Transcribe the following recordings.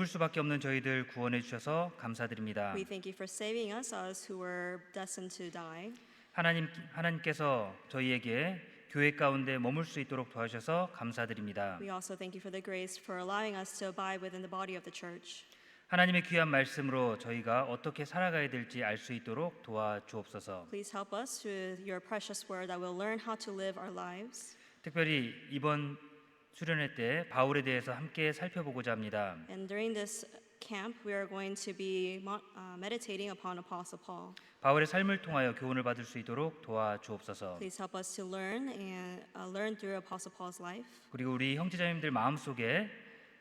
죽을 수밖에 없는 저희들 구원해 주셔서 감사드립니다. We thank you for saving us who were destined to die. 하나님께서 저희에게 교회 가운데 머물 수 있도록 도와주셔서 감사드립니다. We also thank you for the grace for allowing us to abide within the body of the church. 하나님의 귀한 말씀으로 저희가 어떻게 살아가야 될지 알 수 있도록 도와주옵소서. Please help us with your precious word that we'll learn how to live our lives. 특별히 이번 수련회 때 바울에 대해서 함께 살펴보고자 합니다. And during this camp, we are going to be meditating upon Apostle Paul. 바울의 삶을 통하여 교훈을 받을 수 있도록 도와주옵소서. Please help us to learn and learn through Apostle Paul's life. 그리고 우리 형제자매님들 마음속에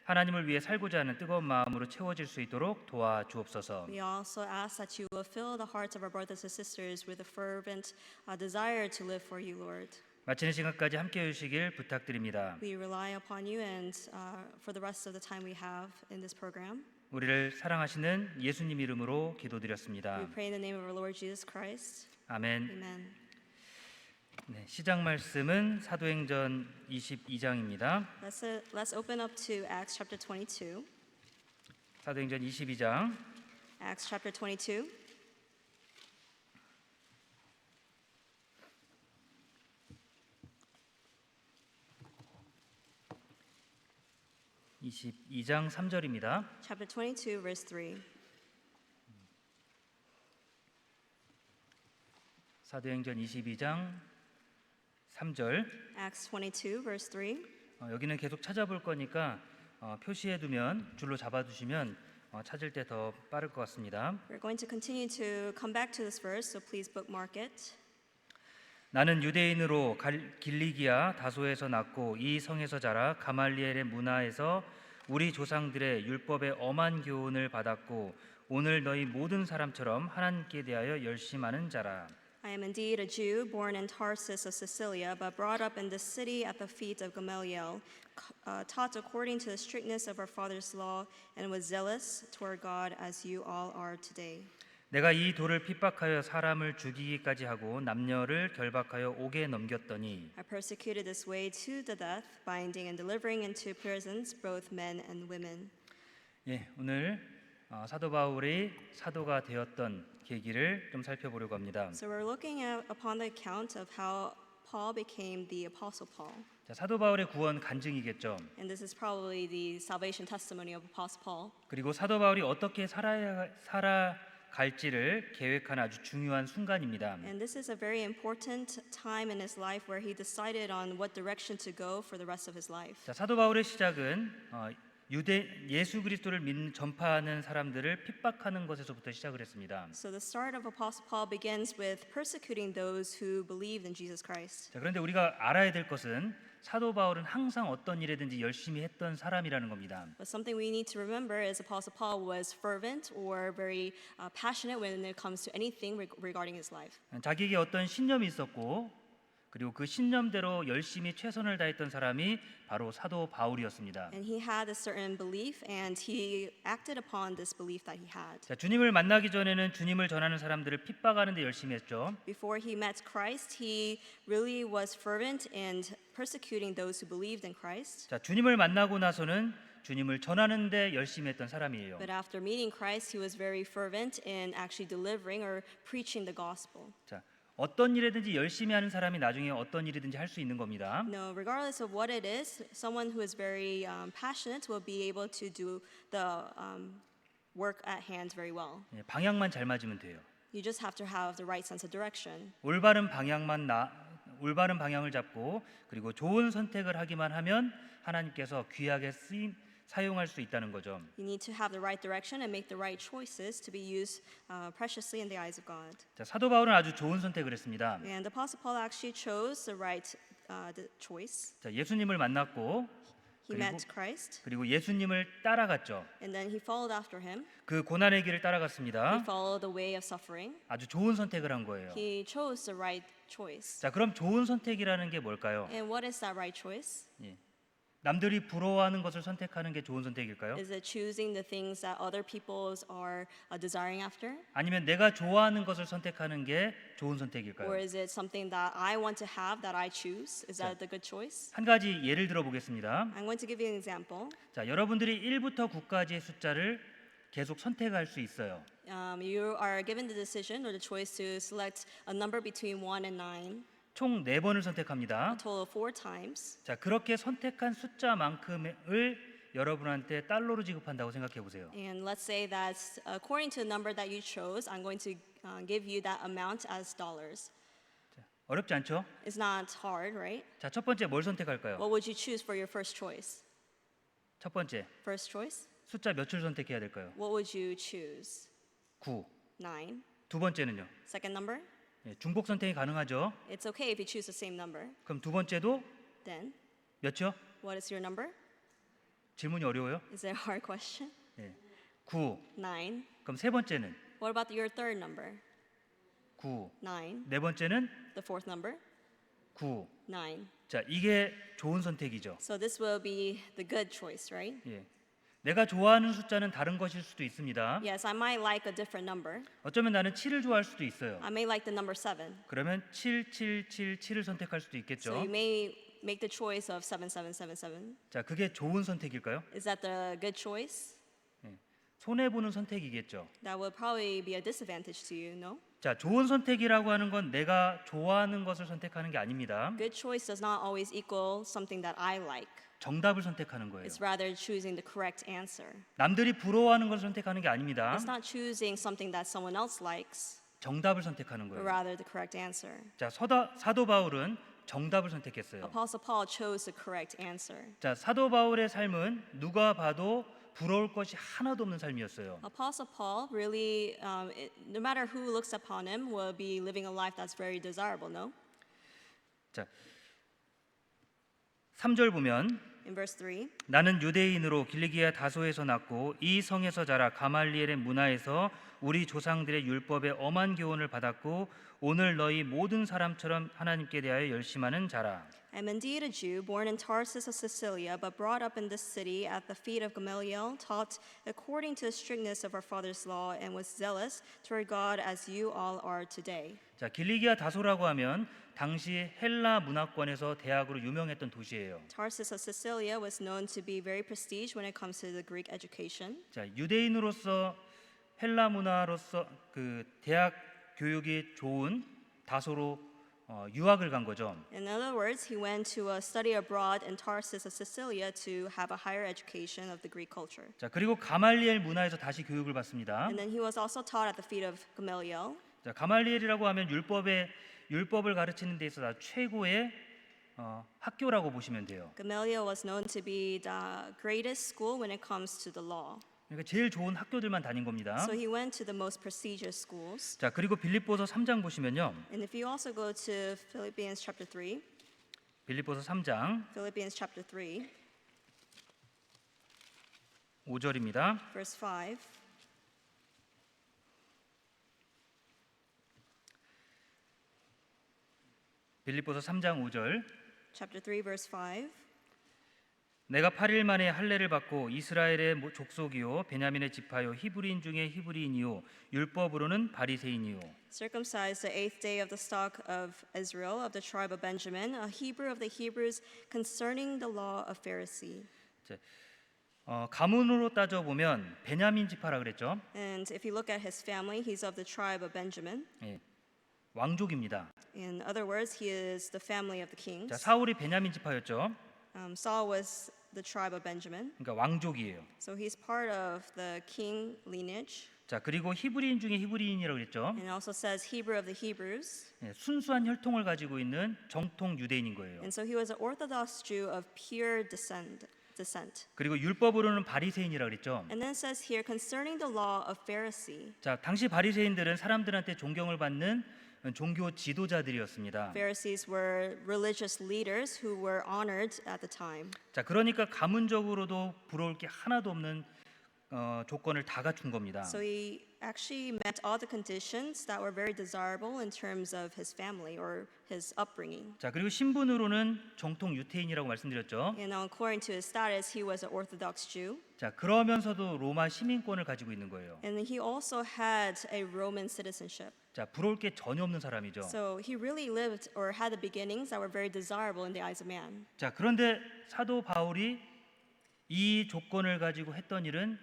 하나님을 위해 살고자 하는 뜨거운 마음으로 채워질 수 있도록 도와주옵소서. We also ask that you will fill the hearts of our brothers and sisters with a fervent desire to live for you, Lord. 마치는 시간까지 함께 해주시길 부탁드립니다. We rely upon you and for the rest of the time we have in this program. 우리를 사랑하시는 예수님 이름으로 기도드렸습니다. We pray in the name of our Lord Jesus Christ. 아멘. Amen. 네, 시작 말씀은 사도행전 22장입니다. Let's open up to Acts chapter 22. 사도행전 22장 Acts chapter 22. (22장) 3절입니다. Chapter 22, verse 3. 사도행전 22장 3절. Acts 22, verse 3. 여기는 계속 찾아볼 거니까 표시해 두면 줄로 잡아 두시면 찾을 때 더 빠를 것 같습니다. We're going to continue to come back to this verse, so please bookmark it. 나는 유대인으로 길리기아 다소에서 낳고 이 성에서 자라 가말리엘의 문화에서 우리 조상들의 율법의 엄한 교훈을 받았고 오늘 너희 모든 사람처럼 하나님께 대하여 열심하는 자라. I am indeed a Jew, born in Tarsus of Cilicia, but brought up in this city at the feet of Gamaliel, taught according to the strictness of our father's law, and was zealous toward God as you all are today. 내가 이 돌을 핍박하여 사람을 죽이기까지 하고 남녀를 결박하여 옥에 넘겼더니 I persecuted this way to the death, binding and delivering into prisons both men and women. 예, 오늘 사도 바울이 사도가 되었던 계기를 좀 살펴보려고 합니다. So we're looking upon the account of how Paul became the Apostle Paul. 자, 사도 바울의 구원 간증이겠죠. And this is probably the salvation testimony of Apostle Paul. 그리고 사도 바울이 어떻게 살아갈지를 계획하는 아주 중요한 순간입니다. And this is a very important time in his life where he decided on what direction to go for the rest of his life. 자, 사도 바울의 시작은 예수 그리스도를 전파하는 사람들을 핍박하는 것에서부터 시작을 했습니다. So the start of Apostle Paul begins with persecuting those who believed in Jesus Christ. 자, 그런데 우리가 알아야 될 것은 사도 바울은 항상 어떤 일에든지 열심히 했던 사람이라는 겁니다. But something we need to remember is Apostle Paul was fervent or very passionate when it comes to anything regarding his life. 자기에게 어떤 신념이 있었고 그리고 그 신념대로 열심히 최선을 다했던 사람이 바로 사도 바울이었습니다. And he had a certain belief and he acted upon this belief that he had. 자, 주님을 만나기 전에는 주님을 전하는 사람들을 핍박하는 데 열심히 했죠. Before he met Christ, he really was fervent in persecuting those who believed in Christ. 자, 주님을 만나고 나서는 주님을 전하는 데 열심히 했던 사람이에요. But after meeting Christ, he was very fervent in actually delivering or preaching the gospel. 자, 어떤 일이든지 열심히 하는 사람이 나중에 어떤 일이든지 할 수 있는 겁니다. No, regardless of what it is, someone who is very passionate will be able to do the work at hand very well. 예, 방향만 잘 맞으면 돼요. You just have to have the right sense of direction. 올바른 방향을 잡고 그리고 좋은 선택을 하기만 하면 하나님께서 귀하게 사용할 수 있다는 거죠. You need to have the right direction and make the right choices to be used preciously in the eyes of God. 자, 사도 바울은 아주 좋은 선택을 했습니다. And Apostle Paul actually chose the right choice. 자, 예수님을 만났고 He met Christ, 그리고 예수님을 따라갔죠. and then he followed after him. 그 고난의 길을 He 따라갔습니다. followed the way of suffering. 아주 좋은 선택을 한 거예요. He chose the right choice. 자, 그럼 좋은 선택이라는 게 뭘까요? And what is that right choice? 예. 남들이 부러워하는 것을 선택하는 게 좋은 선택일까요? Is it choosing the things that other people are desiring after? 아니면 내가 좋아하는 것을 선택하는 게 좋은 Or 선택일까요? is it something that I want to have that I choose? Is that the good choice? 한 가지 예를 들어 보겠습니다. I'm going to give you an example. 자, 여러분들이 1부터 9까지의 숫자를 계속 선택할 수 있어요. You are given the decision or the choice to select a number between 1 and 9, 총 4번을 선택합니다. a total of 4 times. 자, 그렇게 선택한 숫자만큼을 여러분한테 달러로 지급한다고 생각해 보세요. And let's say that according to the number that you chose, I'm going to give you that amount as dollars. 어렵지 않죠? It's not hard, right? 자, 첫 번째 뭘 선택할까요? What would you choose for your first choice? 첫 번째 First choice? 숫자 몇을 선택해야 될까요? What would you choose? 9. 9. 두 번째는요? Second number? 예, 중복 선택이 가능하죠. It's okay if you choose the same number. 그럼 두 번째도 Then, 몇죠? what is your number? 질문이 어려워요? Is that a hard question? 예. 9. 9. 그럼 세 번째는 What about your third number? 9. 9. 네 번째는 The fourth number? 9. 9. 자, 이게 좋은 선택이죠. So this will be the good choice, right? 예. 내가 좋아하는 숫자는 다른 것일 수도 있습니다. Yes, I might like a different number. 어쩌면 나는 7을 좋아할 수도 있어요. I may like the number 7. 그러면 7을 선택할 수도 So 있겠죠. you may make the choice of 7777. 자, 그게 좋은 선택일까요? Is that the good choice? 손해 보는 선택이겠죠. That would probably be a disadvantage to you, no? 자, 좋은 선택이라고 하는 건 내가 좋아하는 것을 선택하는 게 아닙니다. Good choice does not always equal something that I like. 정답을 선택하는 거예요. It's rather choosing the correct answer. 남들이 부러워하는 것을 선택하는 게 아닙니다. It's not choosing something that someone else likes, 정답을 선택하는 but 거예요. rather the correct answer. 자, 사도 바울은 정답을 선택했어요. Apostle Paul chose the correct answer. 자, 사도 바울의 삶은 누가 봐도 부러울 것이 하나도 없는 삶이었어요. Apostle Paul really, no matter who looks upon him, will be living a life that's very desirable, no? 자, 3절 보면 In verse 3, 나는 유대인으로 길리기아 다소에서 났고 이 성에서 자라 가말리엘의 문화에서 우리 조상들의 율법의 엄한 교훈을 받았고 오늘 너희 모든 사람처럼 하나님께 대하여 열심하는 자라. I am indeed a Jew, born in Tarsus of Cilicia, but brought up in this city at the feet of Gamaliel, taught according to the strictness of our father's law, and was zealous toward God as you all are today. 자, 길리기아 다소라고 하면 당시 헬라 문화권에서 대학으로 유명했던 도시예요. Tarsus of Cilicia was known to be very prestige when it comes to the Greek education. 자, 유대인으로서 헬라 문화로서 그 대학 교육이 좋은 다소로 유학을 간 거죠. In other words, he went to study abroad in Tarsus of Cilicia to have a higher education of the Greek culture. 자, 그리고 가말리엘 문화에서 다시 교육을 받습니다. And then he was also taught at the feet of Gamaliel. 자, 가말리엘이라고 하면 율법을 가르치는 데 있어서 최고의 학교라고 보시면 돼요. Gamaliel was known to be the greatest school when it comes to the law. 그러니까 제일 좋은 학교들만 다닌 겁니다. So he went to the most prestigious schools. 자, 그리고 빌립보서 3장 보시면요. And if you also go to Philippians chapter 3, 빌립보서 3장 Philippians chapter 3, 5절입니다. verse 5, 빌립보서 3장 5절. chapter 3, verse 5. 내가 8일 만에 할례를 받고 이스라엘의 족속이요 베냐민의 지파요 히브리인 중에 히브리인이요 율법으로는 바리새인이요. Circumcised the eighth day of the stock of Israel, of the tribe of Benjamin, a Hebrew of the Hebrews, concerning the law of Pharisee. 가문으로 따져 보면 베냐민 지파라 그랬죠. And if you look at his family, he's of the tribe of Benjamin. 예, 왕족입니다. In other words, he is the family of the 자, kings. 사울이 베냐민 지파였죠. Saul was the tribe of Benjamin, 그러니까 왕족이에요. so he's part of the king lineage. 자, 그리고 히브리인 중에 히브리인이라고 그랬죠. And it also says Hebrew of the Hebrews. 예, 순수한 혈통을 가지고 있는 정통 유대인인 거예요. And so he was an Orthodox Jew of pure descent. 그리고 율법으로는 바리새인이라고 그랬죠. And then it says here concerning the law of Pharisee. 자, 당시 바리새인들은 사람들한테 존경을 받는 종교 지도자들이었습니다. Pharisees were religious leaders who were honored at the time. 자, 그러니까 가문적으로도 부러울 게 하나도 없는 조건을 다 갖춘 겁니다. So he actually met all the conditions that were very desirable in terms of his family or his upbringing. 자, 그리고 신분으로는 정통 유태인이라고 말씀드렸죠. And according to his status, he was an Orthodox Jew. 자, 그러면서도 로마 시민권을 가지고 있는 거예요. And he also had a Roman citizenship. 자, 부러울 게 전혀 없는 사람이죠. So he really lived or had the beginnings that were very desirable in the eyes of man. 자, 그런데 사도 바울이 이 조건을 가지고 했던 일은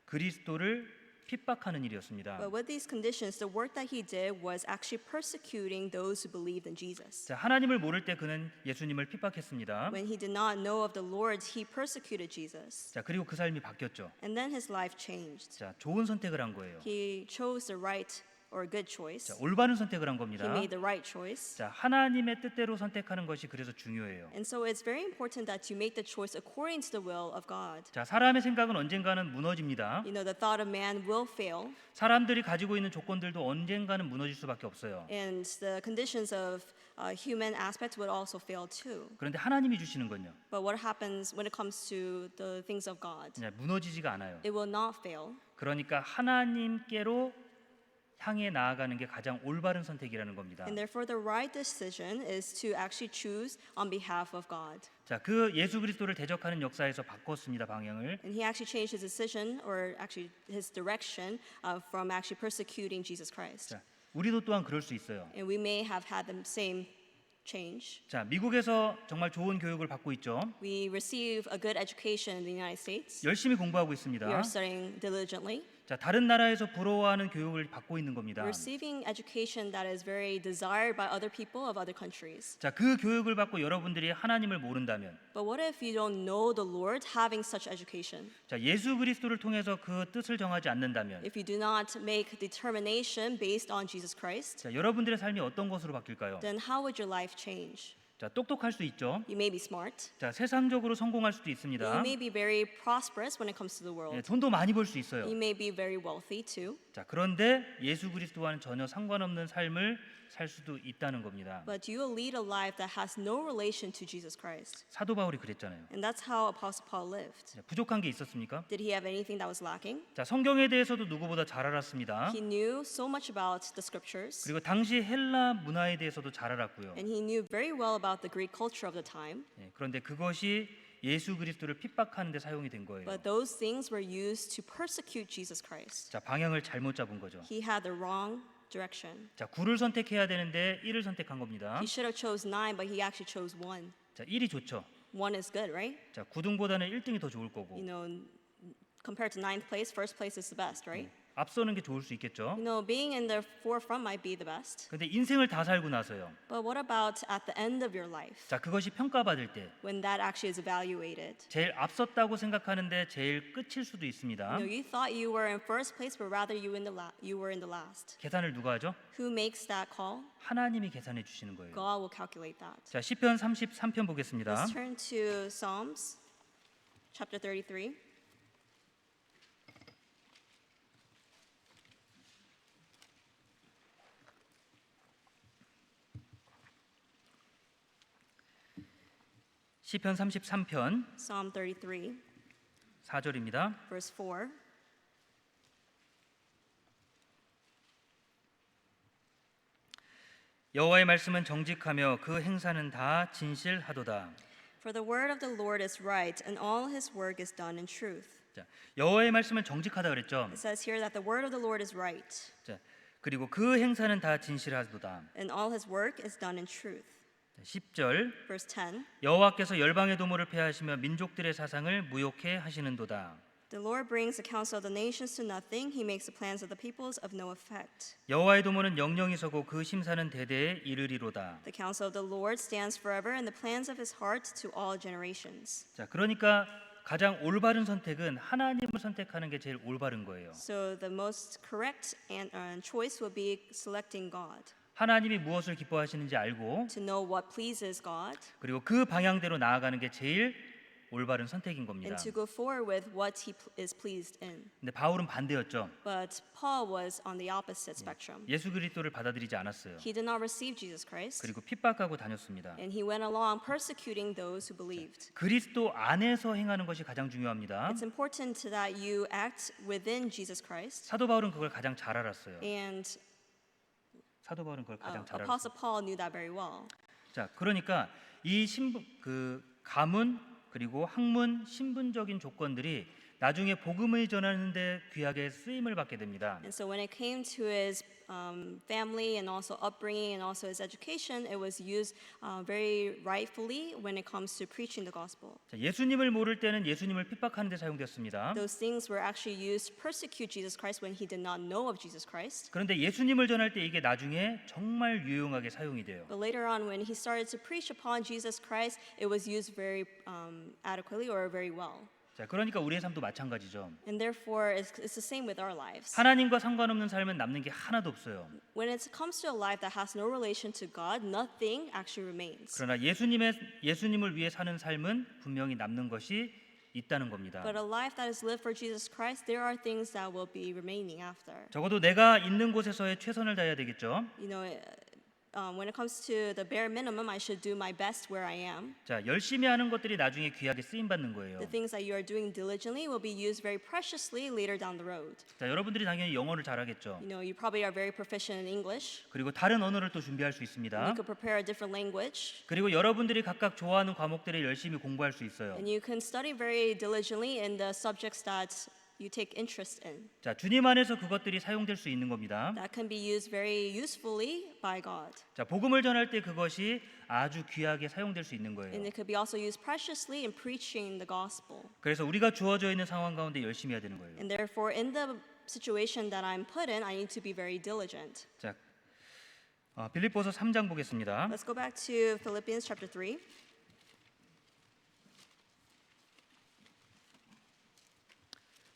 그리스도를 핍박하는 일이었습니다. But with these conditions, the work that he did was actually persecuting those who believed in Jesus. 자, 하나님을 모를 때 그는 예수님을 핍박했습니다. When he did not know of the Lord, he persecuted Jesus. 자, 그리고 그 삶이 바뀌었죠. And then his life changed. 자, 좋은 선택을 한 거예요. He chose the right or a good choice. 자, 올바른 선택을 한 He 겁니다. made the right choice. 자, 하나님의 뜻대로 선택하는 것이 그래서 중요해요. And so it's very important that you make the choice according to the will of God. 자, 사람의 생각은 언젠가는 무너집니다. You know, the thought of man will fail, 사람들이 가지고 있는 조건들도 언젠가는 무너질 수밖에 없어요. and the conditions of human aspects would also fail too. 그런데 하나님이 주시는 건요. But what happens when it comes to the things of God? 네, 무너지지가 않아요. It will not fail. 그러니까 하나님께로 향해 나아가는 게 가장 올바른 선택이라는 겁니다. And therefore, the right decision is to actually choose on behalf of God. 자, 그 예수 그리스도를 대적하는 역사에서 바꿨습니다, 방향을. And he actually changed his decision, or actually his direction, from actually persecuting Jesus Christ. 자, 우리도 또한 그럴 수 있어요. And we may have had the same change. 자, 미국에서 정말 좋은 교육을 받고 있죠. We receive a good education in the United States. 열심히 공부하고 We 있습니다. are studying diligently. 자, 다른 나라에서 부러워하는 교육을 받고 있는 겁니다. Receiving education that is very desired by other people of other countries. 자, 그 교육을 받고 여러분들이 하나님을 모른다면, But what if you don't know the Lord having such education? 자, 예수 그리스도를 통해서 그 뜻을 정하지 않는다면, If you do not make determination based on Jesus Christ, 자, 여러분들의 삶이 어떤 것으로 바뀔까요? then how would your life change? 자, 똑똑할 수 있죠. You may be smart. 자, 세상적으로 성공할 수도 You 있습니다. may be very prosperous when it comes to the 예, world. 돈도 많이 벌 수 있어요. You may be very wealthy too. 자, 그런데 예수 그리스도와는 전혀 상관없는 삶을 살 수도 있다는 겁니다. But you will lead a life that has no relation to Jesus Christ. 사도 바울이 그랬잖아요. And that's how Apostle Paul lived. 자, 부족한 게 있었습니까? Did he have anything that was lacking? 자, 성경에 대해서도 누구보다 잘 알았습니다. He knew so much about the scriptures. 그리고 당시 헬라 문화에 대해서도 잘 알았고요. And he knew very well about the Greek culture of the time. 예, 그런데 그것이 예수 그리스도를 핍박하는 데 사용이 된 거예요. But those things were used to persecute Jesus Christ. 자, 방향을 잘못 잡은 거죠. He had the wrong direction. 자, 9를 선택해야 되는데 1을 선택한 겁니다. He should have chose 9, but he actually chose 1. 자, 1이 좋죠. 1 is good, right? 자, 9등보다는 1등이 더 좋을 거고. You know, compared to 9th place, first place is the best, right? 앞서는 게 좋을 수 있겠죠. You know, being in the forefront might be the best. 근데 인생을 다 살고 나서요. But what about at the end of your life, 자, 그것이 평가받을 때 when that actually is evaluated? 제일 앞섰다고 생각하는데 제일 끝일 수도 있습니다. You know, you thought you were in first place, but rather you were in the last. 계산을 누가 하죠? Who makes that call? 하나님이 계산해 주시는 거예요. God will calculate that. 자, 시편 33편 보겠습니다. Let's turn to Psalms chapter 33. 시편 33편 Psalm 33, 4절입니다. verse 4. 여호와의 말씀은 정직하며 그 행사는 다 진실하도다. For the word of the Lord is right, and all his work is done in truth. 자, 여호와의 말씀은 정직하다 그랬죠. It says here that the word of the Lord is right, 자, 그리고 그 행사는 다 진실하도다. and all his work is done in truth. 10절 Verse 10. 여호와께서 열방의 도모를 폐하시며 민족들의 사상을 무욕해 하시는도다. The Lord brings the counsel of the nations to nothing. He makes the plans of the peoples of no effect. 여호와의 도모는 영영이 서고 그 심사는 대대에 이르리로다. The counsel of the Lord stands forever, and the plans of his heart to all generations. 자, 그러니까 가장 올바른 선택은 하나님을 선택하는 게 제일 올바른 거예요. So the most correct choice will be selecting God. 하나님이 무엇을 기뻐하시는지 알고 To know what pleases God, 그리고 그 방향대로 나아가는 게 제일 올바른 선택인 겁니다. and to go forward with what he is pleased in. 근데 바울은 반대였죠. But Paul was on the opposite spectrum. 예수 그리스도를 받아들이지 않았어요. He did not receive Jesus Christ, 그리고 핍박하고 다녔습니다. and he went along persecuting those who believed. 그리스도 안에서 행하는 것이 가장 중요합니다. It's important that you act within Jesus Christ, 사도 바울은 그걸 가장 잘 알았어요. and 사도 바울은 그걸 가장 잘 알았어요. Apostle Paul knew that very well. 자, 그러니까 이 가문 그리고 학문 신분적인 조건들이 나중에 복음을 전하는데 귀하게 쓰임을 받게 됩니다. And so when it came to his family and also upbringing and also his education, it was used very rightfully when it comes to preaching the gospel. 자, 예수님을 모를 때는 예수님을 핍박하는 데 사용됐습니다. Those things were actually used to persecute Jesus Christ when he did not know of Jesus Christ. 그런데 예수님을 전할 때 이게 나중에 정말 유용하게 사용이 돼요. But later on, when he started to preach upon Jesus Christ, it was used very adequately or very well. 자, 그러니까 우리의 삶도 마찬가지죠. And therefore, it's the same with our lives. 하나님과 상관없는 삶은 남는 게 하나도 없어요. When it comes to a life that has no relation to God, nothing actually remains. 그러나 예수님을 위해 사는 삶은 분명히 남는 것이 있다는 겁니다. But a life that is lived for Jesus Christ, there are things that will be remaining after. 적어도 내가 있는 곳에서의 최선을 다해야 되겠죠. You know, when it comes to the bare minimum, I should do my best where I am. 자, 열심히 하는 것들이 나중에 귀하게 쓰임 받는 거예요. The things that you are doing diligently will be used very preciously later down the road. 자, 여러분들이 당연히 영어를 잘하겠죠. You know, you probably are very proficient in English. 그리고 다른 언어를 또 준비할 수 있습니다. You could prepare a different language. 그리고 여러분들이 각각 좋아하는 과목들을 열심히 공부할 수 있어요. And you can study very diligently in the subjects that you take interest in. 자, 주님 안에서 그것들이 사용될 수 있는 겁니다. That can be used very usefully by God. 자, 복음을 전할 때 그것이 아주 귀하게 사용될 수 있는 거예요. And it could be also used preciously in preaching the gospel. 그래서 우리가 주어져 있는 상황 가운데 열심히 해야 되는 거예요. And therefore, in the situation that I'm put in, I need to be very diligent. 자, 빌립보서 3장 보겠습니다. Let's go back to Philippians chapter 3.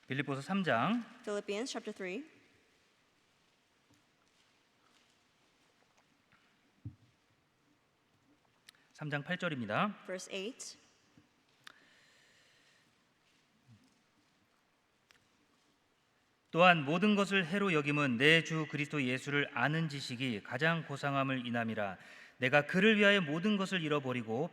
빌립보서 3장 Philippians chapter 3. 3장 8절입니다. Verse 8. 또한 모든 것을 해로 여김은 내 주 그리스도 예수를 아는 지식이 가장 고상함을 인함이라. 내가 그를 위하여 모든 것을 잃어버리고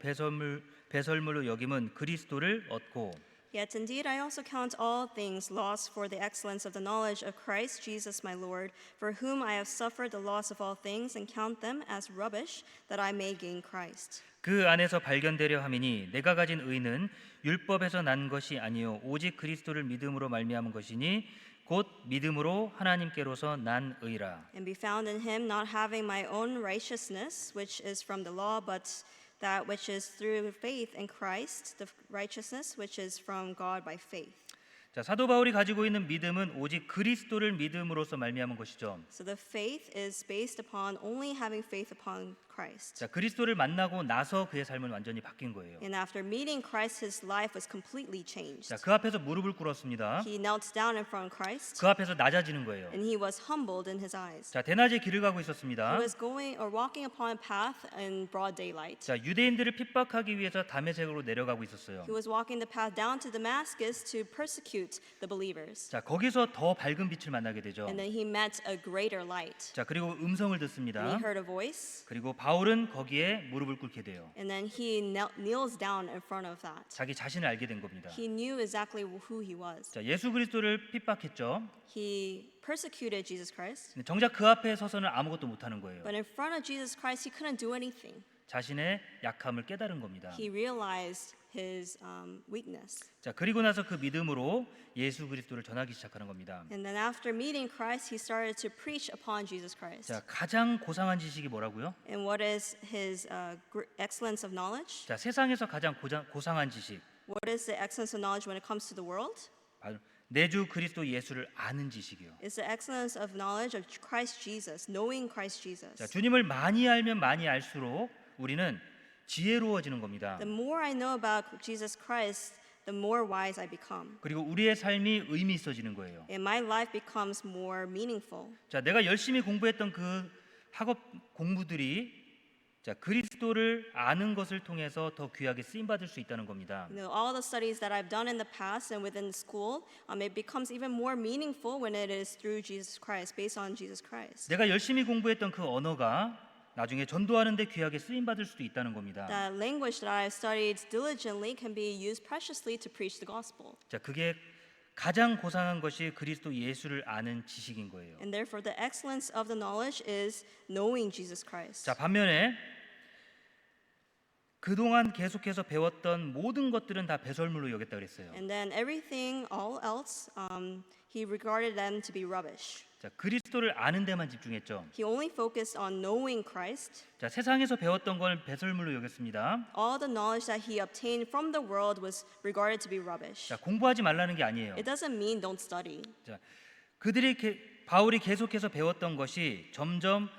배설물로 여김은 그리스도를 얻고. Yet indeed I also count all things lost for the excellence of the knowledge of Christ Jesus my Lord, for whom I have suffered the loss of all things, and count them as rubbish, that I may gain Christ. 그 안에서 발견되려 함이니 내가 가진 의는 율법에서 난 것이 아니요 오직 그리스도를 믿음으로 말미암은 것이니 곧 믿음으로 하나님께로서 난 의라. And be found in him, not having my own righteousness, which is from the law, but that which is through faith in Christ, the righteousness which is from God by faith. 자, 사도 바울이 가지고 있는 믿음은 오직 그리스도를 믿음으로써 말미암은 것이죠. So the faith is based upon only having faith upon Christ. 자, 그리스도를 만나고 나서 그의 삶은 완전히 바뀐 거예요. And after meeting Christ, his life was completely changed. 자, 그 앞에서 무릎을 꿇었습니다. He knelt down in front of Christ, 그 앞에서 낮아지는 거예요. and he was humbled in his eyes. 자, 대낮에 길을 가고 He 있었습니다. was going or walking upon a path in broad daylight. 자, 유대인들을 핍박하기 위해서 다메섹으로 내려가고 있었어요. He was walking the path down to Damascus to persecute the believers. 자, 거기서 더 밝은 빛을 만나게 되죠. And then he met a greater light. 자, 그리고 음성을 And 듣습니다. he heard a voice, 그리고 바울은 거기에 무릎을 꿇게 돼요. and then he kneels down in front of that. 자기 자신을 알게 된 겁니다. He knew exactly who he was. 자, 예수 그리스도를 핍박했죠. He persecuted Jesus Christ, 근데 정작 그 앞에 서서는 아무것도 못하는 거예요. but in front of Jesus Christ, he couldn't do anything. 자신의 약함을 깨달은 겁니다. He realized his weakness. 자, 그리고 나서 그 믿음으로 예수 그리스도를 전하기 시작하는 겁니다. And then after meeting Christ, he started to preach upon Jesus Christ. 자, 가장 고상한 지식이 뭐라고요? And what is his excellence of knowledge? 자, 세상에서 가장 고상한 지식. What is the excellence of knowledge when it comes to the world? 바로 내 주 그리스도 예수를 아는 지식이요. It's the excellence of knowledge of Christ Jesus, knowing Christ Jesus. 자, 주님을 많이 알면 많이 알수록 우리는 지혜로워지는 겁니다. The more I know about Jesus Christ, the more wise I become. 그리고 우리의 삶이 의미 있어지는 거예요. And my life becomes more meaningful. 자, 내가 열심히 공부했던 그 학업 공부들이 자, 그리스도를 아는 것을 통해서 더 귀하게 쓰임 받을 수 있다는 겁니다. All the studies that I've done in the past and within the school, it becomes even more meaningful when it is through Jesus Christ, based on Jesus Christ. 내가 열심히 공부했던 그 언어가 나중에 전도하는 데 귀하게 쓰임 받을 수도 있다는 겁니다. That language that I've studied diligently can be used preciously to preach the gospel. 자, 그게 가장 고상한 것이 그리스도 예수를 아는 지식인 거예요. And therefore the excellence of the knowledge is knowing Jesus Christ. 자, 반면에 그동안 계속해서 배웠던 모든 것들은 다 배설물로 여겼다 그랬어요. And then everything, all else, he regarded them to be rubbish. 자, 그리스도를 아는 데만 집중했죠. He only focused on knowing Christ. 자, 세상에서 배웠던 걸 배설물로 여겼습니다. All the knowledge that he obtained from the world was regarded to be rubbish. 자, 공부하지 말라는 게 아니에요. It doesn't mean don't study. 자, 바울이 계속해서 배웠던 것이 점점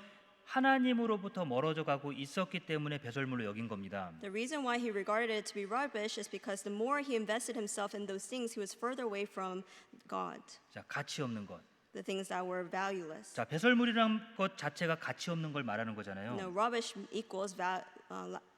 하나님으로부터 멀어져 가고 있었기 때문에 배설물로 여긴 겁니다. The reason why he regarded it to be rubbish is because the more he invested himself in those things, he was further away from God, 자, 가치 없는 것. the things that were valueless. 자, 배설물이란 것 자체가 가치 없는 걸 말하는 거잖아요. Rubbish equals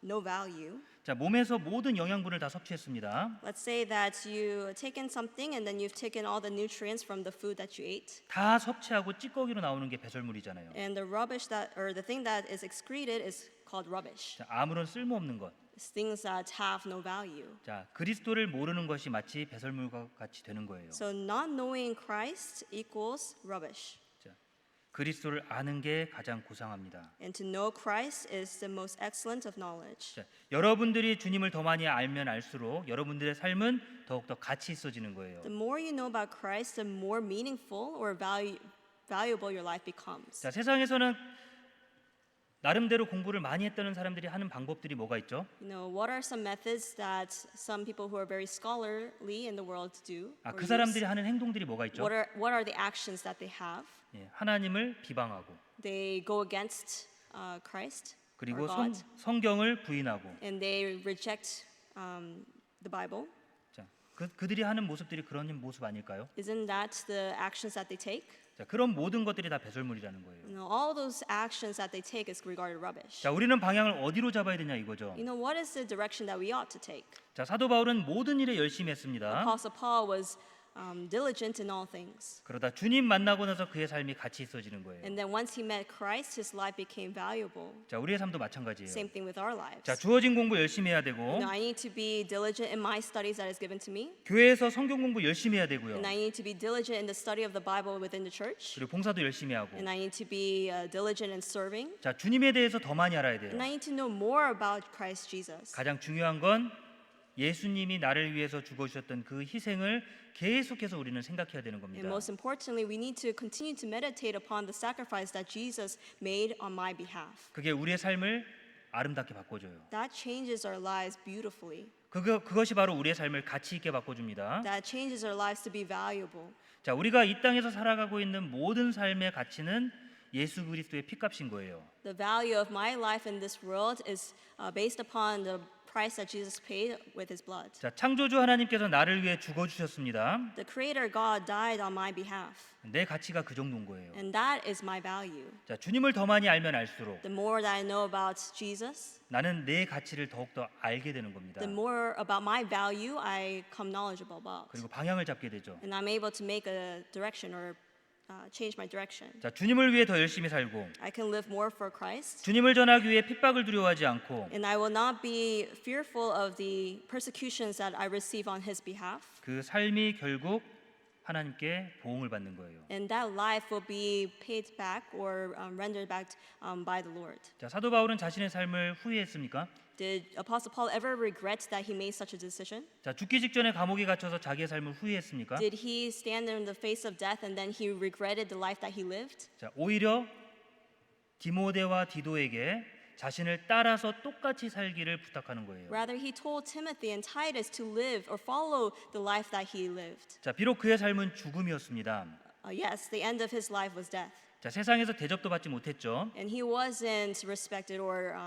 no value. 자, 몸에서 모든 영양분을 다 섭취했습니다. Let's say that you take in something and then you've taken all the nutrients from the food that you ate. 다 섭취하고 찌꺼기로 나오는 게 배설물이잖아요. And the rubbish or the thing that is excreted is called rubbish. 자, 아무런 쓸모없는 것. It's things that have no value. 자, 그리스도를 모르는 것이 마치 배설물과 같이 되는 거예요. So not knowing Christ equals rubbish. 자, 그리스도를 아는 게 가장 고상합니다. And to know Christ is the most excellent of knowledge. 자, 여러분들이 주님을 더 많이 알면 알수록 여러분들의 삶은 더욱더 가치 있어지는 거예요. The more you know about Christ, the more meaningful or valuable your life becomes. 자, 세상에서는 나름대로 공부를 많이 했다는 사람들이 하는 방법들이 뭐가 있죠? What are some methods that some people who are very scholarly in the world do? 아, or 그 use? 사람들이 하는 행동들이 뭐가 있죠? What are the actions that they have? 예, 하나님을 비방하고 They go against Christ 그리고 or God, 성경을 부인하고 and they reject the Bible. 자, 그들이 하는 모습들이 그런 모습 아닐까요? Isn't that the actions that they take? 자, 그런 모든 것들이 다 배설물이라는 거예요. All those actions that they take is regarded rubbish. 자, 우리는 방향을 어디로 잡아야 되냐 이거죠. What is the direction that we ought to take? 자, 사도 바울은 모든 일에 열심히 했습니다. Apostle Paul was diligent in all things. 그러다 주님 만나고 나서 그의 삶이 가치 있어지는 거예요. And then once he met Christ, his life became valuable. 자, 우리의 삶도 마찬가지예요. Same thing with our lives. 자, 주어진 공부 열심히 해야 되고 I need to be diligent in my studies that is given to me. 교회에서 성경 공부 열심히 해야 되고요. And I need to be diligent in the study of the Bible within the church. 그리고 봉사도 열심히 하고 And I need to be diligent in serving. 자, 주님에 대해서 더 많이 알아야 돼요. And I need to know more about Christ Jesus. 가장 중요한 건 예수님이 나를 위해서 죽어주셨던 그 희생을 계속해서 우리는 생각해야 되는 And 겁니다. most importantly, we need to continue to meditate upon the sacrifice that Jesus made on my behalf. 그게 우리의 삶을 아름답게 바꿔줘요. That changes our lives beautifully. 그것이 바로 우리의 삶을 가치 있게 바꿔줍니다. That changes our lives to be valuable. 자, 우리가 이 땅에서 살아가고 있는 모든 삶의 가치는 예수 그리스도의 피값인 거예요. The value of my life in this world is based upon the price that Jesus paid with his blood. 자, 창조주 하나님께서 나를 위해 죽어주셨습니다. The Creator God died on my behalf, 내 가치가 그 정도인 거예요. and that is my value. 자, 주님을 더 많이 알면 알수록 The more that I know about Jesus, 나는 내 가치를 더욱더 알게 되는 겁니다. the more about my value I come knowledgeable about. 그리고 방향을 잡게 되죠. And I'm able to make a direction or change my direction. 자, 주님을 위해 더 열심히 살고 I can live more for Christ, 주님을 전하기 위해 핍박을 두려워하지 않고 and I will not be fearful of the persecutions that I receive on His behalf. 그 삶이 결국 하나님께 보응을 받는 거예요. And that life will be paid back or rendered back by the Lord. 자, 사도 바울은 자신의 삶을 후회했습니까? Did Apostle Paul ever regret that he made such a decision? 자, 죽기 직전에 감옥에 갇혀서 자기의 삶을 후회했습니까? Did he stand in the face of death and then he regretted the life that he lived? 자, 오히려 디모데와 디도에게 자신을 따라서 똑같이 살기를 부탁하는 거예요. Rather, he told Timothy and Titus to live or follow the life that he lived. 자, 비록 그의 삶은 죽음이었습니다. Yes, the end of his life was death. 자, 세상에서 대접도 받지 못했죠. And he wasn't respected or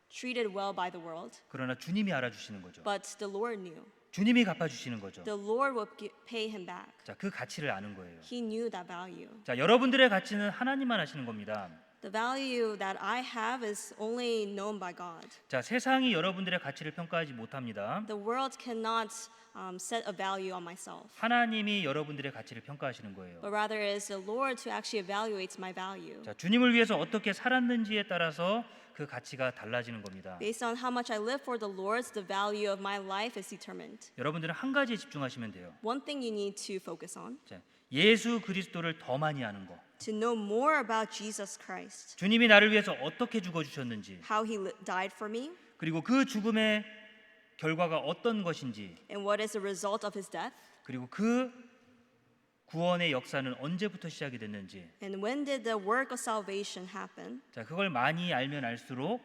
treated well by the world. 그러나 주님이 알아주시는 거죠. But the Lord knew. 주님이 갚아주시는 거죠. The Lord would pay him back. 자, 그 가치를 아는 거예요. He knew that value. 자, 여러분들의 가치는 하나님만 아시는 겁니다. The value that I have is only known by God. 자, 세상이 여러분들의 가치를 평가하지 못합니다. The world cannot set a value on myself, 하나님이 여러분들의 가치를 평가하시는 거예요. but rather it is the Lord who actually evaluates my value. 자, 주님을 위해서 어떻게 살았는지에 따라서 그 가치가 달라지는 겁니다. Based on how much I live for the Lord, the value of my life is determined. 여러분들은 한 가지에 집중하시면 돼요. One thing you need to focus on, 자, 예수 그리스도를 더 많이 아는 거. to know more about Jesus Christ, 주님이 나를 위해서 어떻게 죽어 주셨는지, how he died for me, 그리고 그 죽음의 결과가 어떤 것인지, and what is the result of his death, 그리고 그 구원의 역사는 언제부터 시작이 됐는지. and when did the work of salvation happen. 자, 그걸 많이 알면 알수록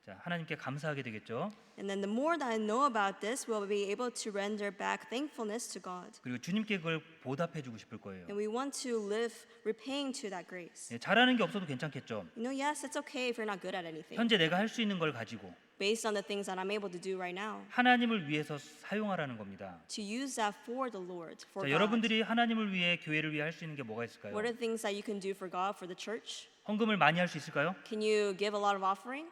자, 하나님께 감사하게 되겠죠. And then the more that I know about this, we'll be able to render back thankfulness to God. 그리고 주님께 그걸 보답해 주고 싶을 거예요. And we want to live repaying to that grace. 예, 잘하는 게 없어도 괜찮겠죠. You know, yes, it's okay if you're not good at anything. 현재 내가 할 수 있는 걸 가지고 Based on the things that I'm able to do right now, 하나님을 위해서 사용하라는 겁니다. to use that for the Lord, for 자, God. 여러분들이 하나님을 위해 교회를 위해 할 수 있는 게 뭐가 있을까요? What are the things that you can do for God, for the church? 헌금을 많이 할 수 있을까요? Can you give a lot of offering?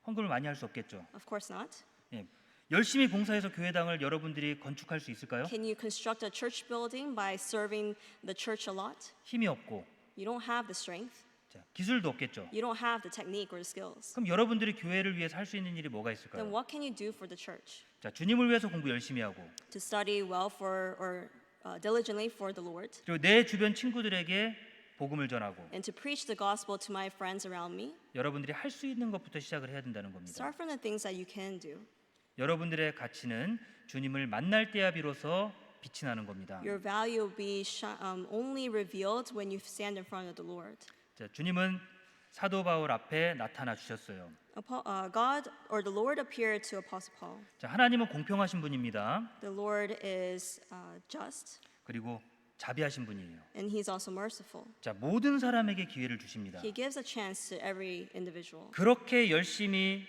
헌금을 많이 할 수 없겠죠. Of course not. 예. 열심히 봉사해서 교회당을 여러분들이 건축할 수 있을까요? Can you construct a church building by serving the church a lot? 힘이 없고, You don't have the strength. 자, 기술도 없겠죠. You don't have the technique or the skills. 그럼 여러분들이 교회를 위해서 할 수 있는 일이 뭐가 Then 있을까요? what can you do for the church? 자, 주님을 위해서 공부 열심히 하고, To study well for or diligently for the Lord, 그리고 내 주변 친구들에게 복음을 전하고, and to preach the gospel to my friends around me. 여러분들이 할 수 있는 것부터 시작을 해야 된다는 겁니다. Start from the things that you can do. 여러분들의 가치는 주님을 만날 때야 비로소 빛이 나는 겁니다. Your value will be only revealed when you stand in front of the Lord. 자, 주님은 사도 바울 앞에 나타나 주셨어요. God or the Lord appeared to Apostle Paul. 자, 하나님은 공평하신 분입니다. The Lord is just, 그리고 자비하신 분이에요. and He's also merciful. 자, 모든 사람에게 기회를 주십니다. He gives a chance to every individual. 그렇게 열심히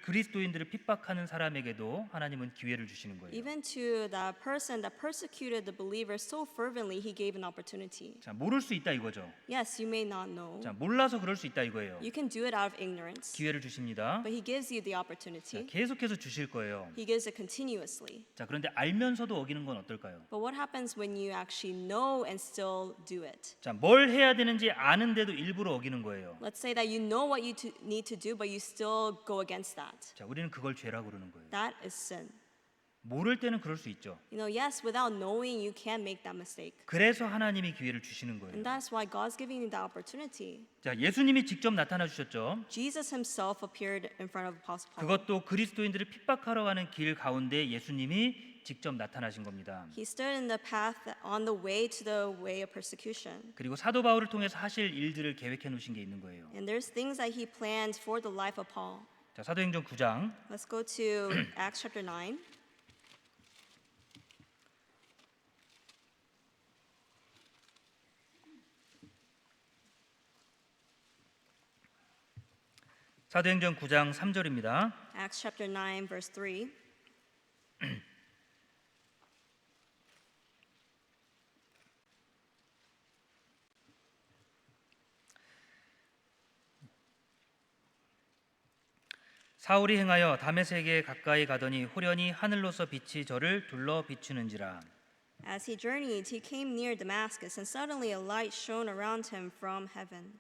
그리스도인들을 핍박하는 사람에게도 하나님은 기회를 주시는 거예요. Even to that person that persecuted the believers so fervently, He gave an opportunity. 자, 모를 수 있다 이거죠. Yes, you may not know. 자, 몰라서 그럴 수 있다 이거예요. You can do it out of ignorance, 기회를 주십니다. but He gives you the 자, opportunity. 계속해서 주실 거예요. He gives it continuously. 자, 그런데 알면서도 어기는 건 어떨까요? But what happens when you actually know and still do it? 자, 뭘 해야 되는지 아는데도 일부러 어기는 거예요. Let's say that you know what you need to do, but you still go against that. 자, 우리는 그걸 죄라고 그러는 거예요. That is sin. 모를 때는 그럴 수 있죠. You know, yes, without knowing, you can make that mistake. 그래서 하나님이 기회를 주시는 거예요. And that's why God's giving you that opportunity. 자, 예수님이 직접 나타나 주셨죠. Jesus himself appeared in front of Apostle Paul. 그것도 그리스도인들을 핍박하러 가는 길 가운데 예수님이 직접 나타나신 겁니다. He stood in the path on the way to the way of persecution. 그리고 사도 바울을 통해서 하실 일들을 계획해 놓으신 게 있는 거예요. And there's things that he planned for the life of Paul. 자, 사도행전 9장 Let's go to Acts chapter 9. 사도행전 9장 3절입니다. Acts chapter 9 verse 3. 사울이 행하여 다메섹에 가까이 가더니 호련히 하늘로서 빛이 저를 둘러 비추는지라. As he journeyed, he came near Damascus, and suddenly a light shone around him from heaven.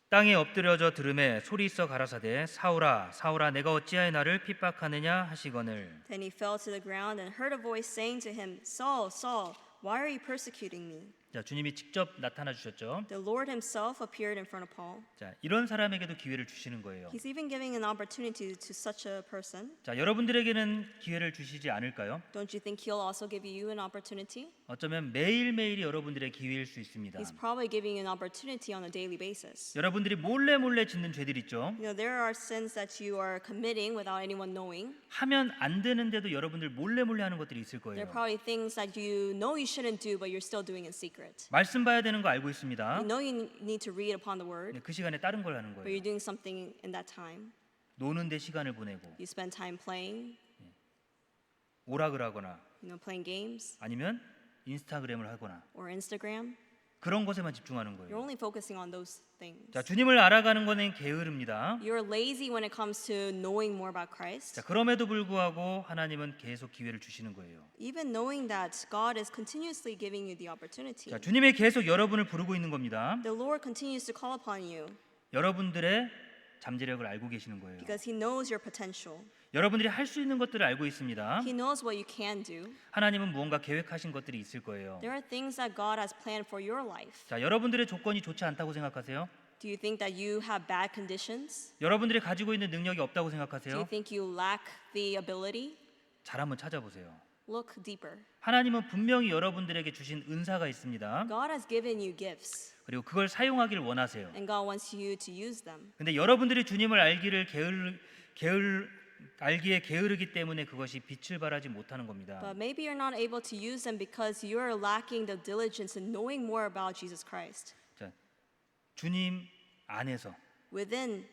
땅에 엎드려져 들음에 소리 있어 가라사대 사울아 사울아 내가 어찌하여 나를 핍박하느냐 하시거늘. Then he fell to the ground and heard a voice saying to him, Saul, Saul, why are you persecuting me? 자, 주님이 직접 나타나 주셨죠. The Lord himself appeared in front of Paul. 자, 이런 사람에게도 기회를 주시는 거예요. He's even giving an opportunity to such a person. 자, 여러분들에게는 기회를 주시지 않을까요? Don't you think he'll also give you an opportunity? 어쩌면 매일매일이 여러분들의 기회일 수 있습니다. He's probably giving you an opportunity on a daily basis. 여러분들이 몰래 짓는 죄들 있죠. You know, there are sins that you are committing without anyone knowing. 하면 안 되는데도 여러분들 몰래 하는 것들이 있을 There are 거예요. probably things that you know you shouldn't do, but you're still doing in secret. 말씀 봐야 되는 거 알고 있습니다. You know you need to read upon the word, 근데 그 시간에 다른 걸 하는 but you're 거예요. doing something in that time. 노는데 시간을 보내고 You spend time playing, 오락을 하거나 playing games 아니면 인스타그램을 하거나 or Instagram. 그런 것에만 집중하는 You're 거예요. only focusing on those things. 자, 주님을 알아가는 거는 게으릅니다. You're lazy when it comes to knowing more about Christ. 자, 그럼에도 불구하고 하나님은 계속 기회를 주시는 거예요. Even knowing that God is continuously giving you the opportunity. 자, 주님이 계속 여러분을 부르고 있는 겁니다. The Lord continues to call upon you 여러분들의 잠재력을 알고 계시는 거예요. because He knows your potential. 여러분들이 할 수 있는 것들을 알고 있습니다. He knows what you can do. 하나님은 무언가 계획하신 것들이 있을 거예요. There are things that God has planned for your life. 자, 여러분들의 조건이 좋지 않다고 생각하세요? Do you think that you have bad conditions? 여러분들이 가지고 있는 능력이 없다고 Do you 생각하세요? think you lack the ability? 잘 한번 찾아보세요. Look deeper. 하나님은 분명히 여러분들에게 주신 은사가 있습니다. God has given you gifts, 그리고 그걸 사용하기를 원하세요. and God wants you to use them. 근데 여러분들이 주님을 알기에 게으르기 때문에 그것이 빛을 발하지 못하는 겁니다. But maybe you're not able to use them because you're lacking the diligence in knowing more about Jesus Christ. 자, 주님 안에서 Within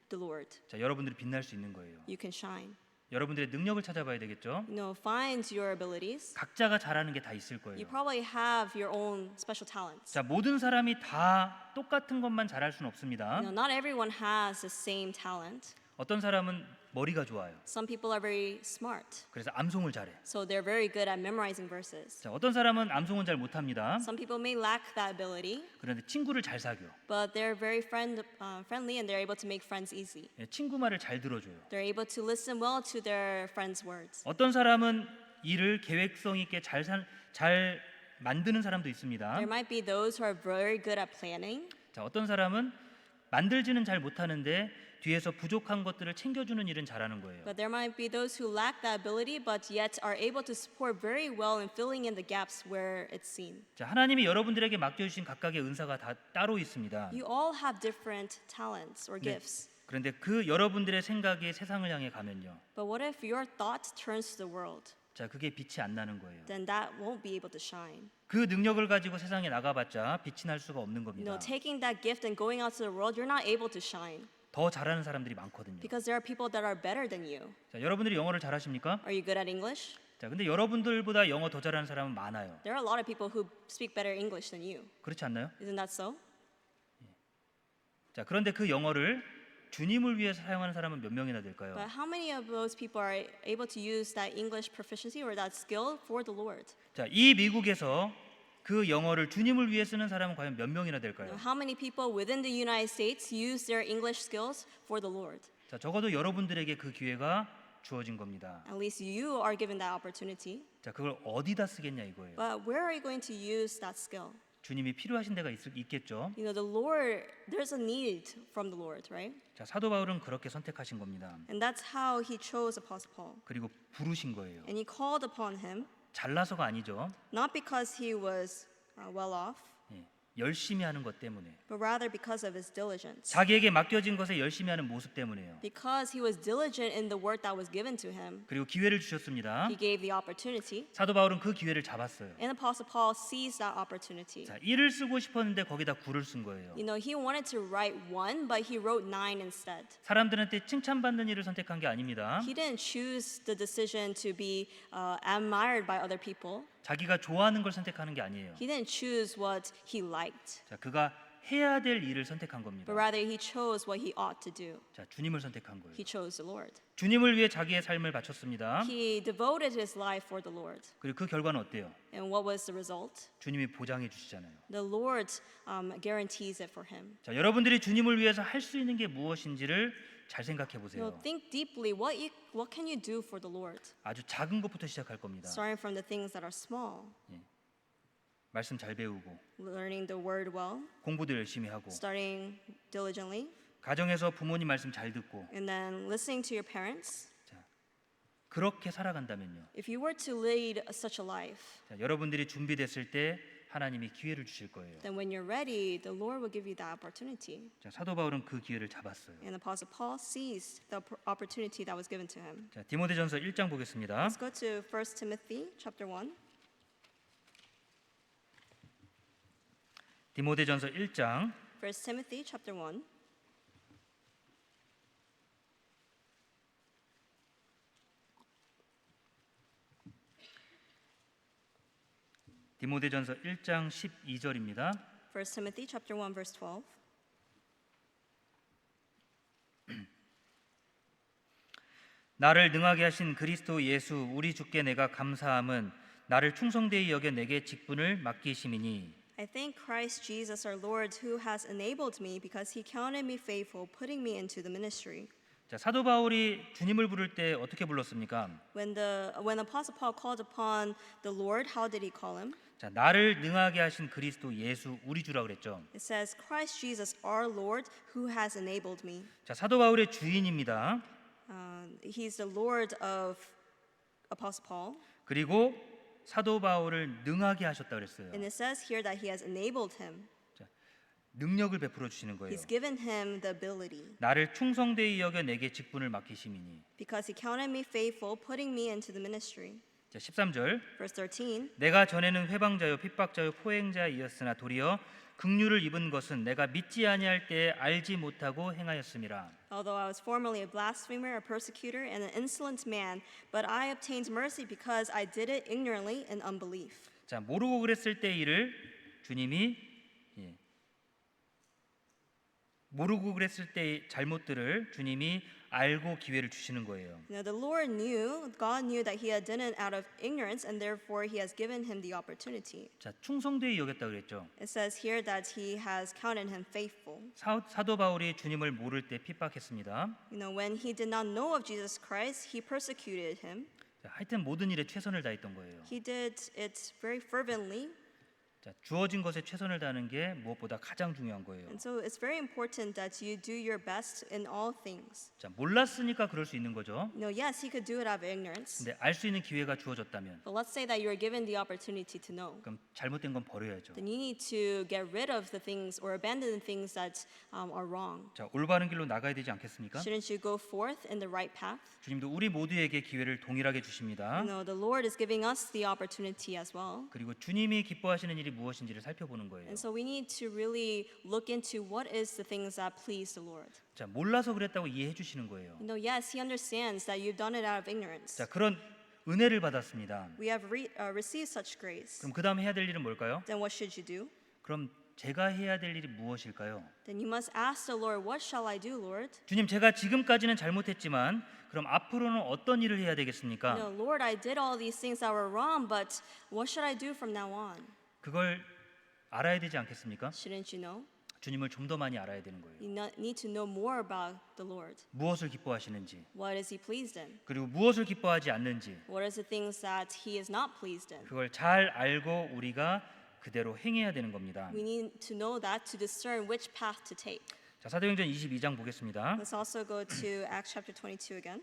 the Lord, 자, 여러분들이 빛날 수 있는 거예요. you can shine. 여러분들의 능력을 찾아봐야 되겠죠? Find your abilities. 각자가 잘하는 게 다 있을 You 거예요. probably have your own special talents. 자, 모든 사람이 다 똑같은 것만 잘할 수는 없습니다. Not everyone has the same talent. 어떤 사람은 머리가 좋아요. Some people are very smart, 그래서 암송을 잘해. so they're very good at memorizing verses. 자, 어떤 사람은 암송은 잘 못합니다. Some people may lack that ability, 그런데 친구를 잘 사겨. but they're very friendly and they're able to make friends easy. 예, 친구 말을 잘 들어줘요. They're able to listen well to their friends' words. 어떤 사람은 일을 계획성 있게 잘 만드는 사람도 있습니다. There might be those who are very good at planning. 자, 어떤 사람은 만들지는 잘 못하는데 뒤에서 부족한 것들을 챙겨주는 일은 잘하는 거예요. But there might be those who lack that ability but yet are able to support very well in filling in the gaps where it's seen. 자, 하나님이 여러분들에게 맡겨주신 각각의 은사가 다 따로 있습니다. You all have different talents or gifts. 그런데 그 여러분들의 생각이 세상을 향해 가면요. But what if your thought turns to the world? 자, 그게 빛이 안 나는 거예요. Then that won't be able to shine. 그 능력을 가지고 세상에 나가봤자 빛이 날 수가 없는 겁니다. Taking that gift and going out to the world, you're not able to shine 더 잘하는 사람들이 많거든요. because there are people that are better than you. 자, 여러분들이 영어를 잘하십니까? Are you good at English? 자, 근데 여러분들보다 영어 더 잘하는 사람은 많아요. There are a lot of people who speak better English than you. 그렇지 않나요? Isn't that so? 자, 그런데 그 영어를 주님을 위해서 사용하는 사람은 몇 명이나 될까요? But how many of those people are able to use that English proficiency or that skill for the Lord? 자, 이 미국에서 그 영어를 주님을 위해 쓰는 사람은 과연 몇 명이나 될까요? How many people within the United States use their English skills for the Lord? 자, 적어도 여러분들에게 그 기회가 주어진 겁니다. At least you are given that opportunity. 자, 그걸 어디다 쓰겠냐 이거예요. But where are you going to use that skill? 주님이 필요하신 데가 있겠죠. The Lord, there's a need from the Lord, right? 자, 사도 바울은 그렇게 선택하신 겁니다. And that's how he chose Apostle Paul. 그리고 부르신 거예요. And he called upon him, 잘나서가 아니죠. not because he was well off, 예, 열심히 하는 것 때문에. but rather because of his diligence. 자기에게 맡겨진 것에 열심히 하는 모습 때문에요. Because he was diligent in the work that was given to him, 그리고 기회를 주셨습니다. he gave the opportunity. 사도 바울은 그 기회를 잡았어요. And Apostle Paul seized that opportunity. 자, 일을 쓰고 싶었는데 거기다 구를 쓴 거예요. He wanted to write 1, but he wrote 9 instead. 사람들한테 칭찬받는 일을 선택한 게 아닙니다. He didn't choose the decision to be admired by other people. 자기가 좋아하는 걸 선택하는 게 아니에요. He didn't choose what he liked, 자, 그가 해야 될 일을 선택한 겁니다. but rather he chose what he ought to do. 자, 주님을 선택한 거예요. He chose the Lord. 주님을 위해 자기의 삶을 바쳤습니다. He devoted his life for the Lord. 그리고 그 결과는 어때요? And what was the result? 주님이 보장해 주시잖아요. The Lord guarantees it for him. 자, 여러분들이 주님을 위해서 할 수 있는 게 무엇인지를 잘 생각해 보세요. Think deeply. What can you do for the Lord? 아주 작은 것부터 시작할 겁니다. Starting from the things that are small, 말씀 잘 배우고 learning the word well, 공부도 열심히 하고 starting diligently, 가정에서 부모님 말씀 잘 듣고 and then listening to your parents. 그렇게 살아간다면요. If you were to lead such a life, 자, 여러분들이 준비됐을 때 하나님이 기회를 주실 거예요. then when you're ready, the Lord will give you that opportunity. 자, 사도 바울은 그 기회를 잡았어요. And Apostle Paul seized the opportunity that was given to him. 자, 디모데전서 1장 보겠습니다. Let's go to 1 Timothy chapter 1. 디모데전서 1장 1 Timothy chapter 1. 디모데전서 1장 12절입니다. 1 Timothy chapter 1 verse 12. 나를 능하게 하신 그리스도 예수 우리 주께 내가 감사함은 나를 충성되이 여겨 내게 직분을 맡기심이니. I thank Christ Jesus our Lord who has enabled me because he counted me faithful, putting me into the ministry. 자, 사도 바울이 주님을 부를 때 어떻게 불렀습니까? When Apostle Paul called upon the Lord, how did he call him? 자, 나를 능하게 하신 그리스도 예수 우리 주라 그랬죠. It says Christ Jesus our Lord who has enabled me. 자, 사도 바울의 주인입니다. He's the Lord of Apostle Paul. 그리고 사도 바울을 능하게 하셨다 그랬어요. And it says here that he has enabled him. 능력을 베풀어 주시는 거예요. He's given him the ability. 나를 충성되이 여겨 내게 직분을 맡기심이니. Because he counted me faithful, putting me into the ministry. 자, 13절. Verse 13. 내가 전에는 회방자요 핍박자요 포행자이었으나 도리어 긍휼을 입은 것은 내가 믿지 아니할 때에 알지 못하고 행하였음이라. Although I was formerly a blasphemer, a persecutor, and an insolent man, but I obtained mercy because I did it ignorantly in unbelief. 자, 모르고 그랬을 때 일을 주님이 모르고 그랬을 때의 잘못들을 주님이 알고 기회를 주시는 거예요. Now the Lord knew, God knew that he had done it out of ignorance, and therefore he has given him the opportunity. 자, 충성되이 여겼다 그랬죠. It says here that he has counted him faithful. 사도 바울이 주님을 모를 때 핍박했습니다. When he did not know of Jesus Christ, he persecuted him. 자, 하여튼 모든 일에 최선을 다했던 거예요. He did it very fervently. 자, 주어진 것에 최선을 다하는 게 무엇보다 가장 중요한 거예요. And so it's very important that you do your best in all things. 자, 몰랐으니까 그럴 수 있는 거죠. Yes, he could do it out of ignorance. 근데 알 수 있는 기회가 주어졌다면 But let's say that you are given the opportunity to know. 그럼 잘못된 건 버려야죠. Then you need to get rid of the things or abandon the things that are wrong. 자, 올바른 길로 나가야 되지 않겠습니까? Shouldn't you go forth in the right path? 주님도 우리 모두에게 기회를 동일하게 주십니다. The Lord is giving us the opportunity as well. 그리고 주님이 기뻐하시는 일이 무엇인지를 살펴보는 거예요. And so we need to really look into what is the things that please the Lord. 자, 몰라서 그랬다고 이해해 주시는 거예요. Yes, he understands that you've done it out of ignorance. 자, 그런 은혜를 받았습니다. We have received such grace. 그럼 그 다음에 해야 될 일은 뭘까요? Then what should you do? 그럼 제가 해야 될 일이 무엇일까요? Then you must ask the Lord, what shall I do, Lord? 주님, 제가 지금까지는 잘못했지만 그럼 앞으로는 어떤 일을 해야 되겠습니까? Lord, I did all these things that were wrong, but what should I do from now on? 그걸 알아야 되지 않겠습니까? Shouldn't you know? 주님을 좀 더 많이 알아야 되는 거예요. You need to know more about the Lord. 무엇을 기뻐하시는지, What is he pleased in? 그리고 무엇을 기뻐하지 않는지, What are the things that he is not pleased in? 그걸 잘 알고 우리가 그대로 행해야 되는 겁니다. We need to know that to discern which path to take. 자, 사도행전 22장 보겠습니다. Let's also go to Acts chapter 22 again.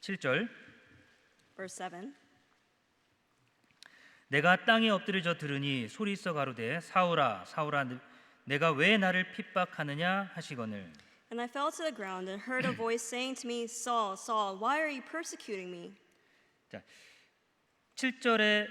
(7절) Verse 7. 내가 땅에 엎드려져 들으니 소리 있어 가로되 사울아 사울아 내가 왜 나를 핍박하느냐 하시거늘. And I fell to the ground and heard a voice saying to me, Saul, Saul, why are you persecuting me? 자, 7절에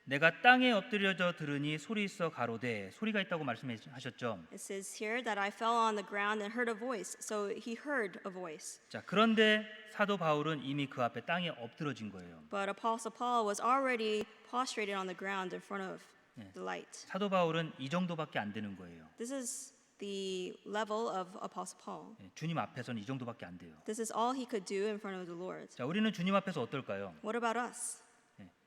내가 땅에 엎드려져 들으니 소리 있어 가로되, 소리가 있다고 말씀하셨죠. It says here that I fell on the ground and heard a voice. So he heard a voice. 자, 그런데 사도 바울은 이미 그 앞에 땅에 엎드러진 거예요. But Apostle Paul was already prostrated on the ground in front of the light. 사도 바울은 이 정도밖에 안 되는 거예요. This is the level of Apostle Paul. 주님 앞에서는 이 정도밖에 안 돼요. This is all he could do in front of the Lord. 자, 우리는 주님 앞에서 어떨까요? What about us?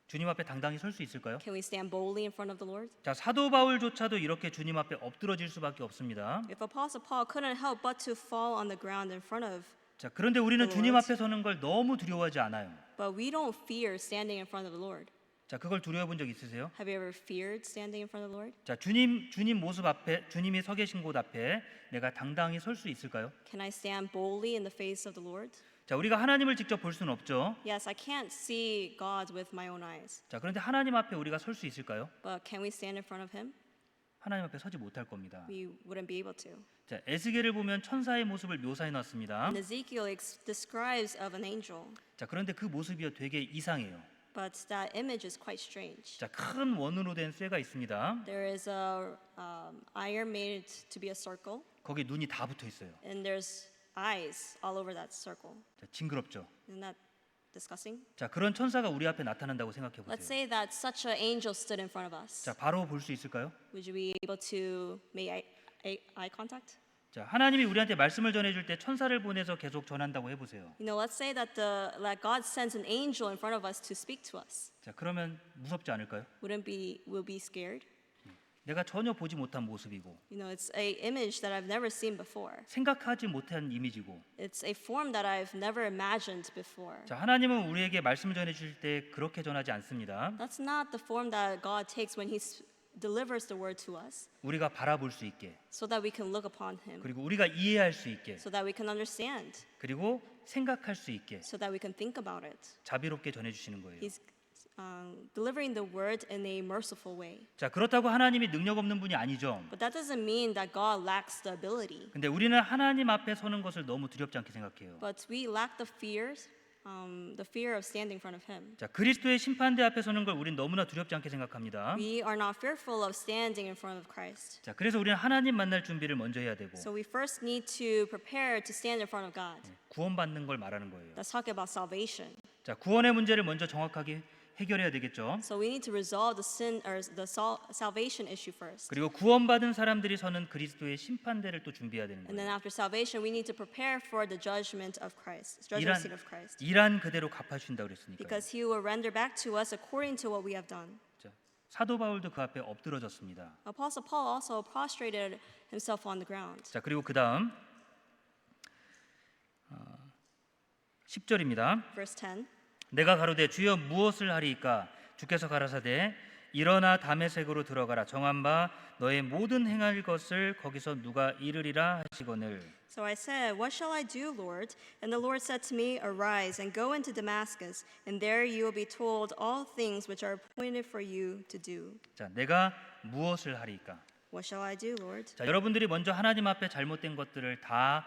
주님 앞에 당당히 설 수 있을까요? Can we stand boldly in front of the Lord? 자, 사도 바울조차도 이렇게 주님 앞에 엎드러질 수밖에 없습니다. If Apostle Paul couldn't help but to fall on the ground in front of, 자, 그런데 우리는 주님 앞에 서는 걸 너무 두려워하지 않아요. but we don't fear standing in front of the Lord. 자, 그걸 두려워 본 적 있으세요? Have you ever feared standing in front of the Lord? 자, 주님 모습 앞에, 주님이 서 계신 곳 앞에 내가 당당히 설 수 있을까요? Can I stand boldly in the face of the Lord? 자, 우리가 하나님을 직접 볼 수는 없죠. Yes, I can't see God with my own eyes. 자, 그런데 하나님 앞에 우리가 설 수 있을까요? But can we stand in front of him? 하나님 앞에 서지 못할 겁니다. We wouldn't be able to. 자, 에스겔을 보면 천사의 모습을 묘사해 놨습니다. And Ezekiel describes of an angel, 자, 그런데 그 모습이 되게 이상해요. but that image is quite strange. 자, 큰 원으로 된 쇠가 있습니다. There is a iron made to be a circle. 거기에 눈이 다 붙어 있어요. and there's eyes all over that circle. 자, 징그럽죠. Isn't that disgusting? 자, 그런 천사가 우리 앞에 나타난다고 생각해 Let's 보세요. say that such an angel stood in front of us. 자, 바로 볼 수 있을까요? Would you be able to make eye contact? 자, 하나님이 우리한테 말씀을 전해줄 때 천사를 보내서 계속 전한다고 해보세요. You know, let's say that that God sends an angel in front of us to speak to us. 자, 그러면 무섭지 않을까요? We'll be scared? 내가 전혀 보지 못한 모습이고 You know, it's a image that I've never seen before. 생각하지 못한 이미지고. It's a form that I've never imagined before. 자, 하나님은 우리에게 말씀을 전해줄 때 그렇게 전하지 않습니다. That's not the form that God takes when He delivers the word to us, 우리가 바라볼 수 있게, so that we can look upon Him, 그리고 우리가 이해할 수 있게, so that we can understand, 그리고 생각할 수 있게 so that we can think about it. 자비롭게 전해주시는 거예요. He's delivering the word in a merciful way. 자, 그렇다고 하나님이 능력 없는 분이 아니죠. But that doesn't mean that God lacks the ability. 근데 우리는 하나님 앞에 서는 것을 너무 두렵지 않게 생각해요. But we lack the fear of standing in front of Him. 자, 그리스도의 심판대 앞에 서는 걸 우린 너무나 두렵지 않게 생각합니다. We are not fearful of standing in front of Christ. 자, 그래서 우리는 하나님 만날 준비를 먼저 해야 되고 So we first need to prepare to stand in front of God. 구원받는 걸 말하는 거예요. Let's talk about salvation. 자, 구원의 문제를 먼저 정확하게 해결해야 되겠죠. So we need to resolve the sin or the salvation issue first. 그리고 구원받은 사람들이 서는 그리스도의 심판대를 또 준비해야 되는 And then 거예요. after salvation, we need to prepare for the judgment of Christ, judgment seat of Christ. 일한 그대로 갚아주신다 그랬으니까. Because He will render back to us according to what we have done. 자, 사도 바울도 그 앞에 엎드러졌습니다. Apostle Paul also prostrated himself on the ground. 자, 그리고 그 다음 10절입니다. Verse 10. 내가 가로되 주여 무엇을 하리이까? 주께서 가라사대 일어나 다메섹으로 들어가라. 정한 바 너의 모든 행할 것을 거기서 누가 이르리라 하시거늘. So I said, What shall I do, Lord? And the Lord said to me, Arise and go into Damascus, and there you will be told all things which are appointed for you to do. 자, 내가 무엇을 하리이까? What shall I do, Lord? 자, 여러분들이 먼저 하나님 앞에 잘못된 것들을 다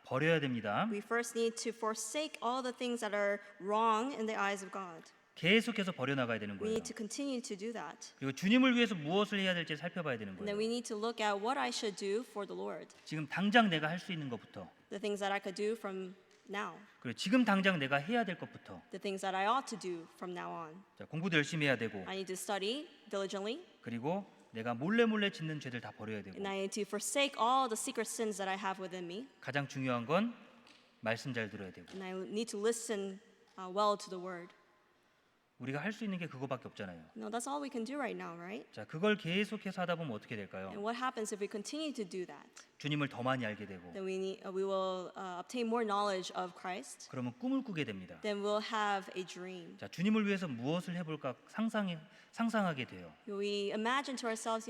버려야 됩니다. We first need to forsake all the things that are wrong in the eyes of God. 계속해서 버려나가야 되는 We 거예요. need to continue to do that. 그리고 주님을 위해서 무엇을 해야 될지 살펴봐야 되는 And then 거예요. we need to look at what I should do for the Lord. 지금 당장 내가 할 수 있는 것부터, The things that I could do from now. 그리고 지금 당장 내가 해야 될 것부터. The things that I ought to do from now on. 자, 공부도 열심히 해야 되고, I need to study diligently. 그리고 내가 몰래 짓는 죄들 다 버려야 되고, And I need to forsake all the secret sins that I have within me. 가장 중요한 건 말씀 잘 들어야 되고. And I need to listen well to the word. 우리가 할 수 있는 게 그거밖에 없잖아요. No, that's all we can do right now, right? 자, 그걸 계속해서 하다 보면 어떻게 될까요? And what happens if we continue to do that? 주님을 더 많이 알게 되고, Then we will obtain more knowledge of Christ. 그러면 꿈을 꾸게 됩니다. Then we'll have a dream. 자, 주님을 위해서 무엇을 해볼까 상상하게 돼요. We imagine to ourselves,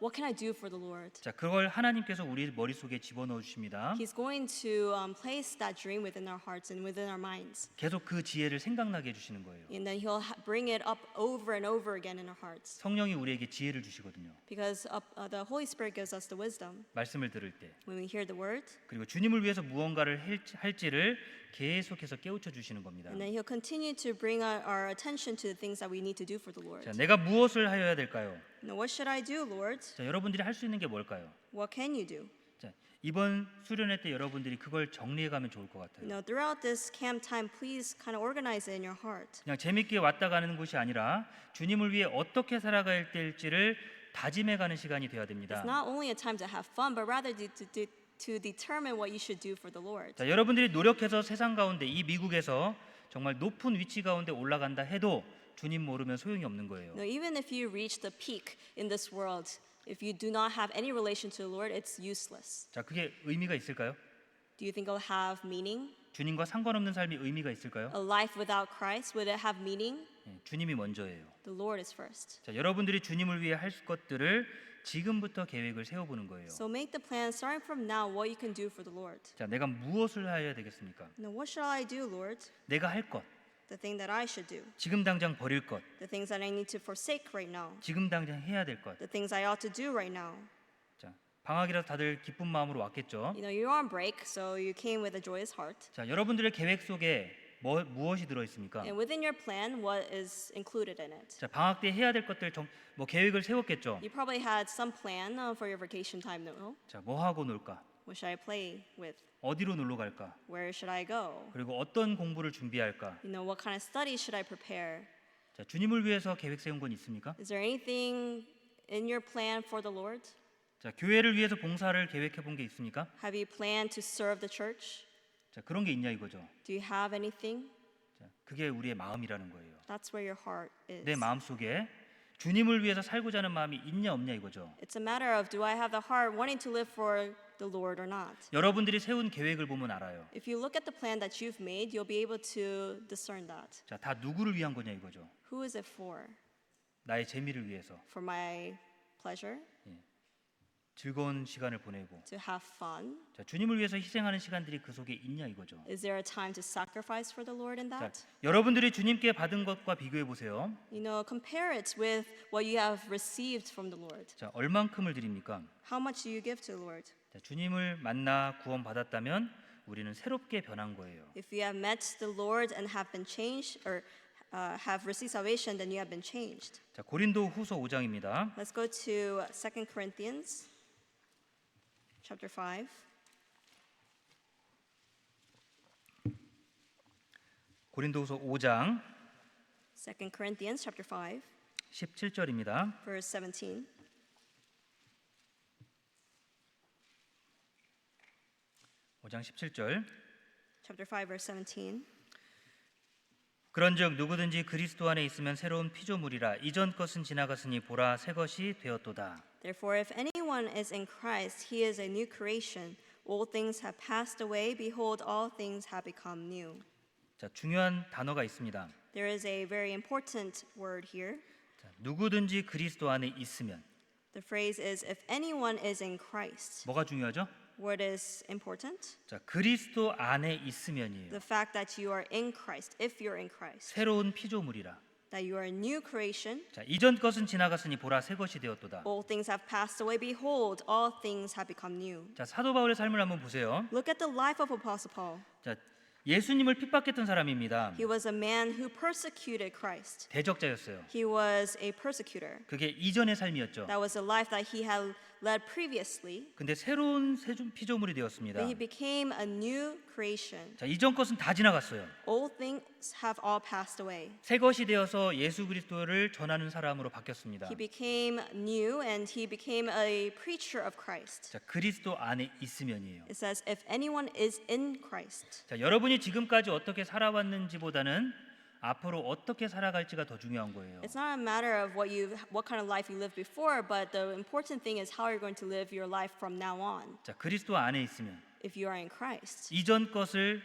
what can I do for the Lord? 자, 그걸 하나님께서 우리 머릿속에 집어넣어 주십니다. He's going to place that dream within our hearts and within our minds. 계속 그 지혜를 생각나게 해주시는 거예요. And then He'll bring it up over and over again in our hearts. 성령이 우리에게 지혜를 주시거든요. Because the Holy Spirit gives us the wisdom. 말씀을 들을 때, When we hear the word, 그리고 주님을 위해서 무언가를 할지를 계속해서 깨우쳐 주시는 겁니다. and then He'll continue to bring our attention to the things that we need to do for the Lord. 자, 내가 무엇을 하여야 될까요? Now, what should I do, Lord? 자, 여러분들이 할 수 있는 게 뭘까요? What can you do? 자, 이번 수련회 때 여러분들이 그걸 정리해 가면 좋을 것 같아요. Throughout this camp time, please kind of organize it in your heart. 그냥 재밌게 왔다 가는 것이 아니라 주님을 위해 어떻게 살아가야 될지를 다짐해 가는 시간이 되어야 됩니다. It's not only a time to have fun, but rather to determine what you should do for the Lord. 자, 여러분들이 노력해서 세상 가운데 이 미국에서 정말 높은 위치 가운데 올라간다 해도 주님 모르면 소용이 없는 거예요. Now, even if you reach the peak in this world, if you do not have any relation to the Lord, it's useless. 자, 그게 의미가 있을까요? Do you think it'll have meaning? 주님과 상관없는 삶이 의미가 있을까요? A life without Christ, would it have meaning? 예, 주님이 먼저예요. The Lord is first. 자, 여러분들이 주님을 위해 할 것들을 지금부터 계획을 세워보는 거예요. So make the plan starting from now what you can do for the Lord. 자, 내가 무엇을 해야 되겠습니까? Now, what shall I do, Lord? 내가 할 것, The thing that I should do. 지금 당장 버릴 것, The things that I need to forsake right now. 지금 당장 해야 될 것. The things I ought to do right now. 자, 방학이라서 다들 기쁜 마음으로 왔겠죠. You're on break, so you came with a joyous heart. 자, 여러분들의 계획 속에 무엇이 들어 있습니까? And within your plan, what is included in it? 자, 방학 때 해야 될 것들 계획을 세웠겠죠. You probably had some plan for your vacation time, no? 자, 뭐 하고 놀까? What should I play with? 어디로 놀러 갈까? Where should I go? 그리고 어떤 공부를 준비할까? What kind of studies should I prepare? 자, 주님을 위해서 계획 세운 건 있습니까? Is there anything in your plan for the Lord? 자, 교회를 위해서 봉사를 계획해 본 게 있습니까? Have you planned to serve the church? 자, 그런 게 있냐 이거죠. Do you have anything? 자, 그게 우리의 마음이라는 거예요. That's where your heart is. 내 마음 속에 주님을 위해서 살고자 하는 마음이 있냐 없냐 이거죠. It's a matter of do I have the heart wanting to live for the Lord or not? 여러분들이 세운 계획을 보면 알아요. If you look at the plan that you've made, you'll be able to discern that. 자, 다 누구를 위한 거냐 이거죠. Who is it for? 나의 재미를 위해서, For my pleasure? 즐거운 시간을 보내고, To have fun? 자, 주님을 위해서 희생하는 시간들이 그 속에 있냐 이거죠. Is there a time to sacrifice for the Lord in 자, that? 여러분들이 주님께 받은 것과 비교해 보세요. Compare it with what you have received from the Lord. 자, 얼만큼을 드립니까? How much do you give to the Lord? 자, 주님을 만나 구원 받았다면 우리는 새롭게 변한 거예요. If you have met the Lord and have been changed or have received salvation, then you have been changed. 자, 고린도 후서 5장입니다. Let's go to 2 Corinthians chapter 5. 고린도후서 5장 2 Corinthians chapter 5, 17절입니다. verse 17. 5장 17절. Chapter 5, verse 17. 그런즉 누구든지 그리스도 안에 있으면 새로운 피조물이라 이전 것은 지나갔으니 보라 새 것이 되었도다. Therefore, if anyone is in Christ, he is a new creation. All things have passed away. Behold, all things have become new. 자, 중요한 단어가 있습니다. There is a very important word here. 자, 누구든지 그리스도 안에 있으면 The phrase is, if anyone is in Christ. 뭐가 중요하죠? What is important? 자, 그리스도 안에 있으면이에요. The fact that you are in Christ, if you're in Christ. 새로운 피조물이라. That you are a new creation. 자, 이전 것은 지나갔으니 보라 새 것이 되었도다. All things have passed away. Behold, all things have become new. 자, 사도 바울의 삶을 한번 보세요. Look at the life of Apostle Paul. 자, 예수님을 핍박했던 사람입니다. He was a man who persecuted Christ. 대적자였어요. He was a persecutor. 그게 이전의 삶이었죠. That was a life that he had led previously. 근데 새로운 피조물이 되었습니다. But he became a new creation. 자, 이전 것은 다 지나갔어요. All things have all passed away. 새 것이 되어서 예수 그리스도를 전하는 사람으로 바뀌었습니다. He became new and he became a preacher of Christ. 자, 그리스도 안에 있으면이에요. It says, if anyone is in Christ. 자, 여러분이 지금까지 어떻게 살아왔는지보다는 앞으로 어떻게 살아갈지가 더 중요한 거예요. It's not a matter of what kind of life you lived before, but the important thing is how you're going to live your life from now on. 자, 그리스도 안에 있으면 If you are in Christ, 이전 것을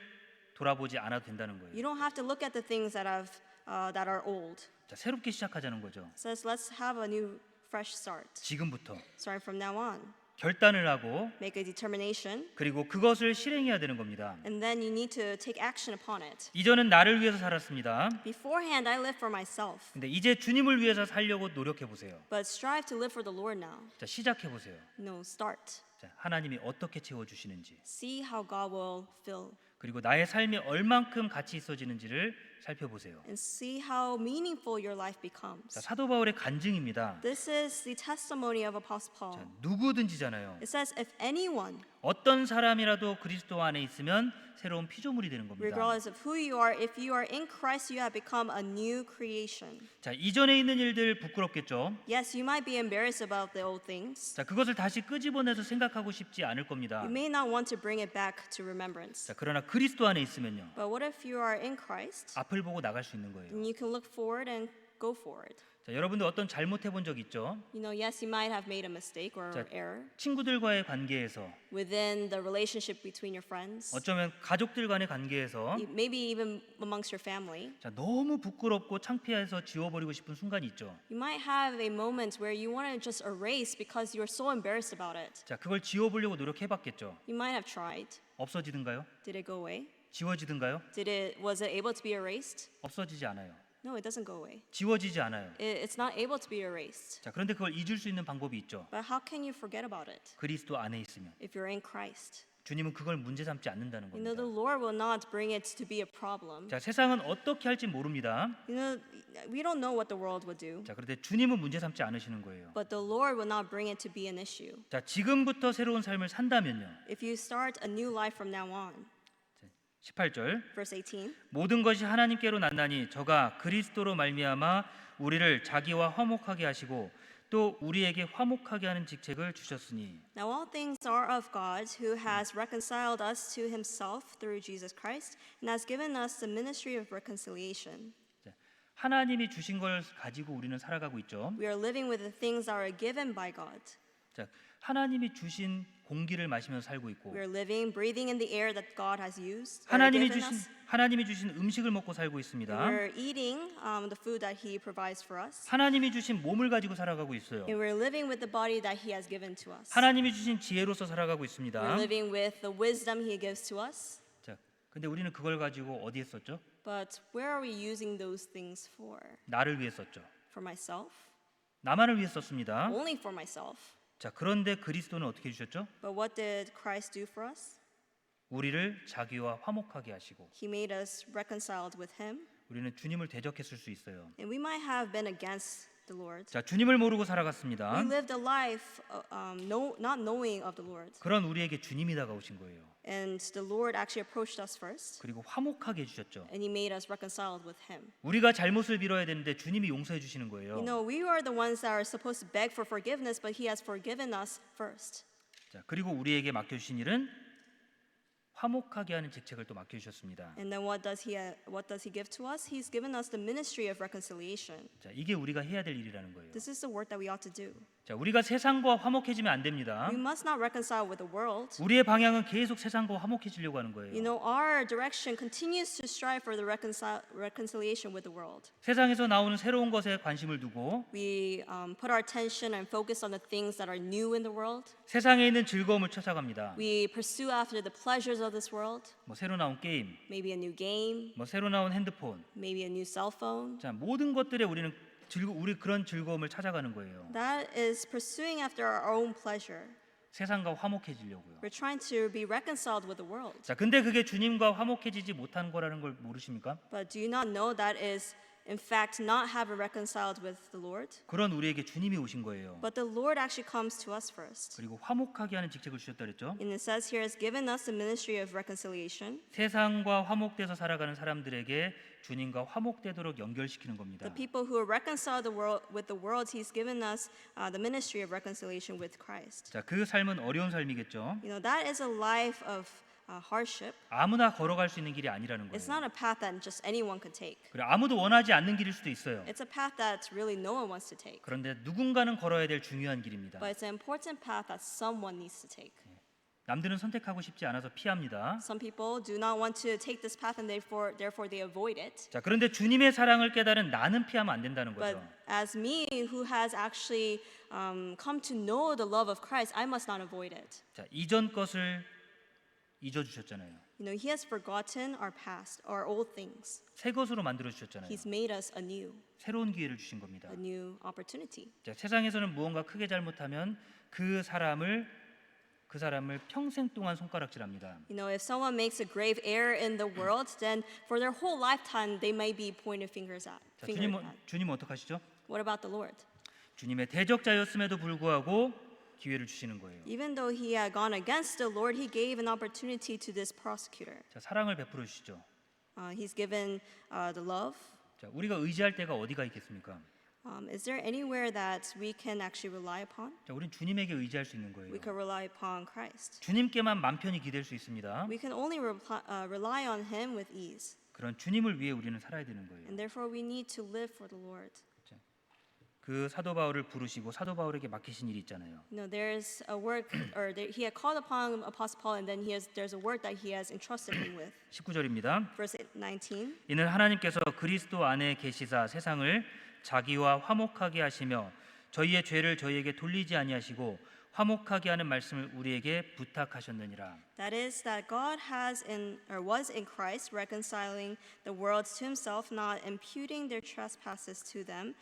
돌아보지 않아도 된다는 거예요. you don't have to look at the things that are old. 자, 새롭게 시작하자는 거죠. It says, let's have a new, fresh start. 지금부터 Starting from now on, 결단을 하고 make a determination, 그리고 그것을 실행해야 되는 겁니다. and then you need to take action upon it. 이전은 나를 위해서 살았습니다. Beforehand, I lived for myself, 근데 이제 주님을 위해서 살려고 노력해 보세요. but strive to live for the Lord now. 자, 시작해 보세요. No, start. 자, 하나님이 어떻게 채워 주시는지, See how God will fill, 그리고 나의 삶이 얼만큼 가치 있어지는지를 살펴보세요. and see how meaningful your life becomes. 자, 사도 바울의 간증입니다. This is the testimony of Apostle Paul. 자, 누구든지잖아요. It says, if anyone, 어떤 사람이라도 그리스도 안에 있으면 새로운 피조물이 되는 겁니다. regardless of who you are, if you are in Christ, you have become a new creation. 자, 이전에 있는 일들 부끄럽겠죠. Yes, you might be embarrassed about the old things. 자, 그것을 다시 끄집어내서 생각하고 싶지 않을 겁니다. You may not want to bring it back to remembrance. 자, 그러나 그리스도 안에 있으면요, But what if you are in Christ? 앞을 보고 나갈 수 있는 거예요. Then you can look forward and go forward. 자, 여러분들 어떤 잘못해 본 적 있죠? Yes, you might have made a mistake or 자, error 친구들과의 관계에서, within the relationship between your friends, 어쩌면 가족들 간의 관계에서 maybe even amongst your family. 자, 너무 부끄럽고 창피해서 지워버리고 싶은 순간이 있죠. You might have a moment where you want to just erase because you're so embarrassed about it. 자, 그걸 지워보려고 노력해봤겠죠. You might have tried. 없어지든가요? Did it go away? 지워지든가요? Was it able to be erased? 없어지지 않아요. No, it doesn't go away. 지워지지 않아요. It's not able to be erased. 자, 그런데 그걸 잊을 수 있는 방법이 있죠. But how can you forget about it 그리스도 안에 있으면. if you're in Christ? 주님은 그걸 문제 삼지 않는다는 You know, 겁니다. the Lord will not bring it to be a problem. 자, 세상은 어떻게 할지 모릅니다. You know, we don't know what the world will do, 자, 그런데 주님은 문제 삼지 않으시는 거예요. but the Lord will not bring it to be an issue. 자, 지금부터 새로운 삶을 산다면요. If you start a new life from now on, 18절 verse 18, 모든 것이 하나님께로 났나니 저가 그리스도로 말미암아 우리를 자기와 화목하게 하시고 또 우리에게 화목하게 하는 직책을 주셨으니. now all things are of God, who has reconciled us to himself through Jesus Christ, and has given us the ministry of reconciliation. 자, 하나님이 주신 걸 가지고 우리는 살아가고 있죠. We are living with the things that are given by God. 자, 하나님이 주신 공기를 마시면서 살고 있고 We are living, breathing in the air that God has used, or 하나님이 주신 음식을 먹고 살고 있습니다. We're eating the food that He provides for us, 하나님이 주신 몸을 가지고 살아가고 있어요. and we're living with the body that He has given to us. 하나님이 주신 지혜로서 살아가고 있습니다. We're living with the wisdom He gives to us. 자, 근데 우리는 그걸 가지고 어디에 썼죠? But where are we using those things for? 나를 위해 썼죠. For myself? 나만을 위해 썼습니다. Only for myself. 자, 그런데 그리스도는 어떻게 해주셨죠? But what did Christ do for us? 우리를 자기와 화목하게 하시고 He made us reconciled with Him, 우리는 주님을 대적했을 수 있어요. and we might have been against the Lord. 자, 주님을 모르고 살아갔습니다. We lived a life not knowing of the Lord. 그런 우리에게 주님이 다가오신 거예요. And the Lord actually approached us first, 그리고 화목하게 해주셨죠. and He made us reconciled with Him. 우리가 잘못을 빌어야 되는데 주님이 용서해 주시는 거예요. You know, we are the ones that are supposed to beg for forgiveness, but He has forgiven us first. 자, 그리고 우리에게 맡겨주신 일은 화목하게 하는 직책을 또 맡겨주셨습니다. And then what does He give to us? He's given us the ministry of reconciliation. 자, 이게 우리가 해야 될 일이라는 거예요. This is the work that we ought to do. 자, 우리가 세상과 화목해지면 안 됩니다. We must not reconcile with the world. 우리의 방향은 계속 세상과 화목해지려고 하는 거예요. You know, our direction continues to strive for the reconciliation with the world. 세상에서 나오는 새로운 것에 관심을 두고 We put our attention and focus on the things that are new in the world. 세상에 있는 즐거움을 찾아갑니다. We pursue after the pleasures of this world. 뭐 새로 나온 게임, Maybe a new game, 뭐 새로 나온 핸드폰. maybe a new cell phone. 자, 모든 것들에 우리는 우리 그런 즐거움을 찾아가는 거예요. That is pursuing after our own pleasure. 세상과 화목해지려고요. We're trying to be reconciled with the world. 자, 근데 그게 주님과 화목해지지 못한 거라는 걸 모르십니까? But do you not know that is in fact not having reconciled with the Lord? 그런 우리에게 주님이 오신 거예요. But the Lord actually comes to us first. 그리고 화목하게 하는 직책을 주셨다 그랬죠? And it says here, has given us the ministry of reconciliation. 세상과 화목돼서 살아가는 사람들에게 주님과 화목되도록 연결시키는 겁니다. The people who are reconciled with the world, He's given us the ministry of reconciliation with Christ. 자, 그 삶은 어려운 삶이겠죠. You know, that is a life of hardship. 아무나 걸어갈 수 있는 길이 아니라는 It's 거예요. not a path that just anyone can take. 그리고 아무도 원하지 않는 길일 수도 있어요. It's a path that really no one wants to take. 그런데 누군가는 걸어야 될 중요한 길입니다. But it's an important path that someone needs to take. 남들은 선택하고 싶지 않아서 피합니다. Some people do not want to take this path, and therefore they avoid it. 자, 그런데 주님의 사랑을 깨달은 나는 피하면 안 된다는 But 거죠. as me, who has actually come to know the love of Christ, I must not avoid it. 자, 이전 것을 잊어주셨잖아요. You know, He has forgotten our past, our old things. 새 것으로 만들어 주셨잖아요. He's made us anew, 새로운 기회를 주신 겁니다. a new opportunity. 자, 세상에서는 무언가 크게 잘못하면 그 사람을 평생 동안 손가락질합니다. You know, if someone makes a grave error in the world, then for their whole lifetime they may be pointed fingers at. 자, 주님은 어떡하시죠? What about the Lord? 주님의 대적자였음에도 불구하고 기회를 주시는 거예요. Even though he had gone against the Lord, he gave an opportunity to this prosecutor. 자, 사랑을 베풀어 주시죠. He's given the love. 자, 우리가 의지할 때가 어디가 있겠습니까? Is there anywhere that we can actually rely upon? 자, 우린 주님에게 의지할 수 있는 거예요. We can rely upon Christ. 주님께만 맘 편히 기댈 수 있습니다. We can only rely on Him with ease. 그런 주님을 위해 우리는 살아야 되는 거예요. And therefore we need to live for the Lord. 그 사도 바울을 부르시고 사도 바울에게 맡기신 일이 있잖아요. You know, there's a work, he had called upon Apostle Paul, and then there's a work that he has entrusted him with. 19절입니다. Verse 19. 이는 하나님께서 그리스도 안에 계시사 세상을 자기와 화목하게 하시며 저희의 죄를 저희에게 돌리지 아니하시고 화목하게 하는 말씀을 우리에게 부탁하셨느니라. That is that God was in Christ reconciling the world to Himself, not imputing their trespasses to them,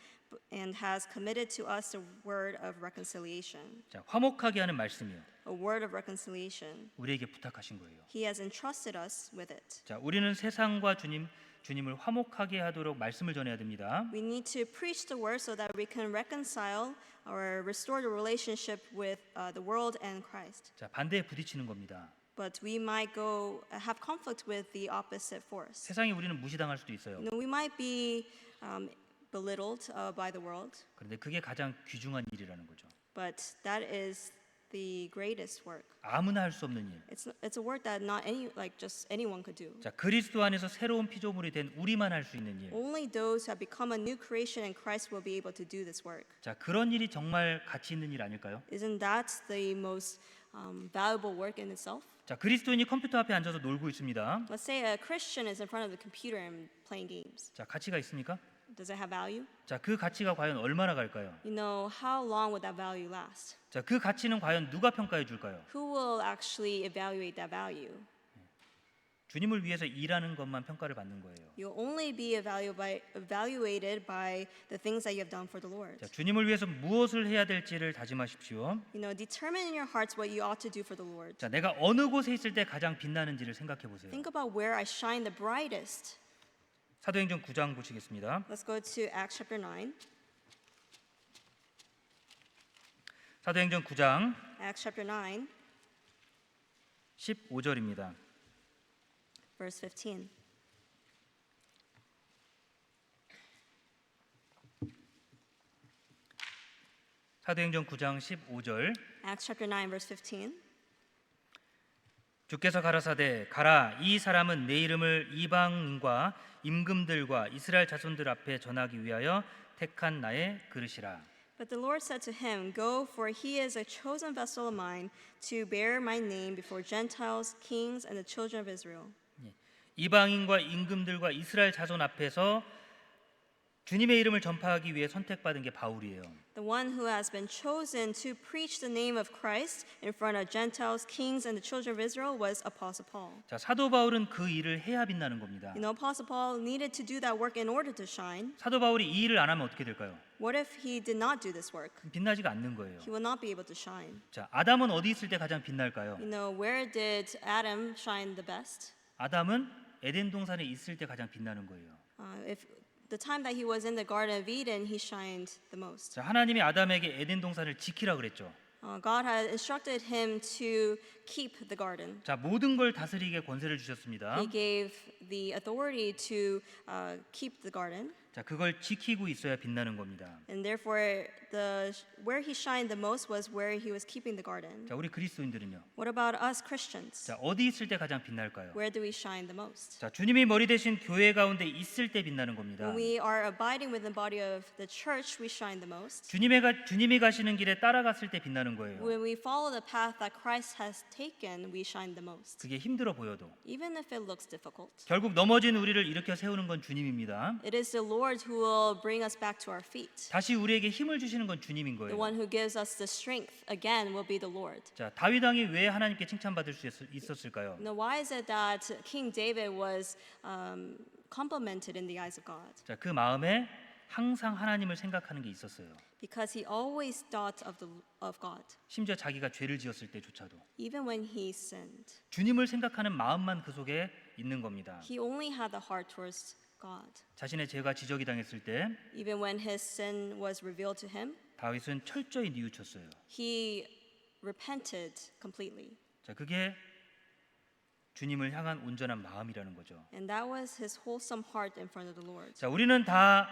and has committed to us the word of reconciliation. 자, 화목하게 하는 말씀이요. a word of reconciliation. 우리에게 부탁하신 거예요. He has entrusted us with it. 자, 우리는 세상과 주님을 화목하게 하도록 말씀을 전해야 됩니다. We need to preach the word so that we can reconcile or restore the relationship with the world and Christ. 자, 반대에 부딪히는 겁니다. But we might have conflict with the opposite force. 세상에 우리는 무시당할 수도 있어요. We might be belittled by the world, 그런데 그게 가장 귀중한 일이라는 거죠. but that is the greatest work. 아무나 할 수 없는 일. It's a work that not just anyone could do. 자, 그리스도 안에서 새로운 피조물이 된 우리만 할 수 있는 일. Only those who have become a new creation in Christ will be able to do this work. 자, 그런 일이 정말 가치 있는 일 아닐까요? Isn't that the most valuable work in itself? 자, 그리스도인이 컴퓨터 앞에 앉아서 놀고 있습니다. Let's say a Christian is in front of the computer and playing games. 자, 가치가 있습니까? Does it have value? 자, 그 가치가 과연 얼마나 갈까요? You know, how long would that value last? 자, 그 가치는 과연 누가 평가해 줄까요? Who will actually evaluate that value? 주님을 위해서 일하는 것만 평가를 받는 거예요. You'll only be evaluated by the things that you have done for the Lord. 자, 주님을 위해서 무엇을 해야 될지를 다짐하십시오. You know, determine in your hearts what you ought to do for the Lord. 자, 내가 어느 곳에 있을 때 가장 빛나는지를 생각해 보세요. Think about where I shine the brightest. 사도행전 9장 보시겠습니다. Let's go to Acts chapter 9. 사도행전 9장 Acts chapter 9, 15절입니다. verse 15. 사도행전 9장 15절. Acts chapter 9, verse 15. 주께서 가라사대 가라 이 사람은 내 이름을 이방인과 임금들과 이스라엘 자손들 앞에 전하기 위하여 택한 나의 그릇이라. But the Lord said to him, Go, for he is a chosen vessel of mine to bear my name before Gentiles, kings, and the children of Israel. 이방인과 임금들과 이스라엘 자손 앞에서 주님의 이름을 전파하기 위해 선택받은 게 바울이에요. The one who has been chosen to preach the name of Christ in front of Gentiles, kings, and the children of Israel was Apostle Paul. 자, 사도 바울은 그 일을 해야 빛나는 겁니다. You know, Apostle Paul needed to do that work in order to shine. 사도 바울이 이 일을 안 하면 어떻게 될까요? What if he did not do this work? 빛나지가 않는 거예요. He will not be able to shine. 자, 아담은 어디 있을 때 가장 빛날까요? You know, where did Adam shine the best? 아담은 에덴 동산에 있을 때 가장 빛나는 거예요. If the time that he was in the Garden of Eden, he shined the most. 자, 하나님이 아담에게 에덴 동산을 지키라 그랬죠. God had instructed him to keep the garden. 자, 모든 걸 다스리게 권세를 주셨습니다. He gave the authority to keep the garden, 자, 그걸 지키고 있어야 빛나는 겁니다. and therefore where he shined the most was where he was keeping the garden. 자, 우리 그리스도인들은요. What about us Christians? 자, 어디 있을 때 가장 빛날까요? Where do we shine the most? 자, 주님이 머리 대신 교회 가운데 있을 때 빛나는 겁니다. When we are abiding within the body of the church, we shine the most. 주님이 가시는 길에 따라갔을 때 빛나는 거예요. When we follow the path that Christ has taken, we shine the most. 그게 힘들어 보여도 Even if it looks difficult. 결국 넘어진 우리를 일으켜 세우는 건 주님입니다. It is the Lord who will bring us back to our feet. 다시 우리에게 힘을 주시는 건 주님인 The 거예요. one who gives us the strength again will be the Lord. 자, 다윗 왕이 왜 하나님께 칭찬받을 수 있었을까요? Now, why is it that King David was complimented in the eyes of God? 자, 그 마음에 항상 하나님을 생각하는 게 있었어요. Because he always thought of God, 심지어 자기가 죄를 지었을 때조차도 even when he sinned. 주님을 생각하는 마음만 그 속에 있는 겁니다. He only had the heart towards God. 자신의 죄가 지적이 당했을 때 Even when his sin was revealed to him, 다윗은 철저히 뉘우쳤어요. he repented completely. 자, 그게 주님을 향한 온전한 마음이라는 거죠. And that was his wholesome heart in front of the Lord. 자, 우리는 다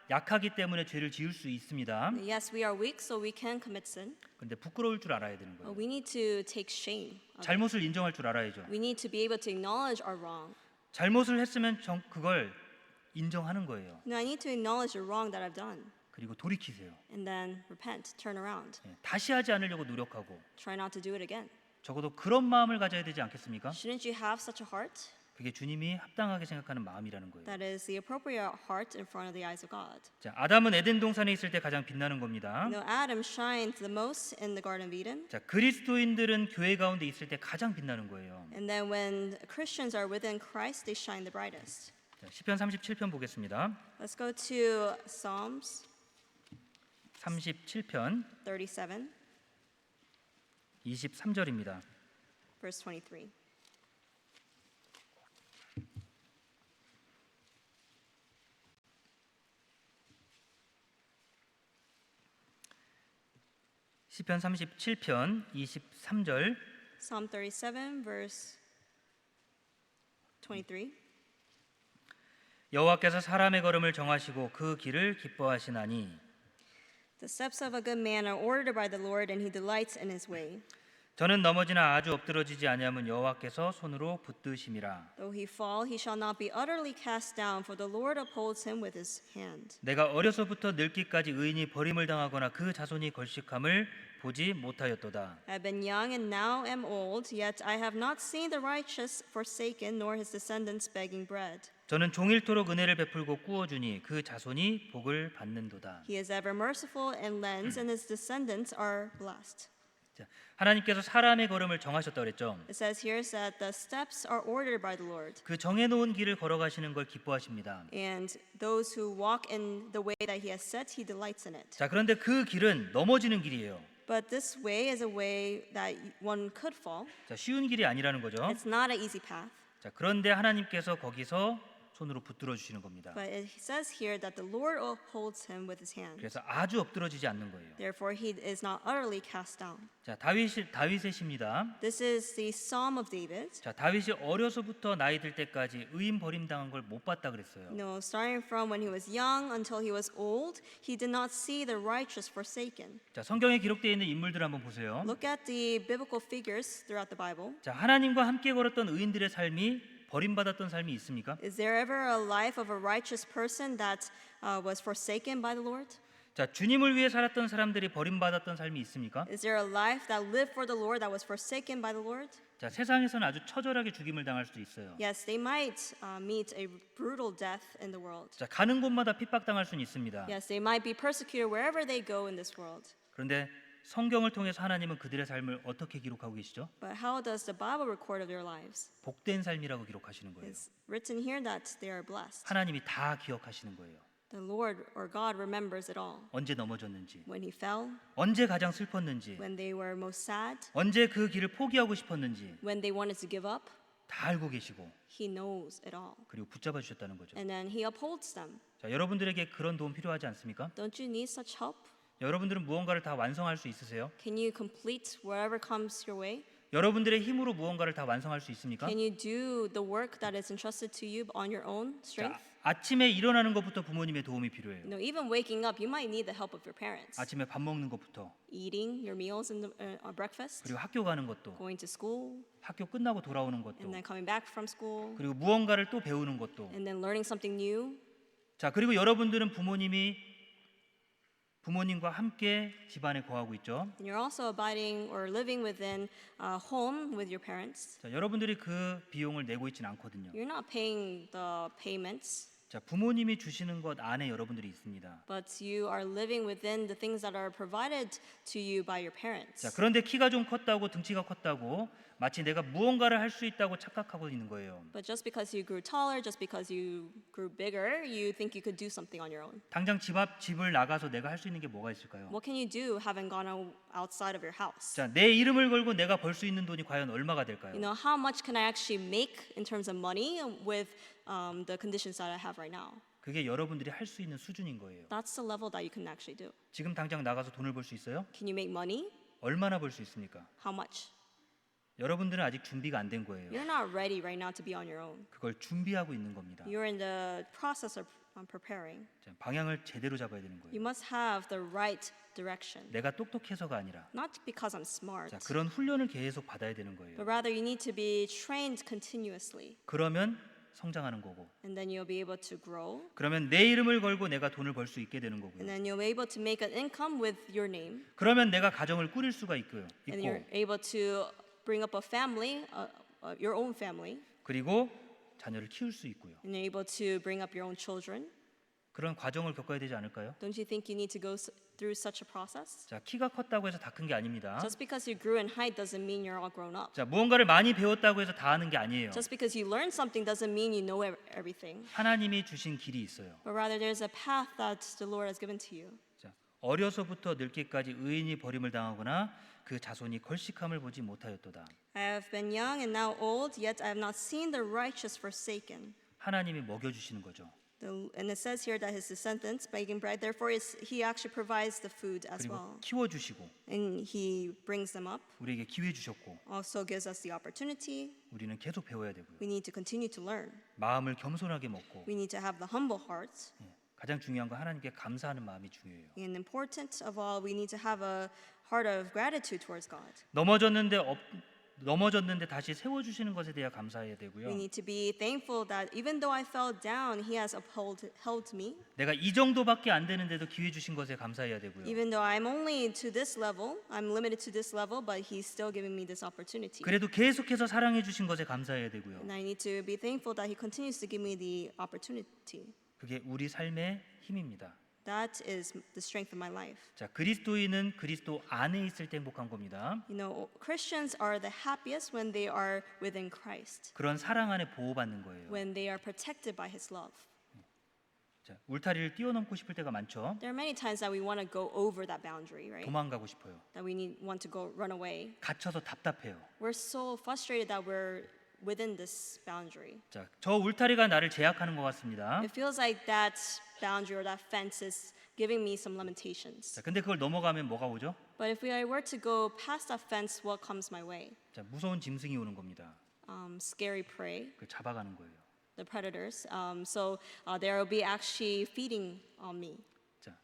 약하기 때문에 죄를 지을 수 있습니다. Yes, we are weak, so we can commit sin. 근데 부끄러울 줄 알아야 되는 거예요. We need to take shame. of it. 잘못을 인정할 줄 알아야죠. We need to be able to acknowledge our wrong. 잘못을 했으면 그걸 인정하는 거예요. No, I need to acknowledge the wrong that I've done 그리고 돌이키세요. and then repent, turn around. 예, 다시 하지 않으려고 노력하고 Try not to do it again. 적어도 그런 마음을 가져야 되지 않겠습니까? Shouldn't you have such a heart? 그게 주님이 합당하게 생각하는 마음이라는 거예요. That is the appropriate heart in front of the eyes of God. 자, 아담은 에덴 동산에 있을 때 가장 빛나는 겁니다. You know, Adam shined the most in the Garden of Eden. 자, 그리스도인들은 교회 가운데 있을 때 가장 빛나는 거예요. And then when Christians are within Christ, they shine the brightest. 자, 시편 37편 보겠습니다. Let's go to Psalms 37편 37. 23절입니다. Verse 23. 시편 37편 23절. Psalm 37, verse 23. 여호와께서 사람의 걸음을 정하시고 그 길을 기뻐하시나니 The steps of a good man are ordered by the Lord, and he delights in his way. 저는 넘어지나 아주 엎드러지지 아니하면 여호와께서 손으로 붙드심이라. Though he fall, he shall not be utterly cast down, for the Lord upholds him with his hand. 내가 어려서부터 늙기까지 의인이 버림을 당하거나 그 자손이 걸식함을 보지 못하였도다. I have been young and now am old, yet I have not seen the righteous forsaken, nor his descendants begging bread. 저는 종일토록 은혜를 베풀고 꾸어주니 그 자손이 복을 받는도다. He is ever merciful and lends, and his descendants are blessed. 자, 하나님께서 사람의 걸음을 정하셨다 그랬죠. It says here that the steps are ordered by the Lord, 그 정해놓은 길을 걸어가시는 걸 기뻐하십니다. and those who walk in the way that he has set, he delights in it. 자, 그런데 그 길은 넘어지는 길이에요. But this way is a way that one could fall. 자, 쉬운 길이 아니라는 거죠. It's not an easy path. 자, 그런데 하나님께서 거기서 손으로 붙들어 주시는 겁니다. But it says here that the Lord upholds him with his hand. 그래서 아주 엎드러지지 않는 거예요. Therefore, he is not utterly cast down. 자, 다윗의 시입니다. This is the Psalm of David. 자, 다윗이 어려서부터 나이 들 때까지 의인 버림 당한 걸 못 봤다 그랬어요. Starting from when he was young until he was old, he did not see the righteous forsaken. 자, 성경에 기록되어 있는 인물들 한번 보세요. Look at the biblical figures throughout the Bible. 자, 하나님과 함께 걸었던 의인들의 삶이 버림받았던 삶이 있습니까? Is there ever a life of a righteous person that was forsaken by the Lord? 자, 주님을 위해 살았던 사람들이 버림받았던 삶이 있습니까? Is there a life that lived for the Lord that was forsaken by the Lord? 자, 세상에서는 아주 처절하게 죽임을 당할 수도 있어요. Yes, they might meet a brutal death in the world. 자, 가는 곳마다 핍박당할 수는 있습니다. Yes, they might be persecuted wherever they go in this world. 그런데 성경을 통해서 하나님은 그들의 삶을 어떻게 기록하고 계시죠? But how does the Bible record of their lives? 복된 삶이라고 기록하시는 거예요. It's written here that they are blessed. 하나님이 다 기억하시는 거예요. The Lord or God remembers it all. 언제 넘어졌는지, When he fell, 언제 가장 슬펐는지, when they were most sad, 언제 그 길을 포기하고 싶었는지 when they wanted to give up, 다 알고 계시고 he knows it all. 그리고 붙잡아 주셨다는 거죠. And then he upholds them. 자, 여러분들에게 그런 도움 필요하지 않습니까? Don't you need such help? 여러분들은 무언가를 다 완성할 수 있으세요? Can you complete whatever comes your way? 여러분들의 힘으로 무언가를 다 완성할 수 있습니까? Can you do the work that is entrusted to you on your own strength? 자, 아침에 일어나는 것부터 부모님의 도움이 필요해요. Even waking up, you might need the help of your parents. 아침에 밥 먹는 것부터 Eating your meals in the breakfast, 그리고 학교 가는 것도 going to school, 학교 끝나고 돌아오는 and 것도 then coming back from school, 그리고 무언가를 또 배우는 것도 and then learning something new. 자, 그리고 여러분들은 부모님과 함께 집안에 거하고 있죠. And you're also abiding or living within a home with your parents. 자, 여러분들이 그 비용을 내고 있지는 않거든요. You're not paying the payments, 자, 부모님이 주시는 것 안에 여러분들이 있습니다. but you are living within the things that are provided to you by your parents. 자, 그런데 키가 좀 컸다고 등치가 컸다고 마치 내가 무언가를 할 수 있다고 착각하고 있는 거예요. But just because you grew taller, just because you grew bigger, you think you could do something on your own. 당장 집을 나가서 내가 할 수 있는 게 뭐가 있을까요? What can you do having gone outside of your house? 자, 내 이름을 걸고 내가 벌 수 있는 돈이 과연 얼마가 될까요? How much can I actually make in terms of money with the conditions that I have right now? 그게 여러분들이 할 수 있는 수준인 거예요. That's the level that you can actually do. 지금 당장 나가서 돈을 벌 수 있어요? Can you make money? 얼마나 벌 수 있습니까? How much? 여러분들은 아직 준비가 안 된 거예요. You're not ready right now to be on your own. 그걸 준비하고 있는 겁니다. You're in the process of preparing. 자, 방향을 제대로 잡아야 되는 You 거예요. must have the right direction. 내가 똑똑해서가 아니라 Not because I'm smart, 자, 그런 훈련을 계속 받아야 되는 거예요. but rather you need to be trained continuously. 그러면 성장하는 거고, And then you'll be able to grow. 그러면 내 이름을 걸고 내가 돈을 벌 수 있게 되는 And 거고요. then you'll be able to make an income with your name. 그러면 내가 가정을 꾸릴 수가 And you're 있고, able to bring up a family, your own family. 그리고 자녀를 키울 수 있고요. And you're able to bring up your own children. 그런 과정을 겪어야 되지 않을까요? Don't you think you need to go through such a process? 자, 키가 컸다고 해서 다 큰 게 아닙니다. Just because you grew in height doesn't mean you're all grown up. 자, 무언가를 많이 배웠다고 해서 다 아는 게 아니에요. Just because you learned something doesn't mean you know everything. 하나님이 주신 길이 있어요. But rather there's a path that the Lord has given to you. 자, 어려서부터 늙기까지 의인이 버림을 당하거나 그 자손이 걸식함을 보지 못하였도다. I have been young and now old, yet I have not seen the righteous forsaken. 하나님이 먹여주시는 거죠. And it says here that his descendants making bread, therefore he actually provides the food as 그리고 well. 키워주시고 And he brings them up, 우리에게 기회 주셨고 also gives us the opportunity. 우리는 계속 배워야 되고요. We need to continue to learn. 마음을 겸손하게 먹고 We need to have the humble heart. 가장 중요한 건 하나님께 감사하는 마음이 중요해요. And important of all, we need to have a heart of gratitude towards God. 넘어졌는데 다시 세워주시는 것에 대해 감사해야 되고요. We need to be thankful that even though I fell down, He has held me. 내가 이 정도밖에 안 되는데도 기회 주신 것에 감사해야 되고요. Even though I'm only to this level, I'm limited to this level, but He's still giving me this opportunity. 그래도 계속해서 사랑해 주신 것에 감사해야 되고요. And I need to be thankful that He continues to give me the opportunity. 그게 우리 삶의 힘입니다. That is the strength of my life. 자, 그리스도인은 그리스도 안에 있을 때 행복한 겁니다. You know, Christians are the happiest when they are within Christ, 그런 사랑 안에 보호받는 거예요. when they are protected by His love. 자, 울타리를 뛰어넘고 싶을 때가 많죠. There are many times that we want to go over that boundary, right? 도망가고 싶어요. That we want to go run away. 갇혀서 답답해요. We're so frustrated that we're within this boundary. 자, 저 울타리가 나를 제약하는 것 같습니다. It feels like that boundary or that fence is giving me some limitations. 자, 근데 그걸 넘어가면 뭐가 오죠? But if I were to go past that fence, what comes my way? 자, 무서운 짐승이 오는 겁니다. Scary prey, 그 잡아가는 거예요. the predators. So there will be actually feeding on me. 자,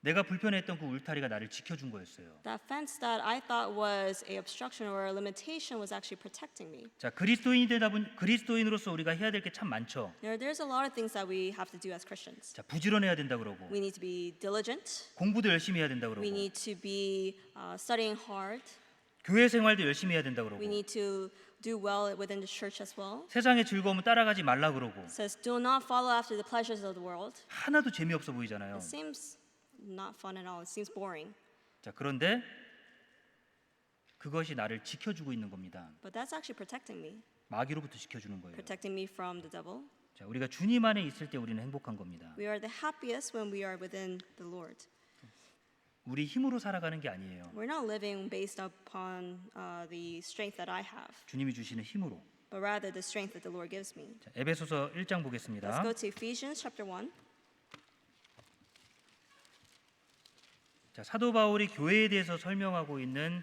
내가 불편했던 그 울타리가 나를 지켜준 거였어요. That fence that I thought was a obstruction or a limitation was actually protecting me. 자, 그리스도인으로서 우리가 해야 될 게 참 많죠. There's a lot of things that we have to do as Christians. 자, 부지런해야 된다 그러고 We need to be diligent. 공부도 열심히 해야 된다 We 그러고 need to be studying hard. 교회 생활도 열심히 해야 된다 그러고 We need to do well within the church as well. 세상의 즐거움을 따라가지 말라 그러고 It says, do not follow after the pleasures of the world. 하나도 재미없어 보이잖아요. It seems not fun at all. It seems boring. 자, 그런데 그것이 나를 지켜주고 있는 겁니다. But that's actually protecting me. 마귀로부터 지켜주는 거예요. Protecting me from the devil. 자, 우리가 주님 안에 있을 때 우리는 행복한 겁니다. We are the happiest when we are within the Lord. 우리 힘으로 살아가는 게 아니에요. We're not living based upon the strength that I have, 주님이 주시는 힘으로. but rather the strength that the Lord gives me. 자, 에베소서 1장 Let's 보겠습니다. go to Ephesians chapter 1. 자, 사도 바울이 교회에 대해서 설명하고 있는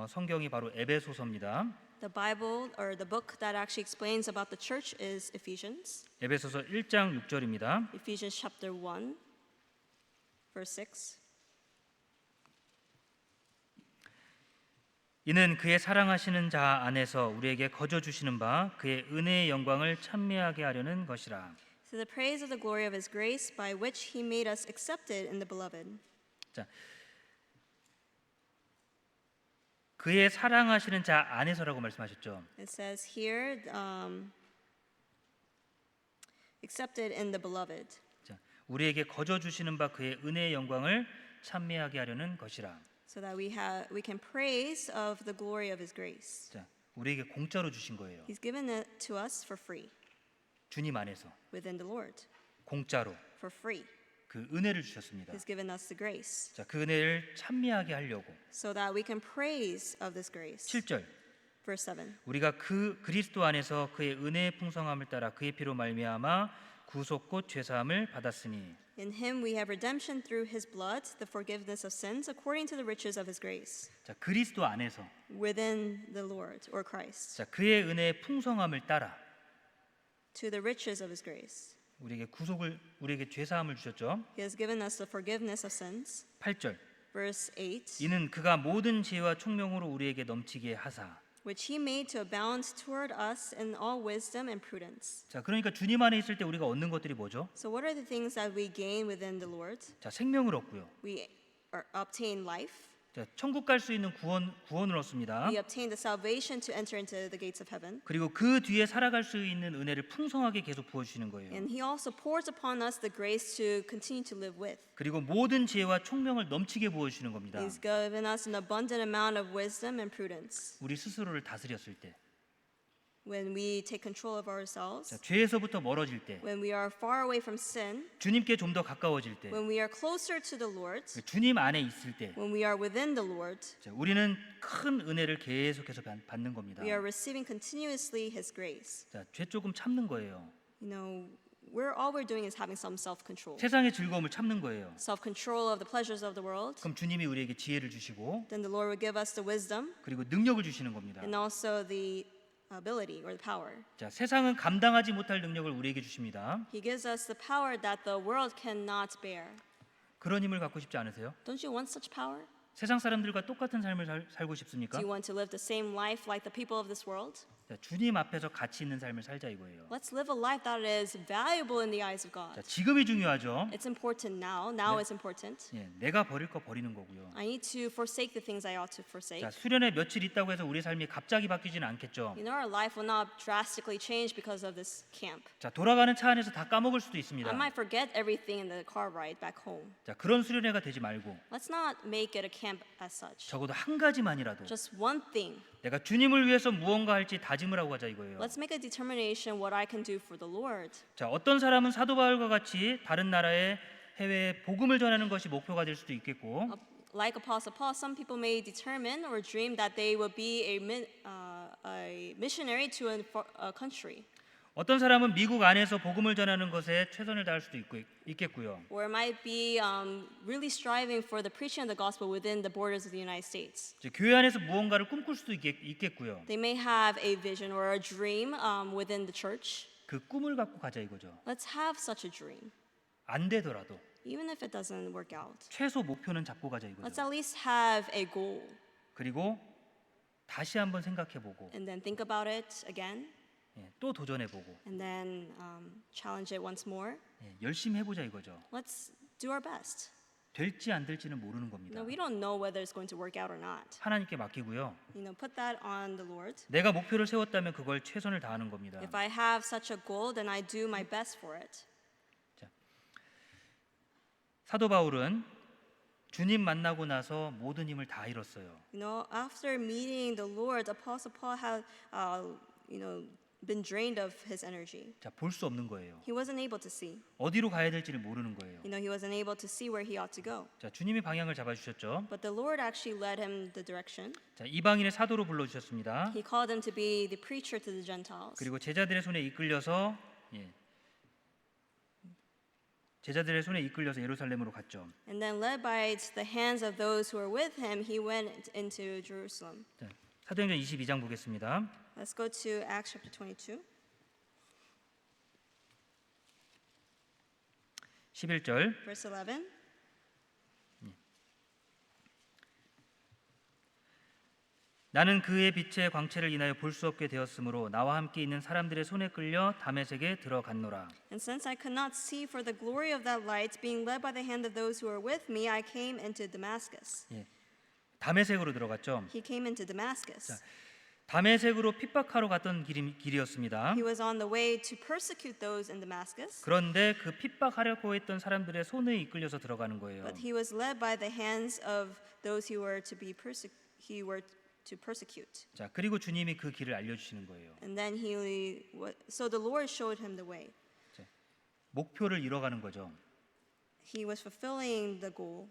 성경이 바로 에베소서입니다. The Bible or the book that actually explains about the church is Ephesians. 에베소서 1장 6절입니다. Ephesians chapter 1, verse 6. 이는 그의 사랑하시는 자 안에서 우리에게 거저 주시는 바 그의 은혜의 영광을 찬미하게 하려는 것이라. To the praise of the glory of his grace by which he made us accepted in the beloved. 자, 그의 사랑하시는 자 안에서라고 말씀하셨죠. It says here, accepted in the beloved. 자, 우리에게 거저 주시는 바 그의 은혜의 영광을 찬미하게 하려는 것이라. So that we can praise of the glory of his grace. 자, 우리에게 공짜로 주신 거예요. He's given it to us for free 주님 안에서 within the Lord. 공짜로 For free. 그 은혜를 주셨습니다. He's given us the grace. 자, 그 은혜를 찬미하게 하려고. So that we can praise of this grace. 7절. Verse 7. 우리가 그 그리스도 안에서 그의 은혜의 풍성함을 따라 그의 피로 말미암아 구속 곧 죄사함을 받았으니. In him we have redemption through his blood, the forgiveness of sins according to the riches of his grace. 자, 그리스도 안에서 Within the Lord or Christ. 자, 그의 은혜의 풍성함을 따라 To the riches of his grace. 우리에게 죄사함을 주셨죠. He has given us the forgiveness of sins. 8절. Verse 8. 이는 그가 모든 지혜와 총명으로 우리에게 넘치게 하사. Which he made to abound toward us in all wisdom and prudence. 자, 그러니까 주님 안에 있을 때 우리가 얻는 것들이 뭐죠? So what are the things that we gain within the Lord? 자, 생명을 얻고요. We obtain life. 자, 천국 갈 수 있는 구원을 얻습니다. We obtain the salvation to enter into the gates of heaven. 그리고 그 뒤에 살아갈 수 있는 은혜를 풍성하게 계속 부어 주시는 거예요. And he also pours upon us the grace to continue to live with. 그리고 모든 지혜와 총명을 넘치게 부어 주시는 겁니다. He's given us an abundant amount of wisdom and prudence. 우리 스스로를 다스렸을 때, when we take control of 자, ourselves, 죄에서부터 멀어질 때, when we are far away from sin, 주님께 좀 더 가까워질 때, when we are closer to the Lord, 주님 안에 있을 때, when we are within the Lord, 자, 우리는 큰 은혜를 계속해서 받는 겁니다. we are receiving continuously His grace. 자, 죄 조금 참는 거예요. You know, all we're doing is having some self-control. 세상의 즐거움을 참는 거예요. Self-control of the pleasures of the world. 그럼 주님이 우리에게 지혜를 주시고 Then the Lord will give us the wisdom 그리고 능력을 주시는 겁니다. and also the ability or the power. 자, 세상은 감당하지 못할 능력을 우리에게 주십니다. He gives us the power that the world cannot bear. 그런 힘을 갖고 싶지 않으세요? Don't you want such power? 세상 사람들과 똑같은 삶을 살고 싶습니까? Do you want to live the same life like the people of this world? 자, 주님 앞에서 가치 있는 삶을 살자 이거예요. Let's live a life that is valuable in the eyes of 자, God. 지금이 중요하죠. It's important now. Now it's important. 예, 내가 버릴 거 버리는 거고요. I need to forsake the things I ought to forsake. 자, 수련회 며칠 있다고 해서 우리 삶이 갑자기 바뀌지는 않겠죠. You know, our life will not drastically change because of this camp. 자, 돌아가는 차 안에서 다 까먹을 수도 있습니다. I might forget everything in the car ride back home. 자, 그런 수련회가 되지 말고 Let's not make it a camp as such. 적어도 한 가지만이라도 Just one thing. 내가 주님을 위해서 무언가 할지 다짐을 하고 가자 이거예요. Let's make a determination what I can do for the Lord. 자, 어떤 사람은 사도 바울과 같이 다른 나라에 해외에 복음을 전하는 것이 목표가 될 수도 있겠고, Like Apostle Paul, some people may determine or dream that they will be a missionary to a country. 어떤 사람은 미국 안에서 복음을 전하는 것에 최선을 다할 수도 있겠고요. Or it might be really striving for the preaching of the gospel within the borders of the United States. 이제 교회 안에서 무언가를 꿈꿀 수도 있겠고요. They may have a vision or a dream within the church. 그 꿈을 갖고 가자 이거죠. Let's have such a dream. 안 되더라도 Even if it doesn't work out. 최소 목표는 잡고 가자 Let's 이거죠. at least have a goal. 그리고 다시 한번 생각해보고 And then think about it again. 예, 또 도전해보고 And then challenge it once more. 예, 열심히 해보자 이거죠. Let's do our best. 될지 안 될지는 모르는 겁니다. No, we don't know whether it's going to work out or not. 하나님께 맡기고요. You know, put that on the Lord. 내가 목표를 세웠다면 그걸 최선을 다하는 겁니다. If I have such a goal, then I do my best for it. 사도 바울은 주님 만나고 나서 모든 힘을 다 잃었어요. You know, after meeting the Lord, Apostle Paul had, been drained of his energy. 자, 볼 수 없는 거예요. He wasn't able to see. 어디로 가야 될지를 모르는 거예요. You know, he wasn't able to see where he ought to go. 자, 주님이 방향을 잡아주셨죠. But the Lord actually led him the direction. 자, 이방인의 사도로 불러주셨습니다. He called him to be the preacher to the Gentiles. 그리고 제자들의 손에 이끌려서 예루살렘으로 갔죠. And then led by the hands of those who were with him, he went into Jerusalem. 자, 사도행전 22장 보겠습니다. Let's go to Acts chapter 22. 11절. Verse 11. 나는 그의 빛의 광채를 인하여 볼 수 없게 되었으므로 나와 함께 있는 사람들의 손에 끌려 다메섹에 들어갔노라. And since I could not see for the glory of that light, being led by the hand of those who were with me, I came into Damascus. 예, 다메섹으로 들어갔죠. He came into Damascus. 다메섹으로 핍박하러 갔던 길이었습니다. He was on the way to persecute those in Damascus, 그런데 그 핍박하려고 했던 사람들의 손에 이끌려서 들어가는 거예요. but he was led by the hands of those who were to persecute. 자, 그리고 주님이 그 길을 알려주시는 거예요. And then so the Lord showed him the way. 목표를 이뤄가는 거죠. He was fulfilling the goal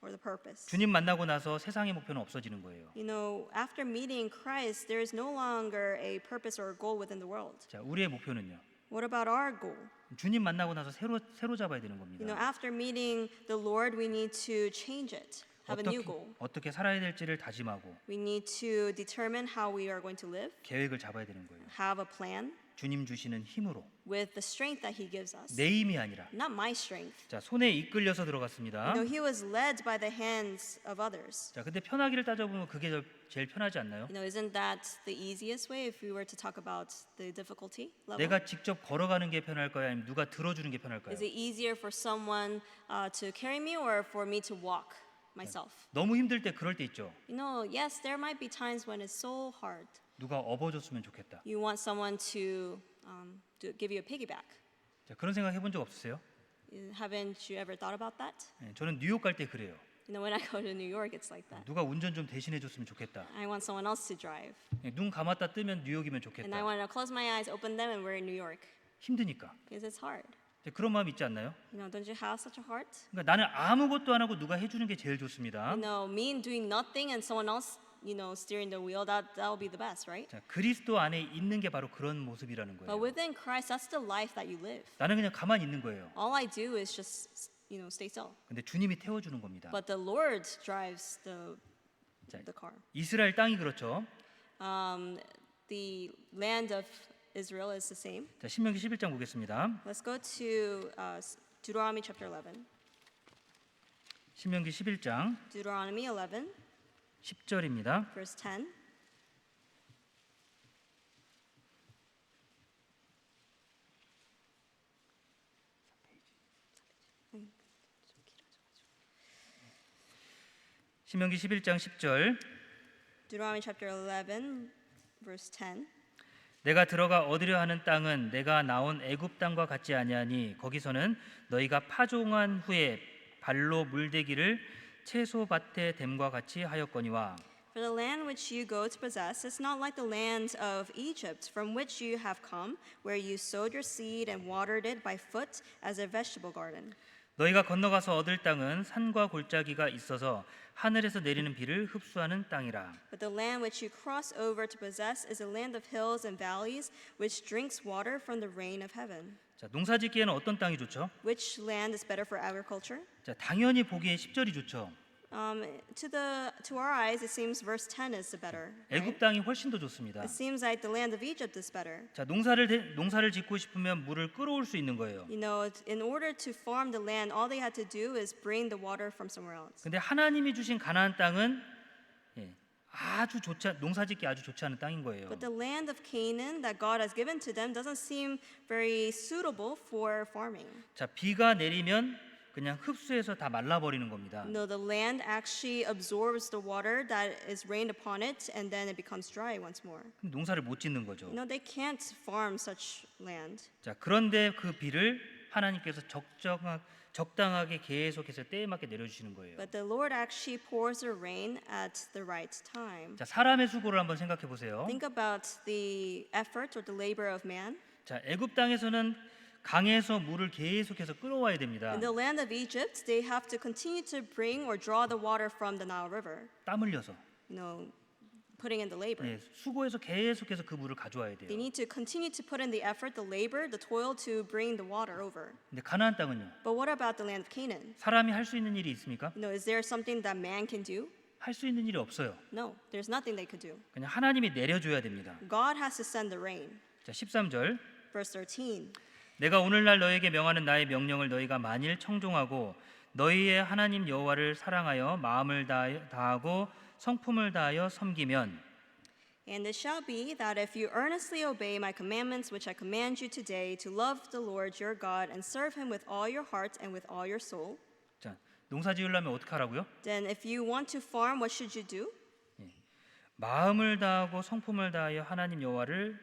or the purpose. 주님 만나고 나서 세상의 목표는 없어지는 거예요. You know, after meeting Christ, there is no longer a purpose or a goal within the world. 자, 우리의 목표는요. What about our goal? 주님 만나고 나서 새로 잡아야 되는 You know, 겁니다. after meeting the Lord, we need to change it, have a new goal. 어떻게 살아야 될지를 다짐하고 We need to determine how we are going to live, 계획을 잡아야 되는 거예요. have a plan 주님 주시는 힘으로 with the strength that He gives us, 내 힘이 아니라 not my strength. 자, 손에 이끌려서 들어갔습니다. You know, He was led by the hands of others. 자, 근데 편하기를 따져보면 그게 제일 편하지 않나요? You know, isn't that the easiest way if we were to talk about the difficulty level? 내가 직접 걸어가는 게 편할까요? 아니면 누가 들어주는 게 편할까요? Is it easier for someone to carry me or for me to walk myself? 너무 힘들 때 그럴 때 있죠. You know, yes, there might be times when it's so hard. 누가 업어줬으면 좋겠다. You want someone to give you a piggyback. 자, 그런 생각 해본 적 없으세요? Haven't you ever thought about that? 저는 뉴욕 갈 때 그래요. You know, when I go to New York, it's like that. 누가 운전 좀 대신해 줬으면 좋겠다. I want someone else to drive. 눈 감았다 뜨면 뉴욕이면 And I 좋겠다. want to close my eyes, open them, and we're in New York. 힘드니까. Because it's hard. 그런 마음 있지 않나요? You know, don't you have such a heart? 그러니까 나는 아무것도 안 하고 누가 해주는 게 제일 좋습니다. You know, me doing nothing and someone else, you know, steering the wheel, that will be the best, right? 자, 그리스도 안에 있는 게 바로 그런 모습이라는 But 거예요. within Christ, that's the life that you live. 나는 그냥 가만히 있는 거예요. All I do is just, you know, stay still. 근데 주님이 태워주는 겁니다. But the Lord drives 자, the car. 이스라엘 땅이 그렇죠. The land of Israel is the same. 자, 신명기 11장 보겠습니다. Let's go to Deuteronomy chapter 11. 신명기 11장 Deuteronomy 11, 10절입니다. verse 10. 신명기 11장 10절. Deuteronomy chapter 11, verse 10. 내가 들어가 얻으려 하는 땅은 내가 나온 애굽 땅과 같지 아니하니 거기서는 너희가 파종한 후에 발로 물대기를 채소밭에 댐과 같이 하였거니와 For the land which you go to possess is not like the land of Egypt, from which you have come, where you sowed your seed and watered it by foot as a vegetable garden. 너희가 건너가서 얻을 땅은 산과 골짜기가 있어서 하늘에서 내리는 비를 흡수하는 땅이라. But the land which you cross over to possess is a land of hills and valleys, which drinks water from the rain of heaven. 자, 농사짓기에는 어떤 땅이 좋죠? Which land is better for agriculture? 자, 당연히 보기에 10절이 좋죠. To our eyes, it seems verse 10 is the better. 애굽 땅이 훨씬 더 좋습니다. It seems like the land of Egypt is better. 자, 농사를 짓고 싶으면 물을 끌어올 수 있는 거예요. You know, in order to farm the land, all they had to do is bring the water from somewhere else. 근데 하나님이 주신 가나안 땅은 농사짓기 아주 좋지 않은 땅인 거예요. But the land of Canaan that God has given to them doesn't seem very suitable for farming. 자, 비가 내리면 그냥 흡수해서 다 말라버리는 겁니다. No, the land actually absorbs the water that is rained upon it, and then it becomes dry once more. 그럼 농사를 못 짓는 거죠. You know, they can't farm such land. 자, 그런데 그 비를 하나님께서 적당하게 계속해서 때에 맞게 내려주시는 거예요. But the Lord actually pours the rain at the right time. 자, 사람의 수고를 한번 생각해 보세요. Think about the effort or the labor of man. 자, 애굽 땅에서는 강에서 물을 계속해서 끌어와야 됩니다. In the land of Egypt, they have to continue to bring or draw the water from the Nile River. 땀 흘려서 You know, putting in the labor. 수고해서 계속해서 그 물을 가져와야 They 돼요. need to continue to put in the effort, the labor, the toil to bring the water over. 근데 가나안 땅은요? But what about the land of Canaan? 사람이 할 수 있는 일이 있습니까? You know, is there something that man can do? 할 수 있는 일이 없어요. No, there's nothing they could do. 그냥 하나님이 내려줘야 됩니다. God has to send the rain. 자, 13절. Verse 13. 내가 오늘날 너에게 명하는 나의 명령을 너희가 만일 청종하고 너희의 하나님 여호와를 사랑하여 마음을 다하고 성품을 다하여 섬기면 And it shall be that if you earnestly obey my commandments, which I command you today, to love the Lord your God and serve him with all your heart and with all your soul, 자, 농사 지으려면 어떻게 하라고요? then if you want to farm, what should you do? 마음을 다하고 성품을 다하여 하나님 여호와를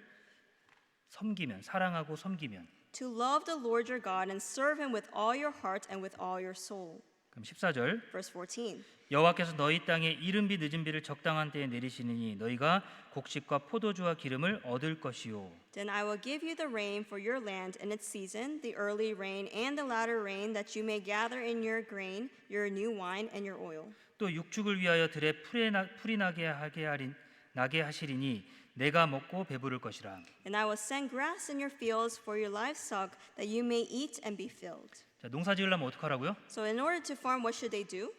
섬기면 사랑하고 섬기면 To love the Lord your God and serve him with all your heart and with all your soul. 그럼 14절 Verse 14. 여호와께서 너희 땅에 이른 비 늦은 비를 적당한 때에 내리시느니 너희가 곡식과 포도주와 기름을 얻을 것이요. Then I will give you the rain for your land in its season, the early rain and the latter rain, that you may gather in your grain, your new wine, and your oil. 또 육축을 위하여 들에 풀이 나게 하시리니 내가 먹고 배부를 것이라. And I will send grass in your fields for your livestock, that you may eat and be filled. 자, 농사 지으려면 어떻게 하라고요? So in order to farm, what should they do?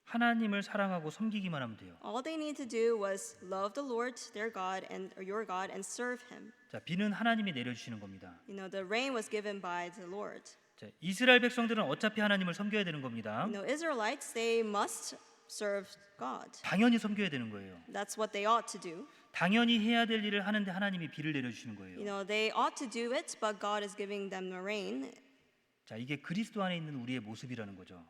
하나님을 사랑하고 섬기기만 하면 돼요. All they need to do was love the Lord, their God, and or your God, and serve him. 자, 비는 하나님이 내려주시는 겁니다. You know, the rain was given by the Lord. 자, 이스라엘 백성들은 어차피 하나님을 섬겨야 되는 겁니다. You know, Israelites, they must serve God. 당연히 섬겨야 되는 거예요. That's what they ought to do. 당연히 해야 될 일을 하는데 하나님이 비를 내려주시는 You 거예요. know, they ought to do it, but God is giving them the rain 자, 이게 그리스도 안에 있는 우리의 모습이라는 거죠.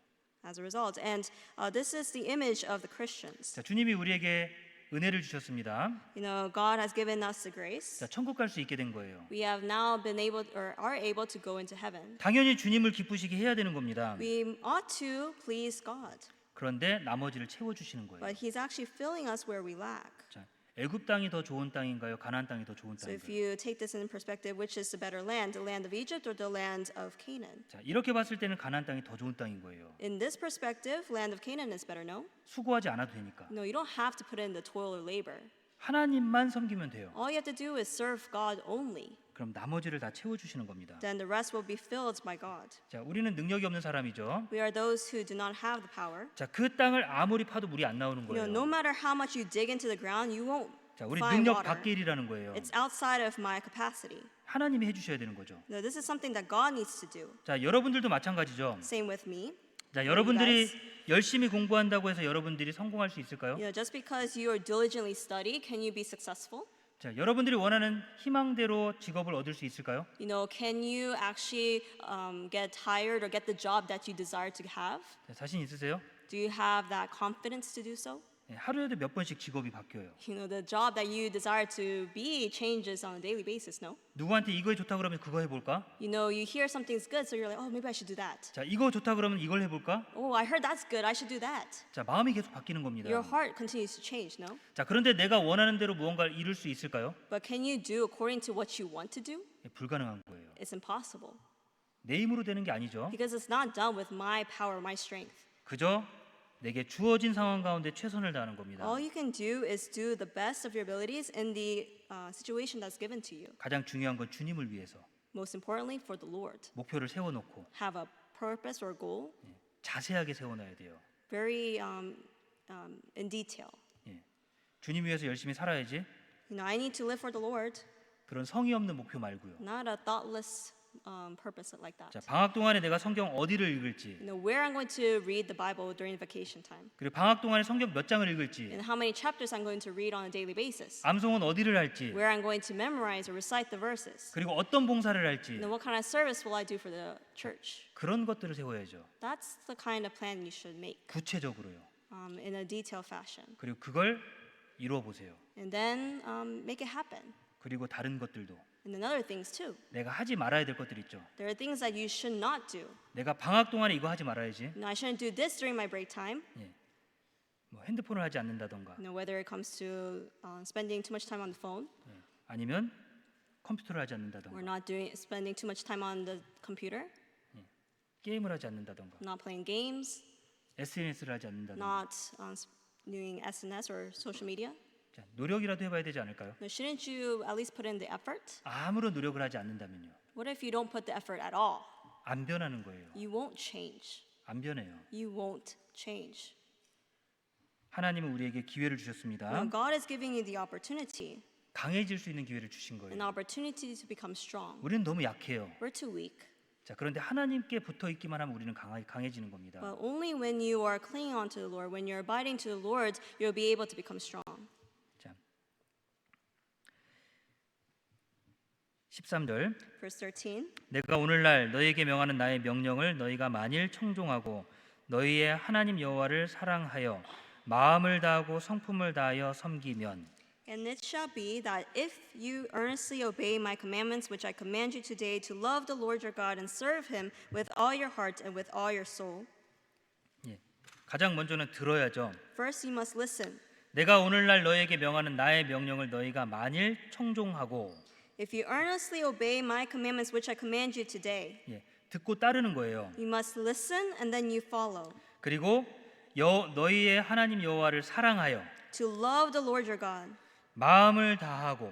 as a result. And this is the image of the Christians. 자, 주님이 우리에게 은혜를 주셨습니다. God has given us the grace. 자, 천국 갈 수 있게 된 거예요. We have now been able or are able to go into heaven. 당연히 주님을 기쁘시게 해야 되는 겁니다. We ought to please God, 그런데 나머지를 채워 주시는 거예요. but He's actually filling us where we lack. 자, 애굽 땅이 더 좋은 땅인가요? 가나안 땅이 더 좋은 So if 땅인가요? you take this in perspective, which is the better land, the land of Egypt or the land of Canaan? 자, 이렇게 봤을 때는 가나안 땅이 더 좋은 땅인 거예요. In this perspective, land of Canaan is better, no? 수고하지 않아도 되니까. No, you don't have to put in the toil or labor. 하나님만 섬기면 돼요. All you have to do is serve God only. 그럼 나머지를 다 채워 주시는 겁니다. Then the rest will be filled by God. 자, 우리는 능력이 없는 사람이죠. We are those who do not have the power. 자, 그 땅을 아무리 파도 물이 안 나오는 No 거예요. matter how much you dig into the ground, you won't 자, 우리 find 능력 water. 밖의 일이라는 거예요. It's outside of my capacity. 하나님이 해주셔야 되는 거죠. No, this is something that God needs to do. 자, 여러분들도 마찬가지죠. Same with me. 자, 여러분들이 열심히 공부한다고 해서 여러분들이 성공할 수 있을까요? Just because you are diligently study, can you be successful? 자, 여러분들이 원하는 희망대로 직업을 얻을 수 있을까요? Can you actually get hired or get the job that you desire to have? 자, 자신 있으세요? Do you have that confidence to do so? 네, 하루에도 몇 번씩 직업이 바뀌어요. The job that you desire to be changes on a daily basis, no? 누구한테 이거 좋다 그러면 그거 해볼까? You hear something's good, so you're like, oh, maybe I should do that. 자, 이거 좋다 그러면 이걸 해볼까? Oh, I heard that's good, I should do that. 자, 마음이 계속 바뀌는 겁니다. Your heart continues to change, no? 자, 그런데 내가 원하는 대로 무언가를 이룰 수 있을까요? But can you do according to what you want to do? 네, 불가능한 거예요. It's impossible. 내 힘으로 되는 게 아니죠. Because it's not done with my power, my strength. 그저 내게 주어진 상황 가운데 최선을 다하는 겁니다. All you can do is do the best of your abilities in the situation that's given to you. 가장 중요한 건 주님을 위해서 Most importantly, for the Lord. 목표를 세워놓고 Have a purpose or goal, 자세하게 세워놔야 돼요. very in detail. 예. 주님 위해서 열심히 살아야지. I need to live for the Lord, 그런 성의 없는 목표 말고요. not a thoughtless purpose like that. 자, 방학 동안에 내가 성경 어디를 읽을지, Where I'm going to read the Bible during vacation time, 그리고 방학 동안에 성경 몇 장을 읽을지, and how many chapters I'm going to read on a daily basis, 암송은 어디를 할지, where I'm going to memorize or recite the verses, 그리고 어떤 봉사를 할지, and what kind of service will I do for the church. 그런 것들을 세워야죠. That's the kind of plan you should make 구체적으로요. in a detailed fashion. 그리고 그걸 이루어 보세요. And then make it happen. 그리고 다른 것들도 And then other things too. 내가 하지 말아야 될 것들 있죠. There are things that you should not do. 내가 방학 동안에 이거 하지 말아야지. I shouldn't do this during my break time. 예. 뭐 핸드폰을 하지 않는다던가, Whether it comes to spending too much time on the phone 예. 아니면 컴퓨터를 하지 or 않는다던가, not spending too much time on the computer, 게임을 하지 않는다던가, not playing games, SNS를 하지 않는다던가. not doing SNS or social media. 자, 노력이라도 해봐야 되지 않을까요? Now, shouldn't you at least put in the effort? 아무런 노력을 하지 않는다면요, What if you don't put the effort at all? 안 변하는 거예요. You won't change. 안 변해요. You won't change. 하나님은 우리에게 기회를 주셨습니다. Now, God is giving you the opportunity, 강해질 수 있는 기회를 주신 an 거예요. opportunity to become strong. 우리는 너무 약해요. We're too weak. 자, 그런데 하나님께 붙어 있기만 하면 우리는 강해지는 겁니다. But only when you are clinging on to the Lord, when you're abiding to the Lord, you'll be able to become strong. 자, 13절. Verse 13. 내가 오늘날 너희에게 명하는 나의 명령을 너희가 만일 청종하고 너희의 하나님 여호와를 사랑하여 마음을 다하고 성품을 다하여 섬기면, And it shall be that if you earnestly obey my commandments, which I command you today, to love the Lord your God and serve him with all your heart and with all your soul. 예, 가장 먼저는 들어야죠. First, you must listen. 내가 오늘날 너희에게 명하는 나의 명령을 너희가 만일 청종하고, If you earnestly obey my commandments, which I command you today, 예, 듣고 따르는 거예요. you must listen and then you follow. 그리고 너희의 하나님 여호와를 사랑하여 To love the Lord your God 마음을 다하고,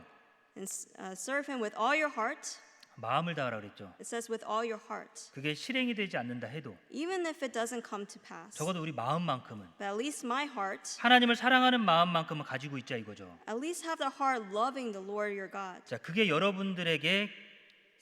and serve him with all your heart. 마음을 다하라 그랬죠. It says with all your heart. 그게 실행이 되지 않는다 해도 Even if it doesn't come to pass, 적어도 우리 마음만큼은, but at least my heart, 하나님을 사랑하는 마음만큼은 가지고 있자 이거죠. at least have the heart loving the Lord your God. 자, 그게 여러분들에게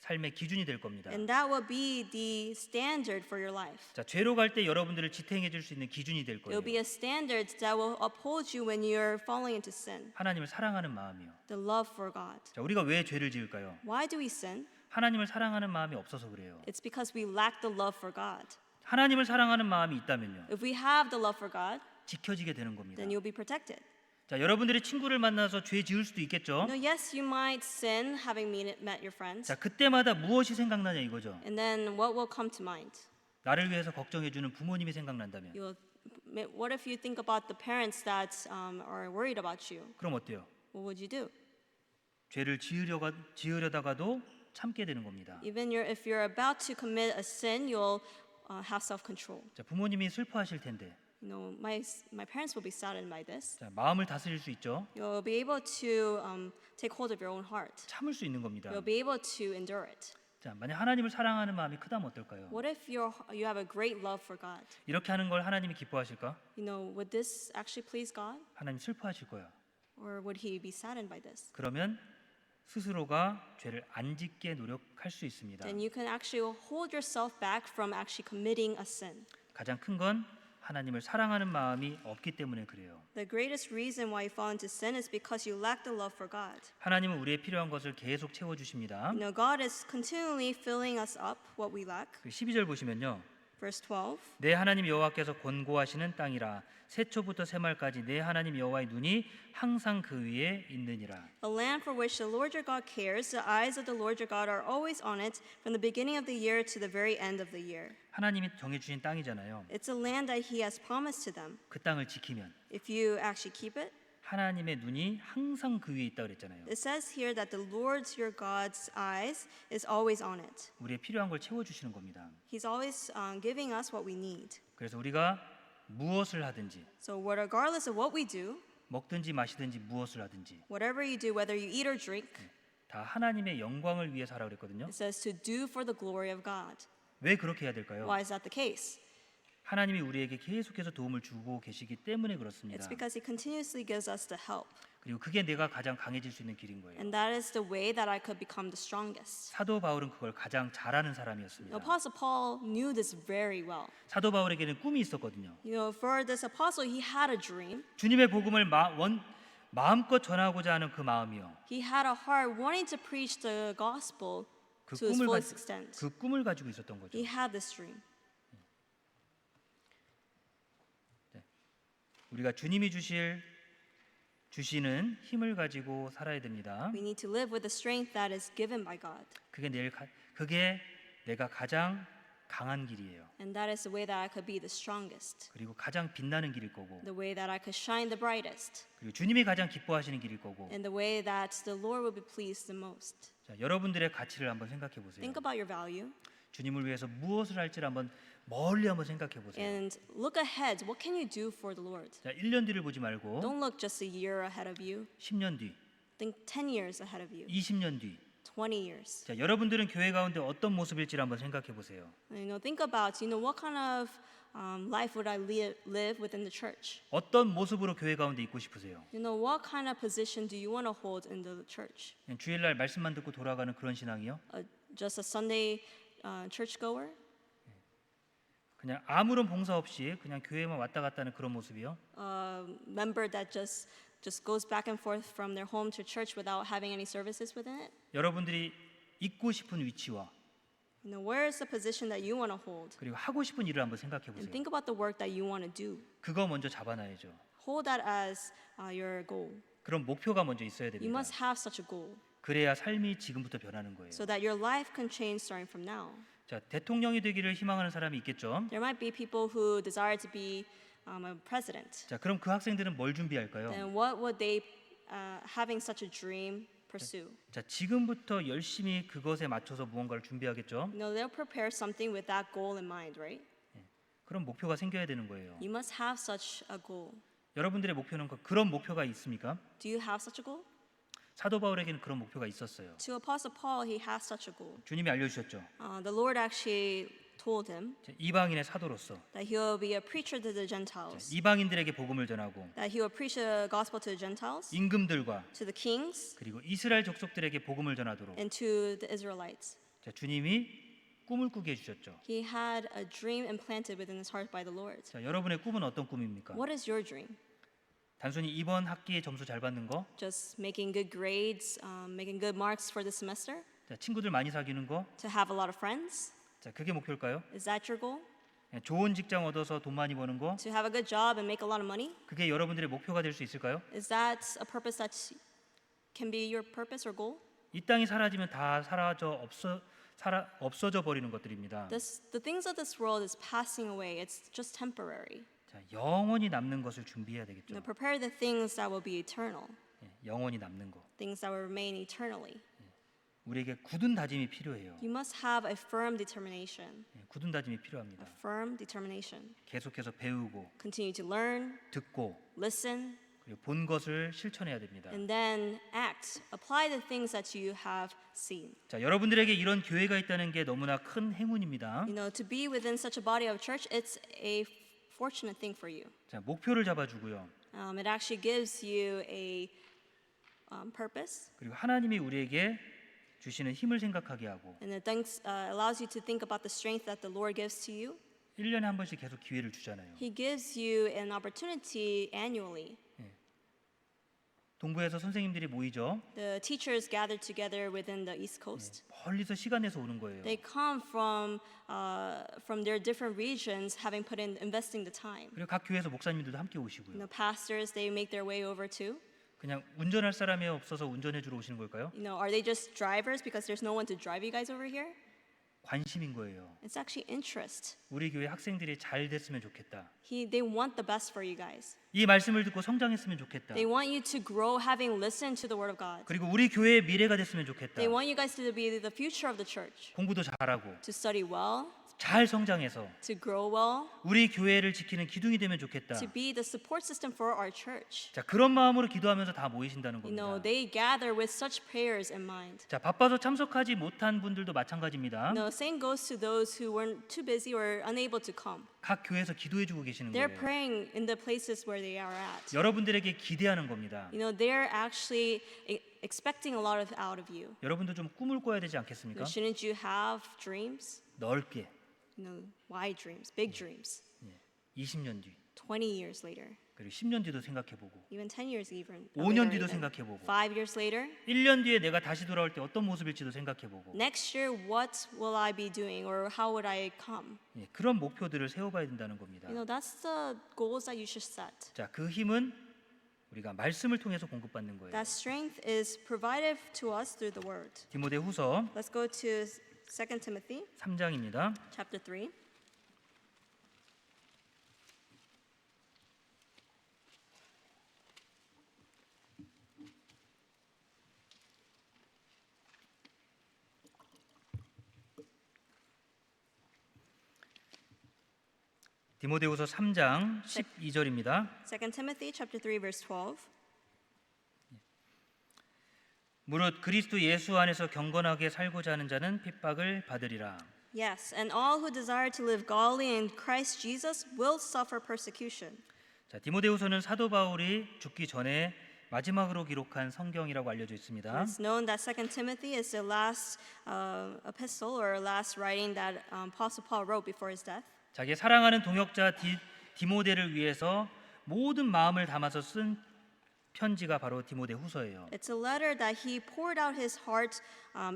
삶의 기준이 될 겁니다. And that will be the standard for your life. 자, 죄로 갈 때 여러분들을 지탱해 줄 수 있는 기준이 될 It will be 거예요. a standard that will uphold you when you're falling into sin. 하나님을 사랑하는 마음이요. The love for God. 자, 우리가 왜 죄를 지을까요? Why do we sin? 하나님을 사랑하는 마음이 없어서 그래요. It's because we lack the love for God. 하나님을 사랑하는 마음이 있다면요, If we have the love for God, 지켜지게 되는 겁니다. then you'll be protected. 자, 여러분들이 친구를 만나서 죄 지을 수도 있겠죠. No, yes, you might sin having met your friends. 자, 그때마다 무엇이 생각나냐 이거죠. And then what will come to mind? 나를 위해서 걱정해 주는 부모님이 생각난다면 What if you think about the parents that are worried about you? 그럼 어때요? What would you do? 죄를 지으려다가도 참게 되는 겁니다. Even if you're about to commit a sin, you'll have self-control. 자, 부모님이 슬퍼하실 텐데 You know, my parents will be saddened by this. 자, 마음을 다스릴 수 있죠. You'll be able to take hold of your own heart. 참을 수 있는 겁니다. You'll be able to endure it. 자, 만약 하나님을 사랑하는 마음이 크다면 어떨까요? What if you have a great love for God? 이렇게 하는 걸 하나님이 기뻐하실까? You know, would this actually please God? 하나님 슬퍼하실 거야. Or would he be saddened by this? 그러면 스스로가 죄를 안 짓게 노력할 수 있습니다. Then you can actually hold yourself back from actually committing a sin. 가장 큰 건 하나님을 사랑하는 마음이 없기 때문에 그래요. The greatest reason why you fall into sin is because you lack the love for God. 하나님은 우리의 필요한 것을 계속 채워 주십니다. You know, God is continually filling us up what we lack. 12절 보시면요. Verse 12. 내 하나님 여호와께서 권고하시는 땅이라 새초부터 새말까지 내 하나님 여호와의 눈이 항상 그 위에 있느니라. A land for which the Lord your God cares, the eyes of the Lord your God are always on it, from the beginning of the year to the very end of the year. 하나님이 정해 주신 땅이잖아요. It's a land that He has promised to them. 그 땅을 지키면 If you actually keep it, 하나님의 눈이 항상 그 위에 있다 그랬잖아요. it says here that the Lord your God's eyes is always on it. 우리의 필요한 걸 채워 주시는 겁니다. He's always giving us what we need. 그래서 우리가 무엇을 하든지 So regardless of what we do, 먹든지 마시든지 무엇을 하든지 whatever you do, whether you eat or drink, 다 하나님의 영광을 위해서 하라고 그랬거든요. it says to do for the glory of God. 왜 그렇게 해야 될까요? Why is that the case? 하나님이 우리에게 계속해서 도움을 주고 계시기 때문에 그렇습니다. It's because He continuously gives us the help. 그리고 그게 내가 가장 강해질 수 있는 길인 거예요. And that is the way that I could become the strongest. 사도 바울은 그걸 가장 잘하는 The 사람이었습니다. Apostle Paul knew this very well. 사도 바울에게는 꿈이 있었거든요. You know, for this apostle, he had a dream. 주님의 복음을 마음껏 전하고자 하는 그 마음이요. He had a heart wanting to preach the gospel 그 to his 꿈을 fullest extent. 그 꿈을 가지고 있었던 거죠. He had this dream. 우리가 주님이 주시는 힘을 가지고 살아야 됩니다. We need to live with the strength that is given by God. 그게 내가 가장 강한 길이에요. And that is the way that I could be the strongest. 그리고 가장 빛나는 길일 거고, The way that I could shine the brightest. 그리고 주님이 가장 기뻐하시는 길일 거고. And the way that the Lord will be pleased the most. 자, 여러분들의 가치를 한번 생각해 보세요. Think about your value 주님을 위해서 무엇을 할지를 한번 멀리 한번 생각해 보세요. and look ahead. What can you do for the Lord? 자, 1년 뒤를 보지 말고 Don't look just a year ahead of you. 10년 뒤, Think 10 years ahead of you. 20년 뒤. 20 years. 자, 여러분들은 교회 가운데 어떤 모습일지를 한번 생각해 보세요. You know, think about, what kind of life would I live within the church? 어떤 모습으로 교회 가운데 있고 싶으세요? What kind of position do you want to hold in the church? 그냥 주일날 말씀만 듣고 돌아가는 그런 신앙이요? Just a Sunday churchgoer? 그냥 아무런 봉사 없이 그냥 교회만 왔다 갔다 하는 그런 모습이요? Member that just goes back and forth from their home to church without having any services within it? 여러분들이 있고 싶은 위치와 Where is the position that you want to hold? 그리고 하고 싶은 일을 한번 생각해 And 보세요. think about the work that you want to do. 그거 먼저 잡아놔야죠. Hold that as your goal. 그런 목표가 먼저 있어야 You 됩니다. must have such a goal 그래야 삶이 지금부터 변하는 거예요. so that your life can change starting from now. 자, 대통령이 되기를 희망하는 사람이 있겠죠. There might be people who desire to be a president. 자, 그럼 그 학생들은 뭘 준비할까요? Then what would they, having such a dream, pursue? 자, 지금부터 열심히 그것에 맞춰서 무언가를 준비하겠죠. They'll prepare something with that goal in mind, right? 그런 목표가 생겨야 되는 거예요. You must have such a goal. 여러분들의 목표는 그런 목표가 있습니까? Do you have such a goal? 사도 바울에게는 그런 목표가 있었어요. To Apostle Paul, he has such a goal. 주님이 알려주셨죠. The Lord actually told him 자, 이방인의 사도로서 that he will be a preacher to the 자, Gentiles, 이방인들에게 복음을 전하고 that he will preach the gospel to the Gentiles, 임금들과 to the kings, 그리고 이스라엘 족속들에게 복음을 전하도록 and to the Israelites. 자, 주님이 꿈을 꾸게 해주셨죠. He had a dream implanted within his heart by the Lord. 자, 여러분의 꿈은 어떤 꿈입니까? What is your dream? 단순히 이번 학기에 점수 잘 받는 거, Just making good grades, making good marks for the semester, 자, 친구들 많이 사귀는 거, to have a lot of friends? 자, 그게 목표일까요? Is that your goal? 좋은 직장 얻어서 돈 많이 버는 거, to have a good job and make a lot of money? 그게 여러분들의 목표가 될 수 있을까요? Is that a purpose that can be your purpose or goal? 이 땅이 사라지면 다 없어져 버리는 것들입니다. The things of this world is passing away. It's just temporary. 자, 영원히 남는 것을 준비해야 되겠죠. Prepare the things that will be eternal, 영원히 남는 거. things that will remain eternally. 우리에게 굳은 다짐이 필요해요. You must have a firm determination. 굳은 다짐이 필요합니다. A firm determination. 계속해서 배우고 Continue to learn, 듣고 listen, 그리고 본 것을 실천해야 됩니다. and then act. Apply the things that you have seen. 자, 여러분들에게 이런 교회가 있다는 게 너무나 큰 행운입니다. To be within such a body of church, it's a fortunate thing for you. 자, 목표를 잡아주고요. It actually gives you a purpose, 그리고 하나님이 우리에게 주시는 힘을 생각하게 하고 and it allows you to think about the strength that the Lord gives to you. 1년에 한 번씩 계속 기회를 주잖아요. He gives you an opportunity annually. 동부에서 선생님들이 모이죠. The teachers gather together within the East Coast. 멀리서 시간 내서 오는 거예요. They come from their different regions, having investing the time. 그리고 각 교회에서 목사님들도 함께 오시고요. Pastors, they make their way over too. 그냥 운전할 사람이 없어서 운전해 주러 오시는 걸까요? Are they just drivers because there's no one to drive you guys over here? 관심인 거예요. It's actually interest. 우리 교회 학생들이 잘 됐으면 좋겠다. They want the best for you guys. 이 말씀을 듣고 성장했으면 좋겠다. They want you to grow having listened to the word of God. 그리고 우리 교회의 미래가 됐으면 좋겠다. They want you guys to be the future of the church. 공부도 잘하고 To study well, 잘 성장해서 to grow well, 우리 교회를 지키는 기둥이 되면 좋겠다. to be the support system for our church. 자, 그런 마음으로 기도하면서 다 모이신다는 겁니다. They gather with such prayers in mind. 자, 바빠서 참석하지 못한 분들도 마찬가지입니다. Same goes to those who weren't too busy or unable to come. 각 교회에서 기도해 주고 계시는 They're 거예요. praying in the places where they are at. 여러분들에게 기대하는 겁니다. They're actually expecting a lot out of you. 여러분도 좀 꿈을 꿔야 되지 않겠습니까? Shouldn't you have dreams? 넓게 Wide dreams, big dreams. 20년 뒤 20 years later, 그리고 10년 뒤도 생각해 보고 even 10 years even. 5년 later 뒤도 even. 생각해 보고 5 years later, 1년 뒤에 내가 다시 돌아올 때 어떤 모습일지도 생각해 보고 next year what will I be doing or how would I come? 그런 목표들을 세워 봐야 된다는 겁니다. That's the goals that you should set. 자, 그 힘은 우리가 말씀을 통해서 공급받는 거예요. That strength is provided to us through the word. 디모데후서 Let's go to 2 Timothy 3장입니다. chapter 3. 디모데후서 3장 12절입니다. 2 Timothy chapter 3 verse 12. 무릇 그리스도 예수 안에서 경건하게 살고자 하는 자는 핍박을 받으리라. Yes, and all who desire to live godly in Christ Jesus will suffer persecution. 자, 디모데후서는 사도 바울이 죽기 전에 마지막으로 기록한 성경이라고 알려져 있습니다. It's known that 2 Timothy is the last epistle or last writing that Apostle Paul wrote before his death. 자기의 사랑하는 동역자 디모데를 위해서 모든 마음을 담아서 쓴 편지가 바로 디모데후서예요. It's a letter that he poured out his heart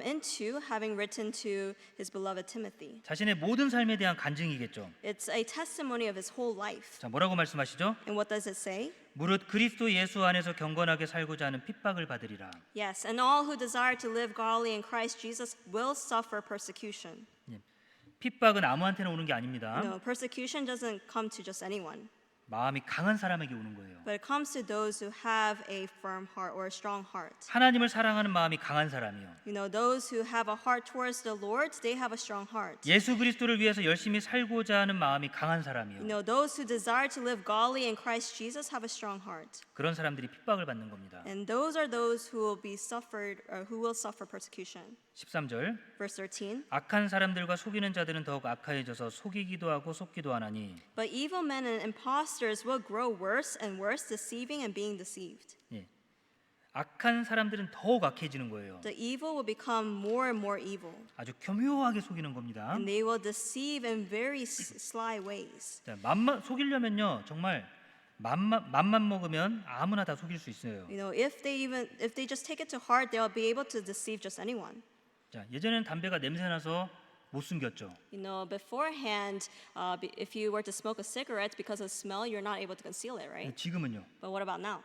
into, having written to his beloved Timothy. 자신의 모든 삶에 대한 간증이겠죠. It's a testimony of his whole life. 자, 뭐라고 말씀하시죠? And what does it say? 무릇 그리스도 예수 안에서 경건하게 살고자 하는 핍박을 받으리라. Yes, and all who desire to live godly in Christ Jesus will suffer persecution. 핍박은 아무한테나 오는 게 아닙니다. No, persecution doesn't come to just anyone. 마음이 강한 사람에게 오는 거예요. But it comes to those who have a firm heart or a strong heart. 하나님을 사랑하는 마음이 강한 사람이요. Those who have a heart towards the Lord, they have a strong heart. 예수 그리스도를 위해서 열심히 살고자 하는 마음이 강한 사람이요. Those who desire to live godly in Christ Jesus have a strong heart. 그런 사람들이 핍박을 받는 겁니다. And those are those who will be suffered or who will suffer persecution. 13절 Verse 13. 악한 사람들과 속이는 자들은 더욱 악하여져서 속이기도 하고 속기도 하나니 But evil men and impostors will grow worse and worse, deceiving and being deceived. 악한 사람들은 더욱 악해지는 거예요. The evil will become more and more evil. 아주 교묘하게 속이는 겁니다. And they will deceive in very sly ways. 자, 속이려면요 정말 맘만 먹으면 아무나 다 속일 수 있어요. If they just take it to heart, they'll be able to deceive just anyone. 자, 예전에는 담배가 냄새 나서 못 숨겼죠. You know, beforehand, if you were to smoke a cigarette because of smell, you're not able to conceal it, right? 지금은요. But what about now?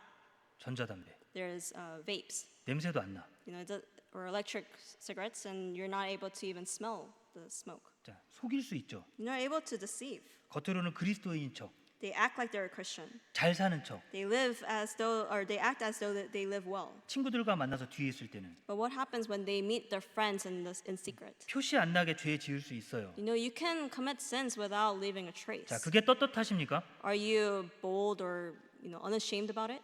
전자담배. There's vapes, 냄새도 안 나. you know, or electric cigarettes, and you're not able to even smell the smoke. 자, 속일 수 있죠. You're not able to deceive. 겉으로는 그리스도인인 척, They act like they're a Christian. 잘 사는 척. They live as though, or they act as though that they live well. 친구들과 만나서 뒤에 있을 때는 But what happens when they meet their friends in secret? 표시 안 나게 죄 지을 수 있어요. You know, you can commit sins without leaving a trace. 자, 그게 떳떳하십니까? Are you bold or unashamed about it?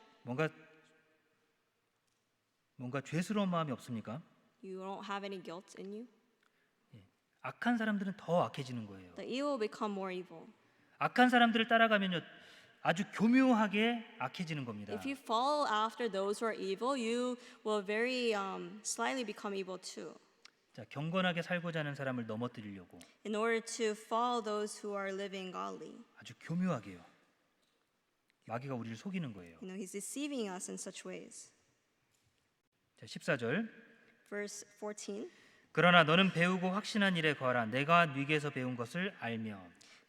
뭔가 죄스러운 마음이 없습니까? You don't have any guilt in you. 악한 사람들은 더 악해지는 거예요. The evil become more evil. 악한 사람들을 따라가면요, 아주 교묘하게 악해지는 겁니다. If you follow after those who are evil, you will very slightly become evil too. 자, 경건하게 살고자 하는 사람을 넘어뜨리려고 In order to follow those who are living godly. 아주 교묘하게요. 마귀가 우리를 속이는 거예요. You know, he's deceiving us in such ways. 자, 14절. Verse 14. 그러나 너는 배우고 확신한 일에 거하라. 내가 네게서 배운 것을 알며.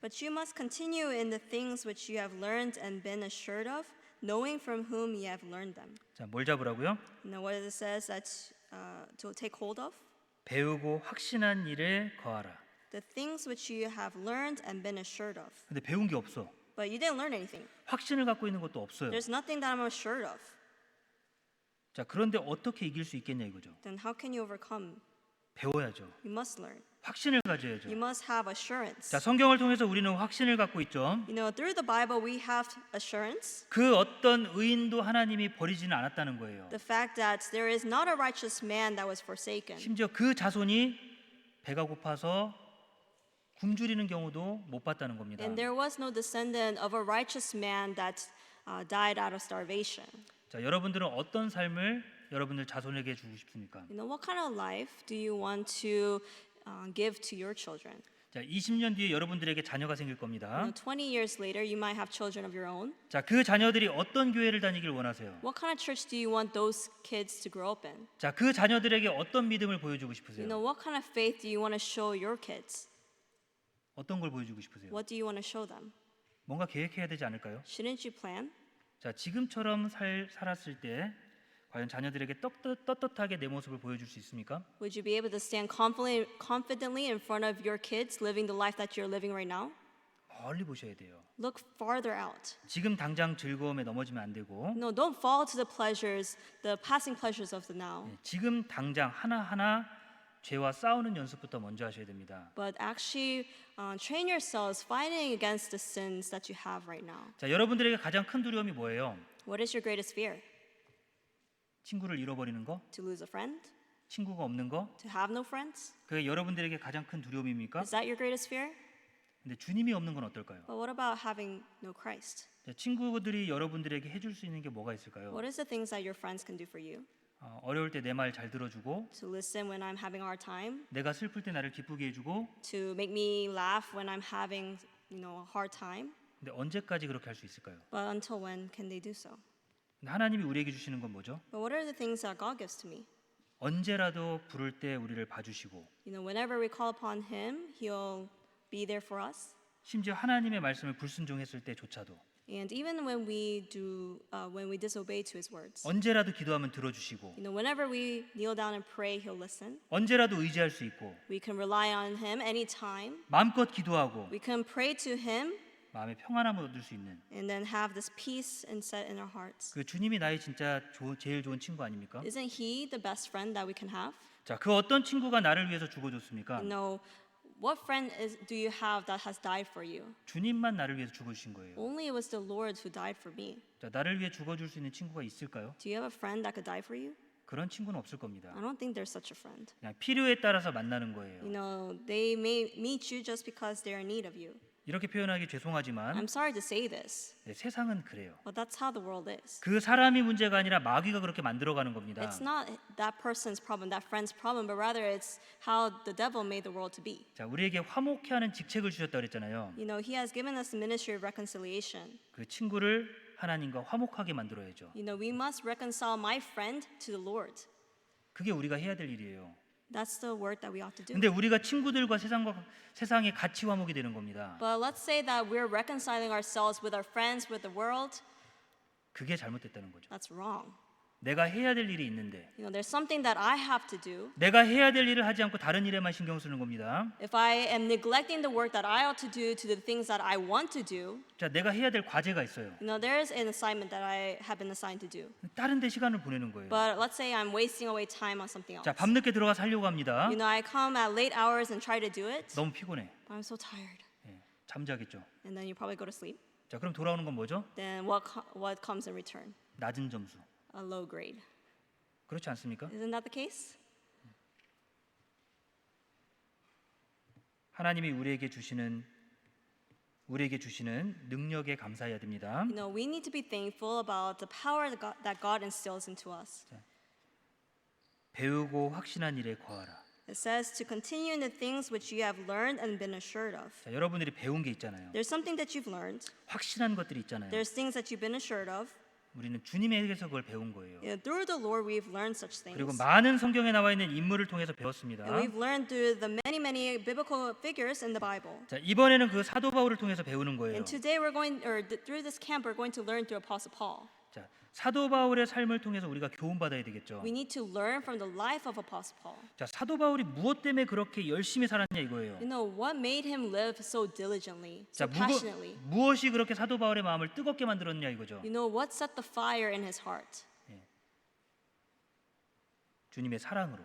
But you must continue in the things which you have learned and been assured of, knowing from whom ye have learned them. 자, 뭘 잡으라고요? You know what it says that to take hold of? 배우고 확신한 일에 거하라. The things which you have learned and been assured of. 근데 배운 게 없어. But you didn't learn anything. 확신을 갖고 있는 것도 없어요. There's nothing that I'm assured of. 자, 그런데 어떻게 이길 수 있겠냐 이거죠. Then how can you overcome? 배워야죠. You must learn. 확신을 가져야죠. You must have assurance. 자, 성경을 통해서 우리는 확신을 갖고 있죠. You know, through the Bible we have assurance. 그 어떤 의인도 하나님이 버리지는 않았다는 거예요. The fact that there is not a righteous man that was forsaken. 심지어 그 자손이 배가 고파서 굶주리는 경우도 못 봤다는 겁니다. And there was no descendant of a righteous man that died out of starvation. 자, 여러분들은 어떤 삶을 여러분들 자손에게 주고 싶습니까? You know, what kind of life do you want to give to your children? 자, 20년 뒤에 여러분들에게 자녀가 생길 You 겁니다. know, 20 years later, you might have children of your own. 자, 그 자녀들이 어떤 교회를 다니길 원하세요? What kind of church do you want those kids to grow up in? 자, 그 자녀들에게 어떤 믿음을 보여주고 You 싶으세요? know, what kind of faith do you want to show your kids? 어떤 걸 보여주고 싶으세요? What do you want to show them? 뭔가 계획해야 되지 않을까요? Shouldn't you plan? 자, 지금처럼 살았을 때 과연 자녀들에게 떳떳하게 내 모습을 보여줄 수 있습니까? Would you be able to stand confidently in front of your kids living the life that you're living right now? 멀리 보셔야 돼요. Look farther out. 지금 당장 즐거움에 넘어지면 안 되고 No, don't fall to the pleasures, the passing pleasures of the now. 지금 당장 하나하나 죄와 싸우는 연습부터 먼저 하셔야 됩니다. But actually train yourselves fighting against the sins that you have right now. 자, 여러분들에게 가장 큰 두려움이 뭐예요? What is your greatest fear? 친구를 잃어버리는 거? To lose a friend? 친구가 없는 거? To have no friends? 그게 여러분들에게 가장 큰 두려움입니까? Is that your greatest fear? 근데 주님이 없는 건 어떨까요? But what about having no Christ? 자, 친구들이 여러분들에게 해줄 수 있는 게 뭐가 있을까요? What is the things that your friends can do for you? 어려울 때 내 말 잘 들어주고 To listen when I'm having a hard time? 내가 슬플 때 나를 기쁘게 해주고 To make me laugh when I'm having, a hard time? 근데 언제까지 그렇게 할 수 있을까요? But until when can they do so? 근데 하나님이 우리에게 주시는 건 뭐죠? But what are the things that God gives to me? 언제라도 부를 때 우리를 봐주시고 You know, whenever we call upon Him, He'll be there for us. 심지어 하나님의 말씀을 불순종했을 때조차도 And even when we disobey to His words, 언제라도 기도하면 들어주시고 you know, whenever we kneel down and pray, He'll listen. 언제라도 의지할 수 있고 We can rely on Him anytime. 마음껏 기도하고 We can pray to Him 마음의 평안함을 얻을 수 있는 and then have this peace and set in our hearts. 그 주님이 나의 진짜 제일 좋은 친구 아닙니까? Isn't He the best friend that we can have? 자, 그 어떤 친구가 나를 위해서 죽어줬습니까? You know, what friend do you have that has died for you? 주님만 나를 위해서 죽어주신 거예요. Only it was the Lord who died for me. 자, 나를 위해 죽어줄 수 있는 친구가 있을까요? Do you have a friend that could die for you? 그런 친구는 없을 겁니다. I don't think there's such a friend. 그냥 필요에 따라서 만나는 거예요. You know, they may meet you just because they're in need of you. 이렇게 표현하기 죄송하지만 I'm sorry to say this, 네, 세상은 그래요. but that's how the world is. 그 사람이 문제가 아니라 마귀가 그렇게 만들어가는 겁니다. It's not that person's problem, that friend's problem, but rather it's how the devil made the world to be. 자, 우리에게 화목케 하는 직책을 주셨다 그랬잖아요. You know, He has given us the ministry of reconciliation. 그 친구를 하나님과 화목하게 만들어야죠. You know, we must reconcile my friend to the Lord. 그게 우리가 해야 될 일이에요. That's the work that we ought to do. 근데 우리가 친구들과 세상의 가치 화목이 되는 겁니다. But let's say that we're reconciling ourselves with our friends, with the world. 그게 잘못됐다는 거죠. That's wrong. 내가 해야 될 일이 있는데 There's something that I have to do. 내가 해야 될 일을 하지 않고 다른 일에만 신경 쓰는 겁니다. If I am neglecting the work that I ought to do to the things that I want to do, 자, 내가 해야 될 과제가 있어요. there's an assignment that I have been assigned to do. 다른 데 시간을 보내는 거예요. But let's say I'm wasting away time on something else. 자, 밤늦게 들어가서 하려고 합니다. I come at late hours and try to do it, 너무 피곤해. but I'm so tired. 예, 잠자겠죠. And then you probably go to sleep. 자, 그럼 돌아오는 건 뭐죠? Then what comes in return? 낮은 점수. A low grade. 그렇지 않습니까? Isn't that the case? 하나님이 우리에게 주시는 능력에 감사해야 됩니다. We need to be thankful about the power that God instills into us. 배우고 확신한 일에 거하라. It says to continue in the things which you have learned and been assured of. 자, 여러분들이 배운 게 있잖아요. There's something that you've learned. 확신한 것들이 있잖아요. There's things that you've been assured of. 우리는 주님에게서 그걸 배운 거예요. Through the Lord, we've learned such things. 그리고 많은 성경에 나와 있는 인물을 통해서 배웠습니다. And we've learned through the many biblical figures in the Bible. 자, 이번에는 그 사도 바울을 통해서 배우는 거예요. And today through this camp, we're going to learn through Apostle Paul. 자, 사도 바울의 삶을 통해서 우리가 교훈 받아야 되겠죠. We need to learn from the life of Apostle Paul. 자, 사도 바울이 무엇 때문에 그렇게 열심히 살았냐 이거예요. What made him live so diligently, 자, so passionately? 무엇이 그렇게 사도 바울의 마음을 뜨겁게 만들었냐 이거죠. What set the fire in his heart? 주님의 사랑으로.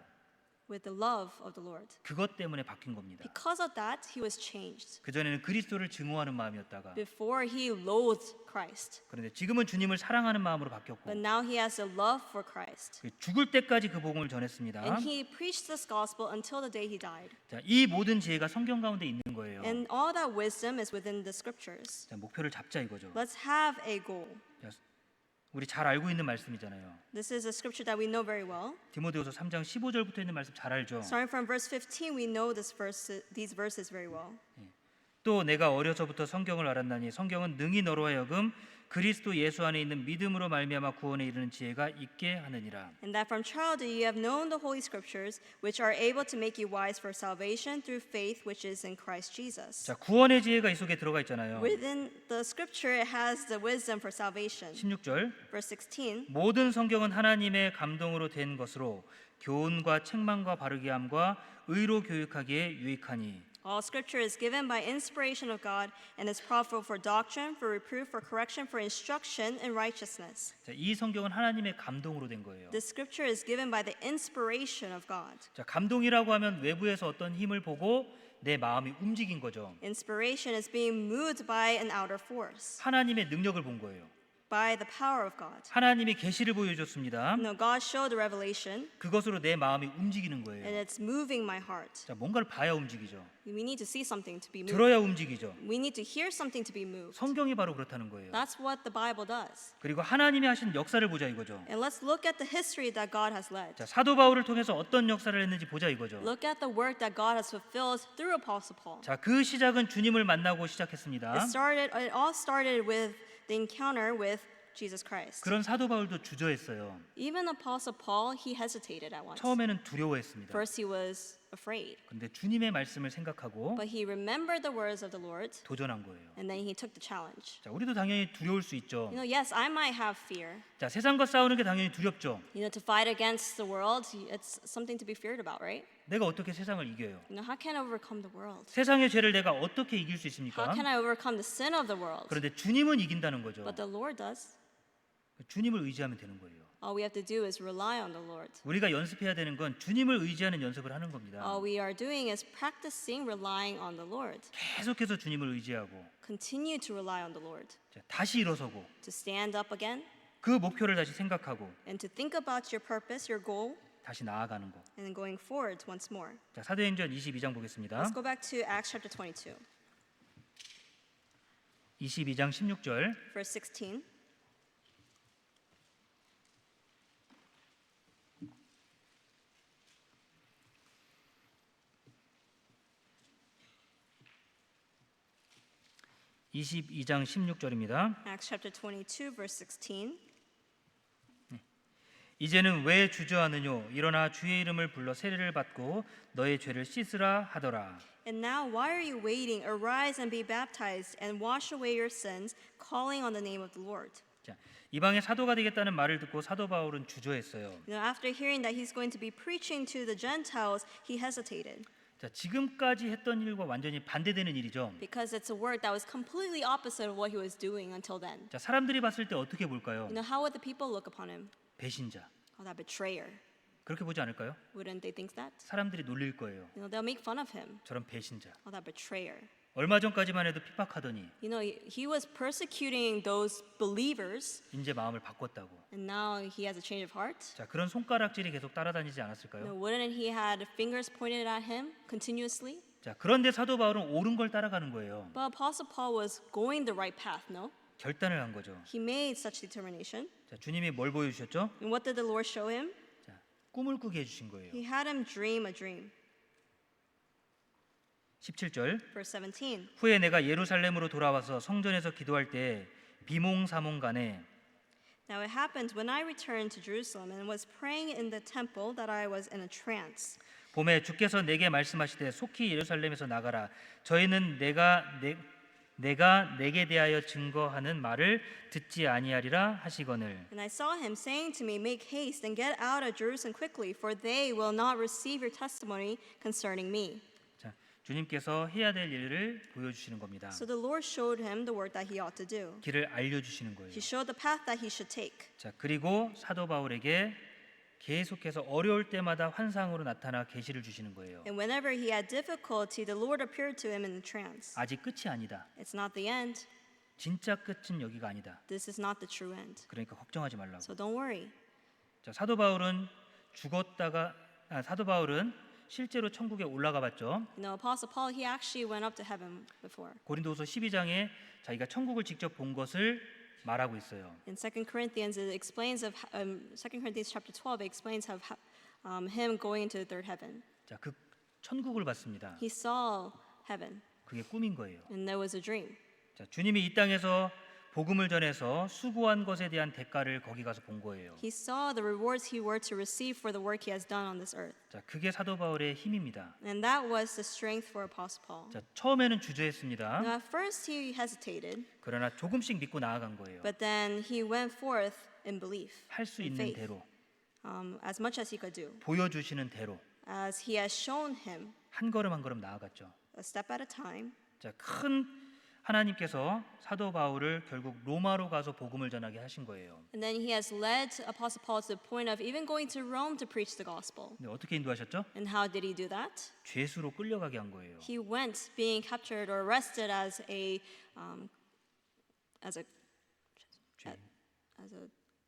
With the love of the Lord. 그것 때문에 바뀐 겁니다. Because of that, he was changed. 그전에는 그리스도를 증오하는 마음이었다가 Before he loathed Christ. 그런데 지금은 주님을 사랑하는 마음으로 바뀌었고 But now he has a love for Christ. 죽을 때까지 그 복음을 전했습니다. And he preached this gospel until the day he died. 자, 이 모든 지혜가 성경 가운데 있는 거예요. And all that wisdom is within the scriptures. 자, 목표를 잡자 이거죠. Let's have a goal. 자, 우리 잘 알고 있는 말씀이잖아요. This is a scripture that we know very well. 디모데후서 3장 15절부터 있는 말씀 잘 알죠. Starting from verse 15, we know these verses very well. 또 내가 어려서부터 성경을 알았나니 성경은 능히 너로 하여금 그리스도 예수 안에 있는 믿음으로 말미암아 구원에 이르는 지혜가 있게 하느니라. And that from childhood you have known the holy scriptures, which are able to make you wise for salvation through faith which is in Christ Jesus. 자, 구원의 지혜가 이 속에 들어가 있잖아요. Within the scripture, it has the wisdom for salvation. 16절 Verse 16. 모든 성경은 하나님의 감동으로 된 것으로 교훈과 책망과 바르게 함과 의로 교육하기에 유익하니. All scripture is given by inspiration of God and is profitable for doctrine, for reproof, for correction, for instruction in righteousness. 자, 이 성경은 하나님의 감동으로 된 거예요. This scripture is given by the inspiration of God. 자, 감동이라고 하면 외부에서 어떤 힘을 보고 내 마음이 움직인 거죠. Inspiration is being moved by an outer force, 하나님의 능력을 본 거예요. by the power of God. 하나님이 계시를 보여줬습니다. God showed the revelation, 그것으로 내 마음이 움직이는 and 거예요. it's moving my heart. 자, 뭔가를 봐야 움직이죠. We need to see something to be moved. 들어야 움직이죠. We need to hear something to be moved. 성경이 바로 그렇다는 거예요. That's what the Bible does. 그리고 하나님이 하신 역사를 보자 이거죠. And let's look at the history that God has led. 자, 사도 바울을 통해서 어떤 역사를 했는지 보자 이거죠. Look at the work that God has fulfilled through Apostle Paul. 자, 그 시작은 주님을 만나고 시작했습니다. It all started with the encounter with Jesus Christ. 그런 사도 바울도 주저했어요. Even Apostle Paul, he hesitated at once. 처음에는 두려워했습니다. First, he was afraid, 그런데 주님의 말씀을 생각하고 but he remembered the words of the Lord, 도전한 거예요. and then he took the challenge. 자, 우리도 당연히 두려울 수 있죠. Yes, I might have fear. 자, 세상과 싸우는 게 당연히 두렵죠. To fight against the world, it's something to be feared about, right? 내가 어떻게 세상을 이겨요? How can I overcome the world? 세상의 죄를 내가 어떻게 이길 수 How 있습니까? can I overcome the sin of the world? 그런데 주님은 이긴다는 거죠. But the Lord does. 주님을 의지하면 되는 거예요. All we have to do is rely on the Lord. 우리가 연습해야 되는 건 주님을 의지하는 연습을 하는 겁니다. All we are doing is practicing relying on the Lord. 계속해서 주님을 의지하고 Continue to rely on the Lord. 자, 다시 일어서고 To stand up again 그 목표를 다시 생각하고 and to think about your purpose, your goal, 다시 나아가는 거. and then going forward once more. 자, 사도행전 22장 보겠습니다. Let's go back to Acts chapter 22, 22장 16절. verse 16. (22장 16절입니다) Acts chapter 22, verse 16. 이제는 왜 주저하느뇨? 일어나 주의 이름을 불러 세례를 받고 너의 죄를 씻으라 하더라. And now why are you waiting? Arise and be baptized and wash away your sins, calling on the name of the Lord. 자, 이방의 사도가 되겠다는 말을 듣고 사도 바울은 주저했어요. After hearing that he's going to be preaching to the Gentiles, he hesitated 자, 지금까지 했던 일과 완전히 반대되는 일이죠. because it's a work that was completely opposite of what he was doing until then. 자, 사람들이 봤을 때 어떻게 볼까요? How would the people look upon him? 배신자. Oh, that betrayer. 그렇게 보지 않을까요? Wouldn't they think that? 사람들이 놀릴 거예요. They'll make fun of him. 저런 배신자. Oh, that betrayer. 얼마 전까지만 해도 핍박하더니 He was persecuting those believers, 이제 마음을 바꿨다고. and now he has a change of heart. 자, 그런 손가락질이 계속 따라다니지 않았을까요? Wouldn't he had fingers pointed at him continuously? 자, 그런데 사도 바울은 옳은 걸 따라가는 거예요. But Apostle Paul was going the right path, no? 결단을 한 거죠. He made such determination. 자, 주님이 뭘 보여주셨죠? And what did the Lord show him? 자, 꿈을 꾸게 해주신 거예요. He had him dream a dream. 17절. Verse 17. 후에 내가 예루살렘으로 돌아와서 성전에서 기도할 때 비몽사몽간에 Now it happened when I returned to Jerusalem and was praying in the temple that I was in a trance. 봄에 주께서 내게 말씀하시되 속히 예루살렘에서 나가라. 저희는 내가 내게 대하여 증거하는 말을 듣지 아니하리라 하시거늘. And I saw him saying to me, Make haste and get out of Jerusalem quickly, for they will not receive your testimony concerning me. 자, 주님께서 해야 될 일을 보여주시는 겁니다. So the Lord showed him the work that he ought to do. 길을 알려주시는 거예요. He showed the path that he should take. 자, 그리고 사도 바울에게 계속해서 어려울 때마다 환상으로 나타나 계시를 주시는 거예요. And whenever he had difficulty, the Lord appeared to him in a trance. 아직 끝이 아니다. It's not the end. 진짜 끝은 여기가 아니다. This is not the true end. 그러니까 걱정하지 말라고. So don't worry. 자, 사도 바울은 실제로 천국에 올라가 봤죠. Apostle Paul, he actually went up to heaven before. 고린도후서 12장에 자기가 천국을 직접 본 것을 말하고 있어요. In 2 Corinthians, it explains of 2 Corinthians chapter 12, it explains of him going into the third heaven. 자, 그 천국을 봤습니다. He saw heaven, 그게 꿈인 거예요. and there was a dream. 자, 주님이 이 땅에서 복음을 전해서 수고한 것에 대한 대가를 거기 가서 본 거예요. He saw the rewards he were to receive for the work he has done on this earth. 자, 그게 사도 바울의 힘입니다. And that was the strength for Apostle Paul. 자, 처음에는 주저했습니다. Now, at first he hesitated, 그러나 조금씩 믿고 나아간 거예요. but then he went forth in belief, 할 수 in 있는 faith, 대로, as much as he could do, 보여주시는 대로 as he has shown him, 한 걸음 한 걸음 나아갔죠. a step at a time. 자, 큰 하나님께서 사도 바울을 결국 로마로 가서 복음을 전하게 하신 거예요. And then he has led Apostle Paul to the point of even going to Rome to preach the gospel. 근데 어떻게 인도하셨죠? And how did he do that? 죄수로 끌려가게 한 거예요. He went being captured or arrested as a 죄.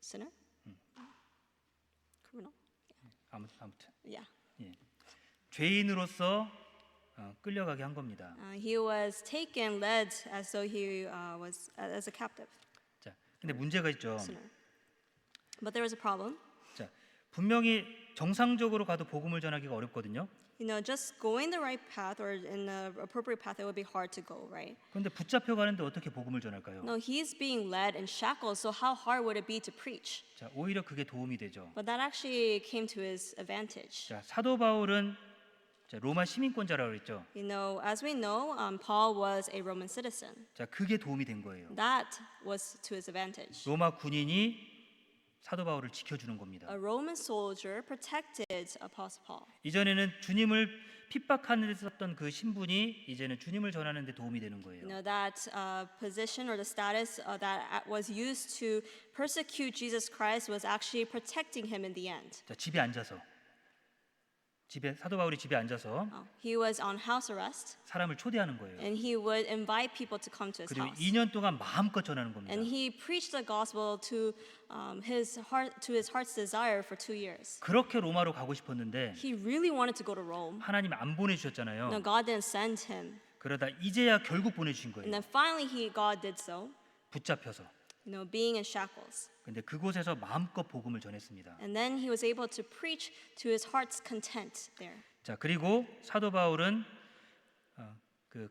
sinner, criminal. 아무튼 Yeah. 예. 죄인으로서 끌려가게 한 겁니다. He was taken, led as though he was as a captive 자, 근데 문제가 있죠. sinner. But there was a problem. 자, 분명히 정상적으로 가도 복음을 전하기가 어렵거든요. Just going the right path or in the appropriate path, it would be hard to go, right? 그런데 붙잡혀 가는데 어떻게 복음을 전할까요? No, he's being led in shackles, so how hard would it be to preach? 자, 오히려 그게 도움이 되죠. But that actually came to his advantage. 자, 사도 바울은 자, 로마 시민권자라고 그랬죠. As we know, Paul was a Roman citizen. 자, 그게 도움이 된 거예요. That was to his advantage. 로마 군인이 사도 바울을 지켜주는 겁니다. A Roman soldier protected Apostle Paul. 이전에는 주님을 핍박하는 데 썼던 그 신분이 이제는 주님을 전하는 데 도움이 되는 거예요. That position or the status that was used to persecute Jesus Christ was actually protecting him in the end. 자, 사도 바울이 집에 앉아서 He was on house arrest, 사람을 초대하는 거예요. and he would invite people to come to his 그리고 house. 2년 동안 마음껏 전하는 겁니다. And he preached the gospel to his heart's desire for 2 years. 그렇게 로마로 가고 싶었는데 He really wanted to go to Rome. 하나님 안 보내주셨잖아요. No, God didn't send him. 그러다 이제야 결국 보내주신 And 거예요. then finally God did so, 붙잡혀서. being in shackles. 근데 그곳에서 마음껏 복음을 전했습니다. And then he was able to preach to his heart's content there. 자, 그리고 사도 바울은 그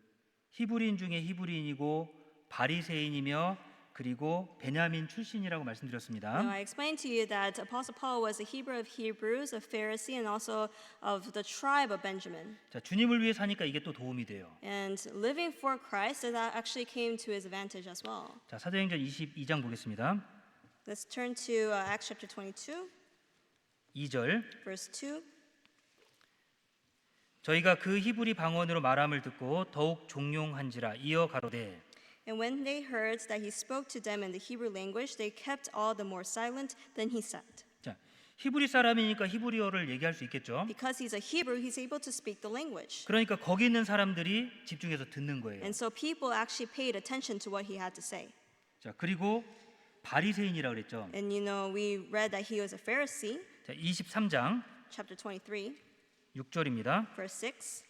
히브리인 중에 히브리인이고 바리새인이며 그리고 베냐민 출신이라고 Now, 말씀드렸습니다. I explained to you that Apostle Paul was a Hebrew of Hebrews, a Pharisee, and also of the tribe of Benjamin. 자, 주님을 위해 사니까 이게 또 도움이 돼요. And living for Christ, that actually came to his advantage as well. 자, 사도행전 22장 보겠습니다. Let's turn to Acts chapter 22, 2절. verse 2. 저희가 그 히브리 방언으로 말함을 듣고 더욱 종용한지라 이어 가로되. And when they heard that he spoke to them in the Hebrew language, they kept all the more silent. Then he said, 자, 히브리 사람이니까 히브리어를 얘기할 수 있겠죠. because he's a Hebrew, he's able to speak the language. 그러니까 거기 있는 사람들이 집중해서 듣는 거예요. And so people actually paid attention to what he had to say. 자, 그리고 바리새인이라고 그랬죠. And we read that he was a Pharisee, 자, 23장 chapter 23, 6절입니다. verse 6.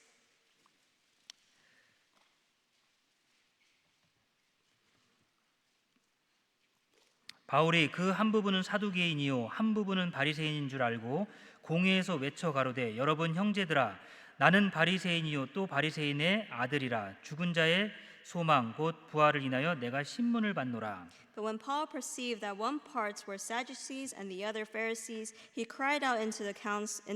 바울이 그 한 부분은 사두개인이요 한 부분은 바리새인인 줄 알고 공회에서 외쳐 가로되 여러분 형제들아 나는 바리새인이요 또 바리새인의 아들이라 죽은 자의 소망 곧 부활을 인하여 내가 신문을 받노라. But when Paul perceived that one part were Sadducees and the other Pharisees, he cried out in the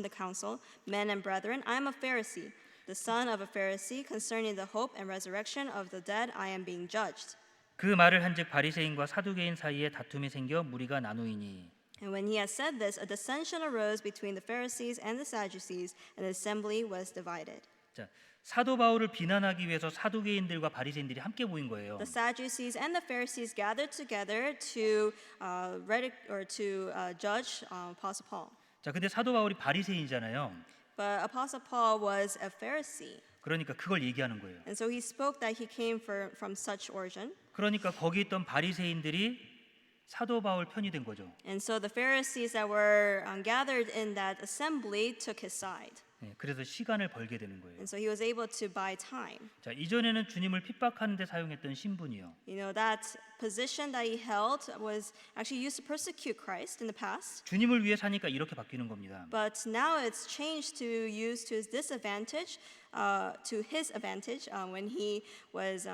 council, Men and brethren, I am a Pharisee, the son of a Pharisee. Concerning the hope and resurrection of the dead, I am being judged. 그 말을 한즉 바리새인과 사두개인 사이에 다툼이 생겨 무리가 나누이니. And when he had said this, a dissension arose between the Pharisees and the Sadducees, and the assembly was divided. 자, 사도 바울을 비난하기 위해서 사두개인들과 바리새인들이 함께 모인 거예요. The Sadducees and the Pharisees gathered together to judge Apostle Paul. 자, 근데 사도 바울이 바리새인이잖아요. But Apostle Paul was a Pharisee. 그러니까 그걸 얘기하는 거예요. And so he spoke that he came from such origin. 그러니까 거기 있던 바리새인들이 사도 바울 편이 된 거죠. And so the Pharisees that were gathered in that assembly took his side. 네, 그래서 시간을 벌게 되는 거예요. And so he was able to buy time. 자, 이전에는 주님을 핍박하는 데 사용했던 신분이요. You know, that position that he held was actually used to persecute Christ in the past. 주님을 위해 사니까 이렇게 바뀌는 겁니다. But now it's changed to use to his disadvantage, to his advantage when he was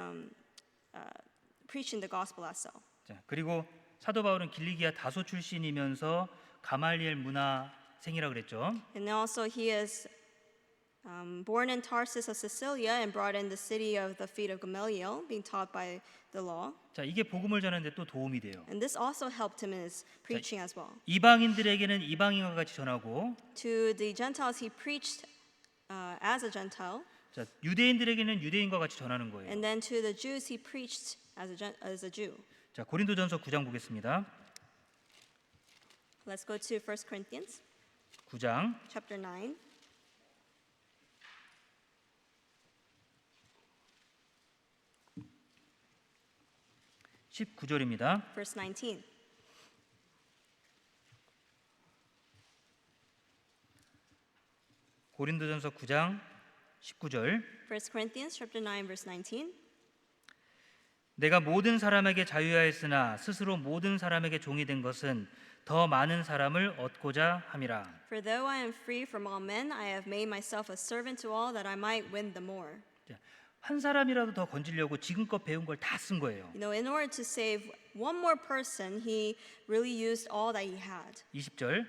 preaching the gospel as well. 자, 그리고 사도 바울은 길리기아 다소 출신이면서 가말리엘 문화생이라고 그랬죠. And also he is born in Tarsus of Cilicia and brought in the city of the feet of Gamaliel, being taught by the law. 자, 이게 복음을 전하는데 또 도움이 돼요. And this also helped him in his preaching as well. 이방인들에게는 이방인과 같이 전하고, To the Gentiles, he preached as a Gentile. 자, 유대인들에게는 유대인과 같이 전하는 거예요. And then to the Jews, he preached as a Jew. 자, 고린도전서 9장 보겠습니다. Let's go to 1 Corinthians 9장 chapter 9. (19절입니다) Verse 19. 고린도전서 9장 19절 1 Corinthians chapter 9 verse 19. 내가 모든 사람에게 자유하였으나 스스로 모든 사람에게 종이 된 것은 더 많은 사람을 얻고자 함이라. For though I am free from all men, I have made myself a servant to all that I might win the more. 한 사람이라도 더 건지려고 지금껏 배운 걸 다 쓴 거예요. You know, in order to save one more person, he really used all that he had. 20절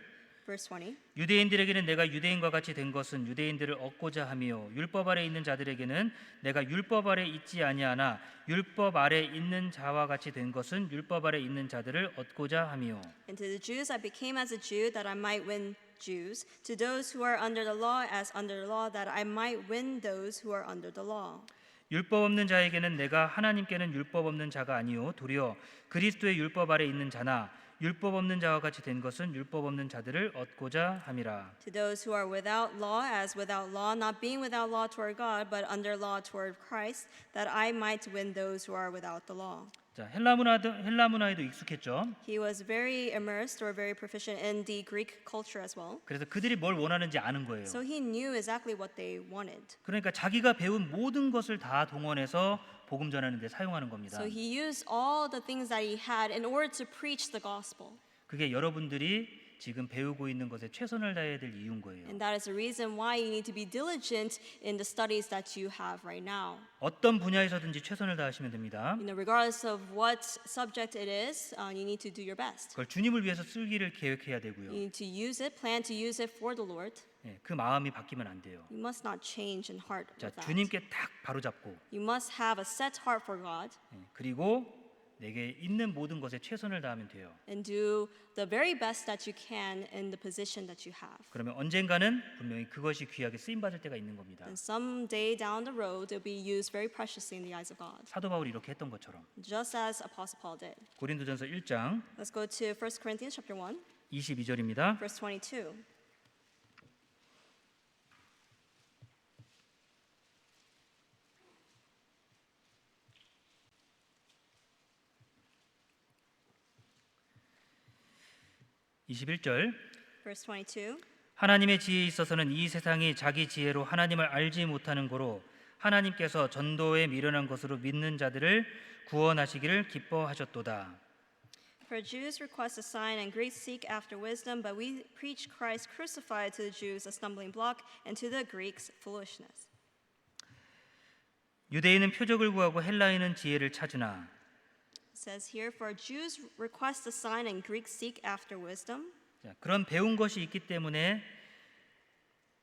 Verse 20. 유대인들에게는 내가 유대인과 같이 된 것은 유대인들을 얻고자 함이요 율법 아래 있는 자들에게는 내가 율법 아래 있지 아니하나 율법 아래 있는 자와 같이 된 것은 율법 아래 있는 자들을 얻고자 함이요. And to the Jews I became as a Jew that I might win Jews. To those who are under the law as under the law that I might win those who are under the law. 율법 없는 자에게는 내가 하나님께는 율법 없는 자가 아니요 도리어 그리스도의 율법 아래 있는 자나 율법 없는 자와 같이 된 것은 율법 없는 자들을 얻고자 함이라. To those who are without law as without law, not being without law toward God, but under law toward Christ, that I might win those who are without the law. 자, 헬라 문화에도 익숙했죠. He was very immersed or very proficient in the Greek culture as well. 그래서 그들이 뭘 원하는지 아는 거예요. So he knew exactly what they wanted. 그러니까 자기가 배운 모든 것을 다 동원해서 복음 전하는 데 사용하는 겁니다. So he used all the things that he had in order to preach the gospel. 그게 여러분들이 지금 배우고 있는 것에 최선을 다해야 될 이유인 거예요. And that is the reason why you need to be diligent in the studies that you have right now. 어떤 분야에서든지 최선을 다하시면 됩니다. Regardless of what subject it is, you need to do your best. 그걸 주님을 위해서 쓰기를 계획해야 되고요. You need to use it, plan to use it for the Lord. 예, 그 마음이 바뀌면 안 돼요. You must not change in heart 자, with that. 주님께 딱 바로 잡고 You must have a set heart for God 그리고 내게 있는 모든 것에 최선을 다하면 돼요. and do the very best that you can in the position that you have. 그러면 언젠가는 분명히 그것이 귀하게 쓰임 받을 때가 있는 겁니다. And someday down the road, it will be used very preciously in the eyes of God, 사도 바울이 이렇게 했던 것처럼 just as Apostle Paul did. 고린도전서 1장 Let's go to 1 Corinthians chapter 1, 22절입니다. verse 22. Verse 22. 하나님의 지혜에 있어서는 이 세상이 자기 지혜로 하나님을 알지 못하는 고로 하나님께서 전도에 미련한 것으로 믿는 자들을 구원하시기를 기뻐하셨도다. For Jews request a sign and Greeks seek after wisdom, but we preach Christ crucified to the Jews a stumbling block and to the Greeks foolishness. 유대인은 표적을 구하고 헬라인은 지혜를 찾으나 It says here, for Jews request a sign and Greeks seek after wisdom. 자, 그런 배운 것이 있기 때문에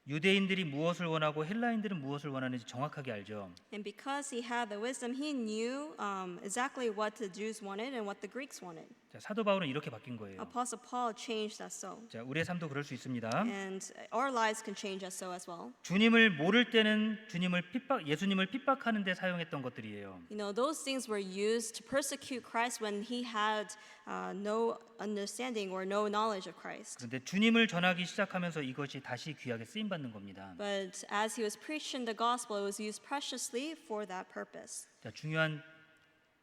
유대인들이 무엇을 원하고 헬라인들은 무엇을 원하는지 정확하게 알죠. And because he had the wisdom, he knew exactly what the Jews wanted and what the Greeks wanted. 자, 사도 바울은 이렇게 바뀐 거예요. Apostle Paul changed that so. 자, 우리의 삶도 그럴 수 있습니다. And our lives can change us so as well. 주님을 모를 때는 예수님을 핍박하는 데 사용했던 것들이에요. You know, those things were used to persecute Christ when he had no understanding or no knowledge of Christ. 그런데 주님을 전하기 시작하면서 이것이 다시 귀하게 쓰임 받는 겁니다. But as he was preaching the gospel, it was used preciously for that purpose. 자, 중요한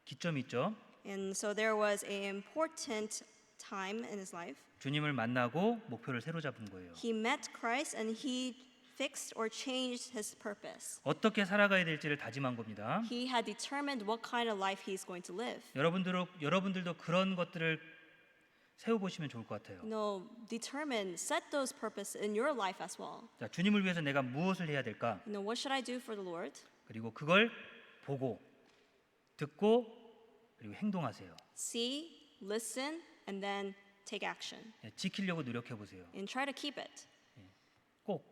기점이 있죠. And so there was an important time in his life. 주님을 만나고 목표를 새로 잡은 거예요. He met Christ and he fixed or changed his purpose. 어떻게 살아가야 될지를 다짐한 겁니다. He had determined what kind of life he's going to live. 여러분들도 그런 것들을 세워보시면 좋을 것 같아요. No, determine, set those purpose in your life as well. 자, 주님을 위해서 내가 무엇을 해야 될까? You know, what should I do for the Lord? 그리고 그걸 보고 듣고 그리고 행동하세요. See, listen, and then take action. 예, 지키려고 노력해 보세요. And try to keep it. 꼭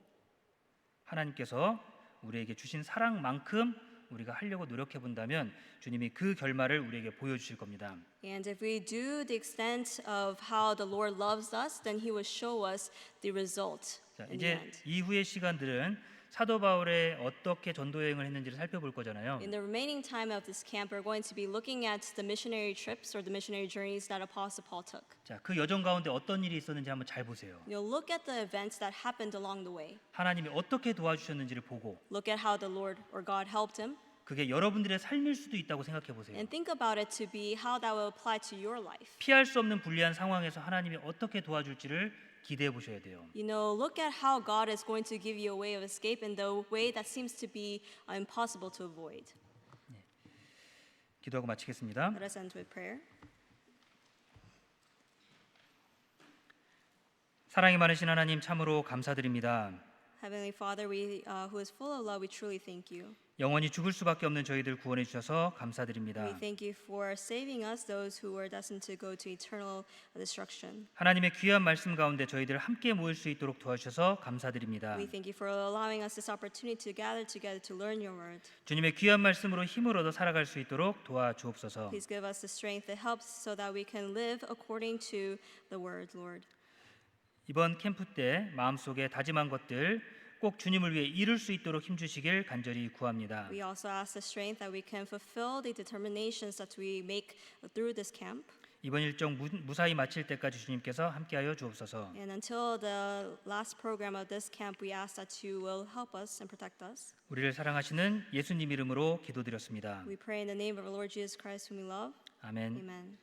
하나님께서 우리에게 주신 사랑만큼 우리가 하려고 노력해 본다면 주님이 그 결말을 우리에게 보여주실 겁니다. And if we do the extent of how the Lord loves us, then He will show us the result 자, in the 이제 end. 이후의 시간들은 사도 바울의 어떻게 전도 여행을 했는지를 살펴볼 거잖아요. In the remaining time of this camp, we're going to be looking at the missionary trips or the missionary journeys that Apostle Paul took. 자, 그 여정 가운데 어떤 일이 있었는지 한번 잘 보세요. You'll look at the events that happened along the way. 하나님이 어떻게 도와주셨는지를 보고 Look at how the Lord or God helped him, 그게 여러분들의 삶일 수도 있다고 생각해 보세요. and think about it to be how that will apply to your life. 피할 수 없는 불리한 상황에서 하나님이 어떻게 도와줄지를 기대해 보셔야 돼요. You know, look at how God is going to give you a way of escape in the way that seems to be impossible to avoid. 기도하고 마치겠습니다. Let us end with prayer. 사랑이 많으신 하나님 참으로 감사드립니다. Heavenly Father, who is full of love, we truly thank you. 영원히 죽을 수밖에 없는 저희들 구원해 주셔서 We 감사드립니다. thank you for saving us, those who were destined to go to eternal destruction. 하나님의 귀한 말씀 가운데 저희들 함께 모일 수 있도록 도와주셔서 감사드립니다. We thank you for allowing us this opportunity to gather together to learn your word. 주님의 귀한 말씀으로 힘을 얻어 살아갈 수 있도록 도와주옵소서. Please give us the strength that helps so that we can live according to the word, Lord. 이번 캠프 때 마음속에 다짐한 것들 꼭 주님을 위해 이룰 수 있도록 힘주시길 간절히 구합니다. We also ask the strength that we can fulfill the determinations that we make through this camp. 이번 일정 무사히 마칠 때까지 주님께서 함께하여 주옵소서. And until the last program of this camp, we ask that you will help us and protect us. 우리를 사랑하시는 예수님 이름으로 기도드렸습니다. We pray in the name of our Lord Jesus Christ, whom we love. 아멘. Amen.